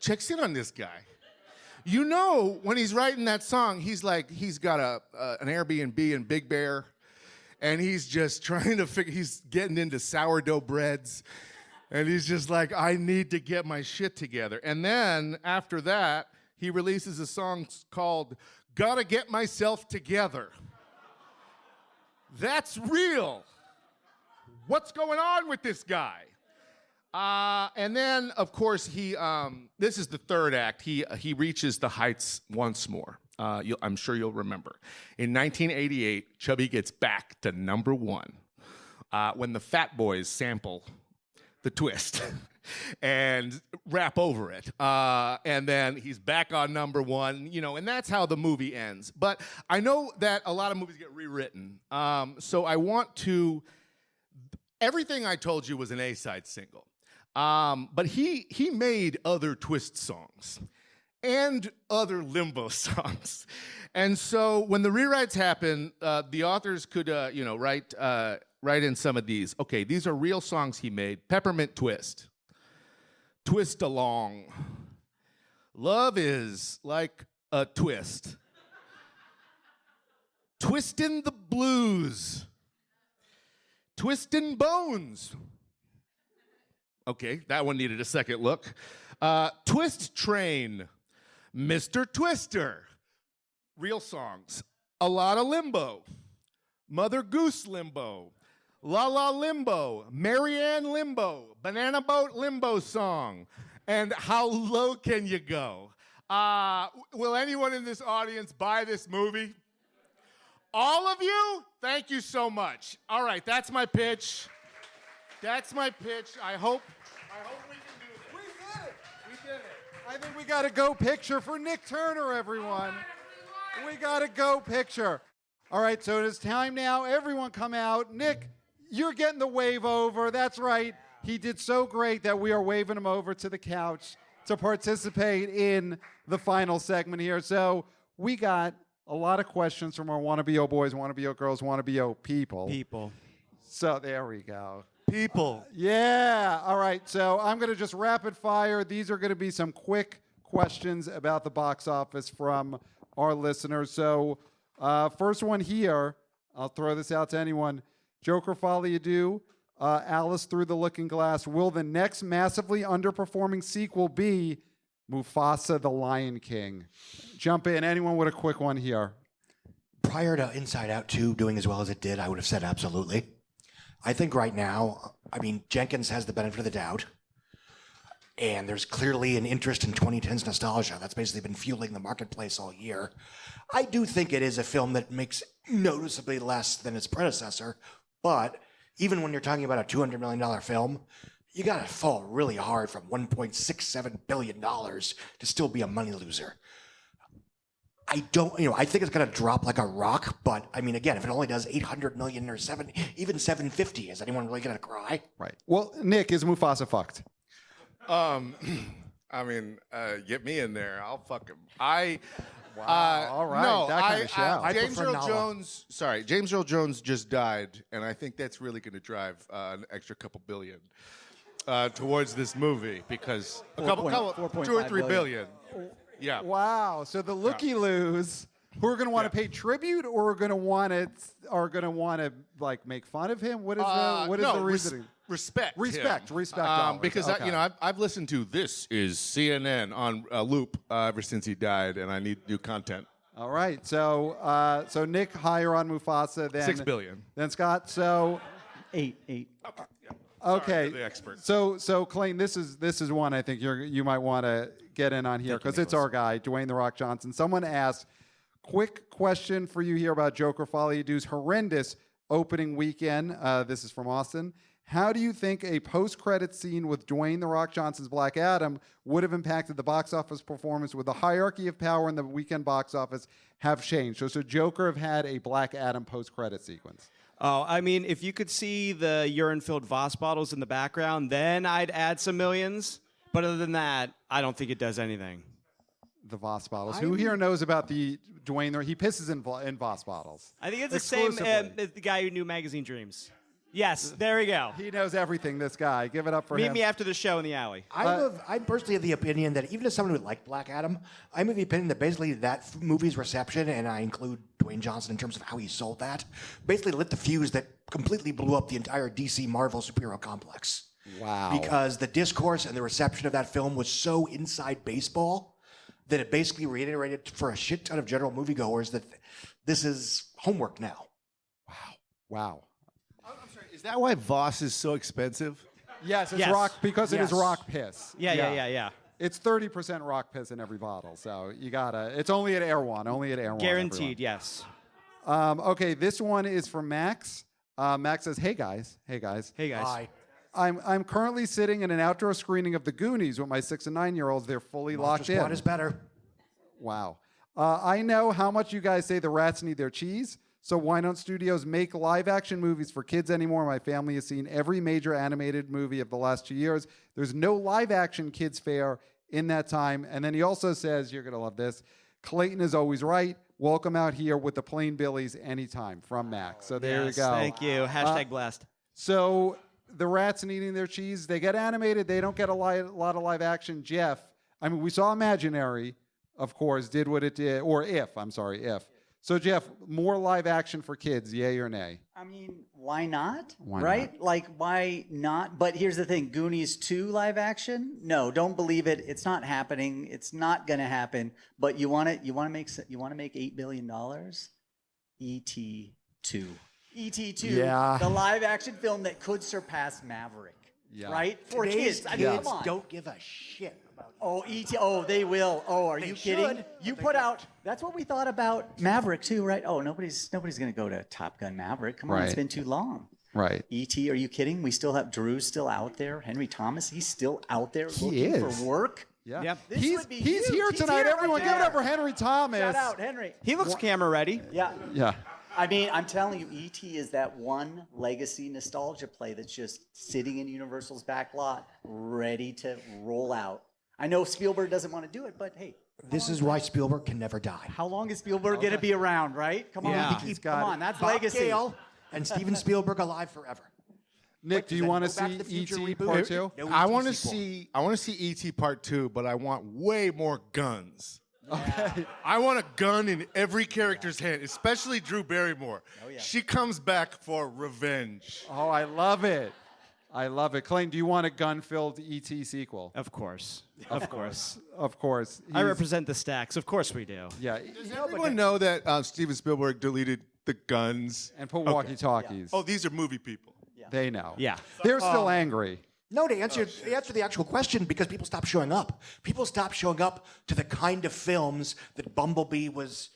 [SPEAKER 9] checks in on this guy. When he's writing that song, he's got an Airbnb in Big Bear, and he's just trying to he's getting into sourdough breads, and he's just like, I need to get my shit together. And then after that, he releases a song called Gotta Get Myself Together. That's real. What's going on with this guy? And then, of course, this is the third act. He reaches the heights once more. I'm sure you'll remember. In 1988, Chubby gets back to number one when the Fat Boys sample the twist and rap over it. And then he's back on number one, and that's how the movie ends. But I know that a lot of movies get rewritten. So I want to, everything I told you was an A-side single. But he made other twist songs and other limbo songs. And so when the rewrites happen, the authors could, write in some of these. Okay, these are real songs he made. Peppermint Twist. Twist Along. Love is like a twist. Twistin' the Blues. Twistin' Bones. Okay, that one needed a second look. Twist Train, Mr. Twister, real songs. A Lot of Limbo, Mother Goose Limbo, La La Limbo, Marianne Limbo, Banana Boat Limbo Song, and How Low Can You Go? Will anyone in this audience buy this movie? All of you? Thank you so much. All right, that's my pitch. That's my pitch. I hope we can do this. We did it.
[SPEAKER 5] I think we got a go picture for Nick Turner, everyone. We got a go picture. All right, so it is time now. Everyone come out. Nick, you're getting the wave over. That's right. He did so great that we are waving him over to the couch to participate in the final segment here. So we got a lot of questions from our wannabe-o boys, wannabe-o girls, wannabe-o people. So there we go.
[SPEAKER 9] People.
[SPEAKER 5] Yeah. All right. So I'm going to just rapid fire. These are going to be some quick questions about the box office from our listeners. So first one here, I'll throw this out to anyone. Joker Folly Ado, Alice Through the Looking Glass. Will the next massively underperforming sequel be Mufasa the Lion King? Jump in. Anyone with a quick one here?
[SPEAKER 6] Prior to Inside Out 2 doing as well as it did, I would have said absolutely. I think right now, Jenkins has the benefit of the doubt. and there's clearly an interest in 2010s nostalgia. That's basically been fueling the marketplace all year. I do think it is a film that makes noticeably less than its predecessor, but even when you're talking about a $200 million film, you gotta fall really hard from $1.67 billion to still be a money loser. I think it's gonna drop like a rock, but I mean, again, if it only does 800 million or even 750, is anyone really gonna cry?
[SPEAKER 5] Right. Well, Nick, is Mufasa fucked?
[SPEAKER 9] I mean, get me in there. I'll fuck him.
[SPEAKER 5] All right.
[SPEAKER 9] No,
[SPEAKER 5] that kind of shout.
[SPEAKER 6] I
[SPEAKER 9] James
[SPEAKER 6] prefer
[SPEAKER 9] Earl
[SPEAKER 6] Nala.
[SPEAKER 9] Jones. Sorry, James Earl Jones just died, and I think that's really going to drive an extra couple billion towards this movie because a couple 2 or 3 billion. Yeah.
[SPEAKER 5] Wow. So the looky-loos who are going to want to pay tribute or are going to want to like make fun of him? What is the reasoning?
[SPEAKER 9] Respect.
[SPEAKER 5] Respect
[SPEAKER 9] him.
[SPEAKER 5] dollars.
[SPEAKER 9] Because
[SPEAKER 5] Okay.
[SPEAKER 9] I've listened to This Is CNN on loop ever since he died, and I need new content.
[SPEAKER 5] All right. So Nick higher on Mufasa than
[SPEAKER 9] 6 billion.
[SPEAKER 5] Than Scott. So
[SPEAKER 7] Eight.
[SPEAKER 5] okay.
[SPEAKER 9] Sorry, the expert.
[SPEAKER 5] So Clayton, this is one I think you might want to get in on here because it's our guy, Dwayne The Rock Johnson. Someone asked, quick question for you here about Joker Folly Do's horrendous opening weekend. This is from Austin. How do you think a post-credit scene with Dwayne The Rock Johnson's Black Adam would have impacted the box office performance? Would the hierarchy of power in the weekend box office have changed? So should Joker have had a Black Adam post-credit sequence?
[SPEAKER 4] Oh, I mean, if you could see the urine-filled Voss bottles in the background, then I'd add some millions. But other than that, I don't think it does anything.
[SPEAKER 5] The Voss bottles. Who here knows about the Dwayne? He pisses in Voss bottles.
[SPEAKER 4] I think it's the same as the guy who knew Magazine Dreams. Yes, there we go.
[SPEAKER 5] He knows everything, this guy. Give it up for him.
[SPEAKER 4] Meet me after the show in the alley.
[SPEAKER 6] I'm personally of the opinion that even as someone who liked Black Adam, I'm of the opinion that basically that movie's reception, and I include Dwayne Johnson in terms of how he sold that, basically lit the fuse that completely blew up the entire DC Marvel superhero complex.
[SPEAKER 5] Wow.
[SPEAKER 6] Because the discourse and the reception of that film was so inside baseball that it basically reiterated for a shit ton of general moviegoers that this is homework now.
[SPEAKER 5] Wow.
[SPEAKER 9] Is that why Voss is so expensive?
[SPEAKER 5] Yes, it's
[SPEAKER 4] Yes.
[SPEAKER 5] rock because it is
[SPEAKER 4] Yes.
[SPEAKER 5] rock piss.
[SPEAKER 4] Yeah.
[SPEAKER 5] It's 30% rock piss in every bottle, so you gotta. It's only at Air One.
[SPEAKER 4] Guaranteed, yes.
[SPEAKER 5] Okay, this one is from Max. Max says, "Hey guys,
[SPEAKER 4] Hey, guys.
[SPEAKER 6] Hi.
[SPEAKER 5] I'm currently sitting in an outdoor screening of The Goonies with my 6 and 9-year-olds. They're fully locked
[SPEAKER 6] Monster Squad
[SPEAKER 5] in.
[SPEAKER 6] is better.
[SPEAKER 5] Wow. I know how much you guys say the rats need their cheese. So why don't studios make live-action movies for kids anymore? My family has seen every major animated movie of the last 2 years. There's no live-action kids fair in that time." And then he also says, you're going to love this, "Clayton is always right. Welcome out here with the Plain Billies anytime," from Max. So there
[SPEAKER 4] Yes,
[SPEAKER 5] you go.
[SPEAKER 4] Thank you. Hashtag blessed.
[SPEAKER 5] So the rats needing their cheese, they get animated. They don't get a lot of live action. Jeff, I mean, we saw Imaginary, of course, did what it did, or If. So, Jeff, more live action for kids, yay or nay?
[SPEAKER 7] I mean, why not?
[SPEAKER 5] Why
[SPEAKER 7] right? Like, why not? But here's the thing: Goonies 2 live action? No, don't believe it. It's not happening. It's not gonna happen. But you want to make $8 billion? E.T. 2. E.T. 2.
[SPEAKER 5] Yeah.
[SPEAKER 7] The live action film that could surpass Maverick.
[SPEAKER 5] Yeah.
[SPEAKER 7] Right? For
[SPEAKER 6] Today's
[SPEAKER 7] kids. I mean,
[SPEAKER 6] kids
[SPEAKER 7] come on.
[SPEAKER 6] don't give a shit about
[SPEAKER 7] Oh, E.T. Oh, they will. Oh, are you kidding?
[SPEAKER 6] should,
[SPEAKER 7] You
[SPEAKER 6] but they
[SPEAKER 7] put
[SPEAKER 6] don't.
[SPEAKER 7] out. That's what we thought about Maverick too, right? Oh, nobody's going to go to Top Gun Maverick. Come on, it's
[SPEAKER 5] Right.
[SPEAKER 7] been too long.
[SPEAKER 5] Right.
[SPEAKER 7] E.T. Are you kidding? We still have Drew's still out there. Henry Thomas, he's still out there looking
[SPEAKER 5] is.
[SPEAKER 7] for work.
[SPEAKER 5] Yeah.
[SPEAKER 4] Yep.
[SPEAKER 7] This
[SPEAKER 5] He's
[SPEAKER 7] would be
[SPEAKER 5] here
[SPEAKER 7] huge. He's
[SPEAKER 5] tonight.
[SPEAKER 7] here right
[SPEAKER 5] Everyone, give it up
[SPEAKER 7] there.
[SPEAKER 5] for Henry Thomas.
[SPEAKER 7] Shout out, Henry.
[SPEAKER 4] He looks camera ready.
[SPEAKER 7] Yeah.
[SPEAKER 5] Yeah.
[SPEAKER 7] I mean, I'm telling you, E.T. is that one legacy nostalgia play that's just sitting in Universal's back lot, ready to roll out. I know Spielberg doesn't want to do it, but hey.
[SPEAKER 6] This is why Spielberg can never die.
[SPEAKER 7] How long is Spielberg going to be around, right? Come on,
[SPEAKER 4] Yeah.
[SPEAKER 5] He's
[SPEAKER 7] come
[SPEAKER 5] got
[SPEAKER 7] on, that's
[SPEAKER 6] Bob
[SPEAKER 7] legacy.
[SPEAKER 6] Gale and Steven Spielberg alive forever.
[SPEAKER 5] Nick, do you
[SPEAKER 6] Does
[SPEAKER 5] want to
[SPEAKER 6] that go Back
[SPEAKER 5] see
[SPEAKER 6] to the Future
[SPEAKER 5] E.T.
[SPEAKER 6] reboot?
[SPEAKER 5] Part 2?
[SPEAKER 6] No
[SPEAKER 9] I
[SPEAKER 6] E.T.
[SPEAKER 9] want to
[SPEAKER 6] sequel.
[SPEAKER 9] see E.T. Part 2, but I want way more guns.
[SPEAKER 5] Okay.
[SPEAKER 9] I want a gun in every character's hand, especially Drew Barrymore. She comes back for revenge.
[SPEAKER 5] Oh, I love it. I love it. Clayton, do you want a gun-filled E.T. sequel?
[SPEAKER 4] Of course. Of course.
[SPEAKER 5] Of course.
[SPEAKER 4] I
[SPEAKER 5] He's-
[SPEAKER 4] represent the stacks. Of course we do.
[SPEAKER 5] Yeah.
[SPEAKER 9] Does everyone know that Steven Spielberg deleted the guns?
[SPEAKER 5] And put walkie-talkies.
[SPEAKER 9] Oh, these are movie people.
[SPEAKER 5] They know.
[SPEAKER 4] Yeah.
[SPEAKER 5] They're still angry.
[SPEAKER 6] No, to answer the actual question, because people stopped showing up. People stopped showing up to the kind of films that Bumblebee was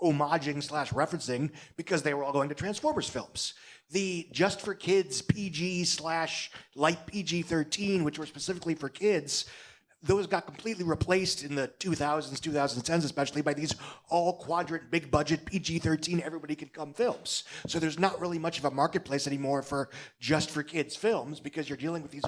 [SPEAKER 6] homaging / referencing because they were all going to Transformers films. The just for kids PG / light PG-13, which were specifically for kids, those got completely replaced in the 2000s, 2010s, especially by these all-quadrant, big-budget PG-13, everybody-can-come films. So there's not really much of a marketplace anymore for just-for-kids films because you're dealing with these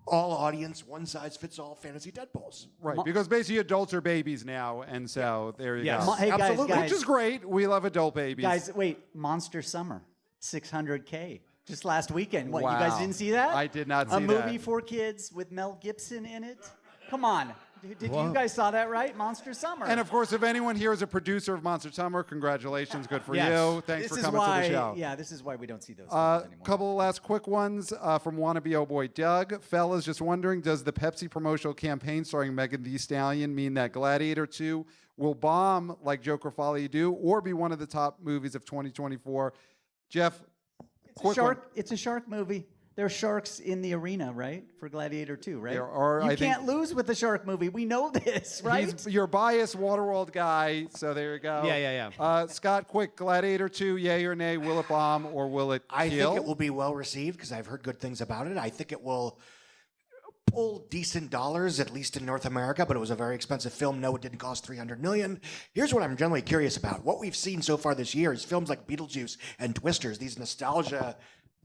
[SPEAKER 6] all-audience, one-size-fits-all fantasy Deadpools.
[SPEAKER 5] Right, because basically adults are babies now, and so there you
[SPEAKER 1] Yes.
[SPEAKER 5] go.
[SPEAKER 7] Hey,
[SPEAKER 6] Absolutely.
[SPEAKER 5] Which is great. We love adult babies.
[SPEAKER 7] Guys, wait, Monster Summer, 600K. Just last weekend. What, you guys
[SPEAKER 5] Wow.
[SPEAKER 7] didn't see that?
[SPEAKER 5] I did not see
[SPEAKER 7] A
[SPEAKER 5] that.
[SPEAKER 7] movie for kids with Mel Gibson in it? Come on. Did you guys saw that, right? Monster Summer.
[SPEAKER 5] And of course, if anyone here is a producer of Monster Summer, congratulations. Good for
[SPEAKER 1] Yes.
[SPEAKER 5] you. Thanks for coming to the show.
[SPEAKER 7] Yeah, this is why we don't see those things anymore.
[SPEAKER 5] Couple of last quick ones from wannabe oh boy Doug. Fellas, just wondering, does the Pepsi promotional campaign starring Megan Thee Stallion mean that Gladiator 2 will bomb like Joker Folly Do or be one of the top movies of 2024? Jeff,
[SPEAKER 7] It's a shark movie. There are sharks in the arena, right? For Gladiator 2, right?
[SPEAKER 5] There are,
[SPEAKER 7] you
[SPEAKER 5] I think-
[SPEAKER 7] can't lose with the shark movie. We know this, right?
[SPEAKER 5] He's your biased Waterworld guy, so there you go.
[SPEAKER 1] Yeah.
[SPEAKER 5] Scott, quick, Gladiator 2, yay or nay? Will it bomb or will it
[SPEAKER 6] I
[SPEAKER 5] kill?
[SPEAKER 6] think it will be well received because I've heard good things about it. I think it will pull decent dollars, at least in North America, but it was a very expensive film. No, it didn't cost $300 million. Here's what I'm generally curious about. What we've seen so far this year is films like Beetlejuice and Twisters, these nostalgia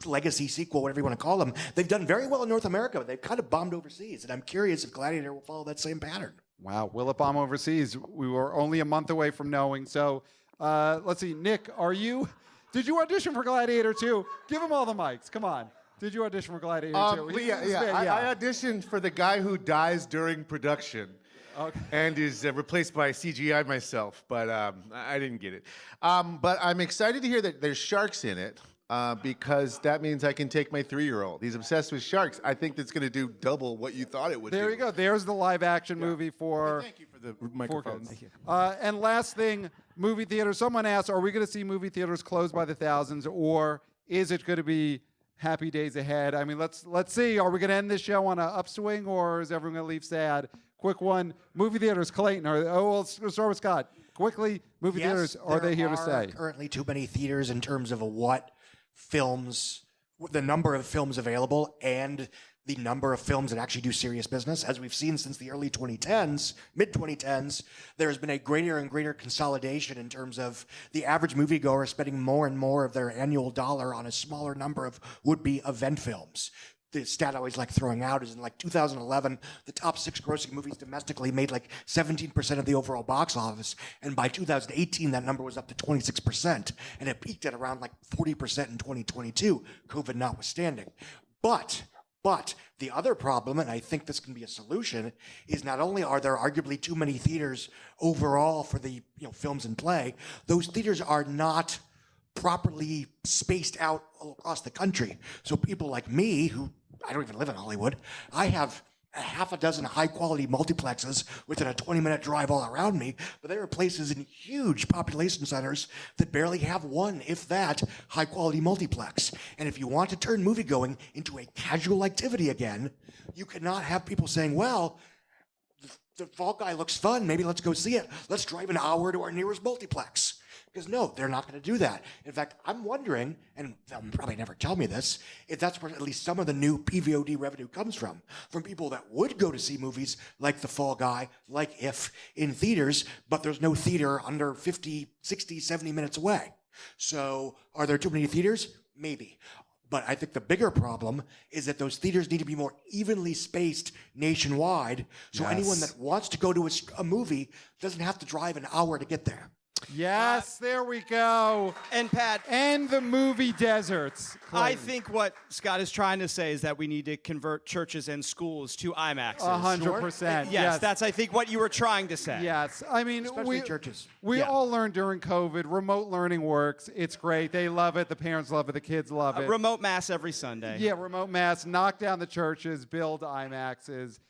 [SPEAKER 6] legacy sequel, whatever you want to call them. They've done very well in North America, but they've kind of bombed overseas. And I'm curious if Gladiator will follow that same pattern.
[SPEAKER 5] Wow, will it bomb overseas? We were only a month away from knowing. So let's see. Nick, did you audition for Gladiator 2? Give them all the mics. Come on. Did you audition for Gladiator 2?
[SPEAKER 9] I auditioned for the guy who dies during production.
[SPEAKER 5] Okay.
[SPEAKER 9] And is replaced by CGI myself, but I didn't get it. But I'm excited to hear that there's sharks in it. Because that means I can take my 3-year-old. He's obsessed with sharks. I think that's going to do double what you thought it would do.
[SPEAKER 5] There you go. There's the live action movie for.
[SPEAKER 9] Thank you for the microphone.
[SPEAKER 5] kids. And last thing, movie theaters. Someone asked, are we going to see movie theaters closed by the thousands, or is it going to be happy days ahead? I mean, let's see. Are we going to end this show on an upswing, or is everyone going to leave sad? Quick one. Movie theaters, Clayton. We'll start with Scott. Quickly, movie theaters, are they here to stay?
[SPEAKER 6] Currently too many theaters in terms of the number of films available and the number of films that actually do serious business. As we've seen since the early 2010s, mid-2010s, there's been a greater and greater consolidation in terms of the average moviegoer spending more and more of their annual dollar on a smaller number of would-be event films. The stat I always like throwing out is in like 2011, the top 6 grossing movies domestically made like 17% of the overall box office. And by 2018, that number was up to 26%. And it peaked at around like 40% in 2022, COVID notwithstanding. But the other problem, and I think this can be a solution, is not only are there arguably too many theaters overall for the films in play, those theaters are not properly spaced out all across the country. So people like me, who I don't even live in Hollywood, I have a half a dozen high-quality multiplexes within a 20-minute drive all around me, but there are places in huge population centers that barely have one, if that, high-quality multiplex. And if you want to turn moviegoing into a casual activity again, you cannot have people saying, well, the Fall Guy looks fun, maybe let's go see it. Let's drive an hour to our nearest multiplex. Because no, they're not going to do that. In fact, I'm wondering, and they'll probably never tell me this, if that's where at least some of the new PVOD revenue comes from people that would go to see movies like The Fall Guy, like If, in theaters, but there's no theater under 50, 60, 70 minutes away. So are there too many theaters? Maybe. But I think the bigger problem is that those theaters need to be more evenly spaced nationwide, so anyone that wants to go to a movie doesn't have to drive an hour to get there.
[SPEAKER 5] Yes, there we go.
[SPEAKER 1] And Pat,
[SPEAKER 5] And the movie deserts.
[SPEAKER 1] I think what Scott is trying to say is that we need to convert churches and schools to IMAXs.
[SPEAKER 5] 100%.
[SPEAKER 1] Yes, that's I think what you were trying to say.
[SPEAKER 5] Yes, I mean,
[SPEAKER 6] Especially churches.
[SPEAKER 5] We all learned during COVID. Remote learning works. It's great. They love it. The parents love it. The kids love it.
[SPEAKER 1] Remote mass every Sunday.
[SPEAKER 5] Yeah, remote mass. Knock down the churches. Build IMAXs.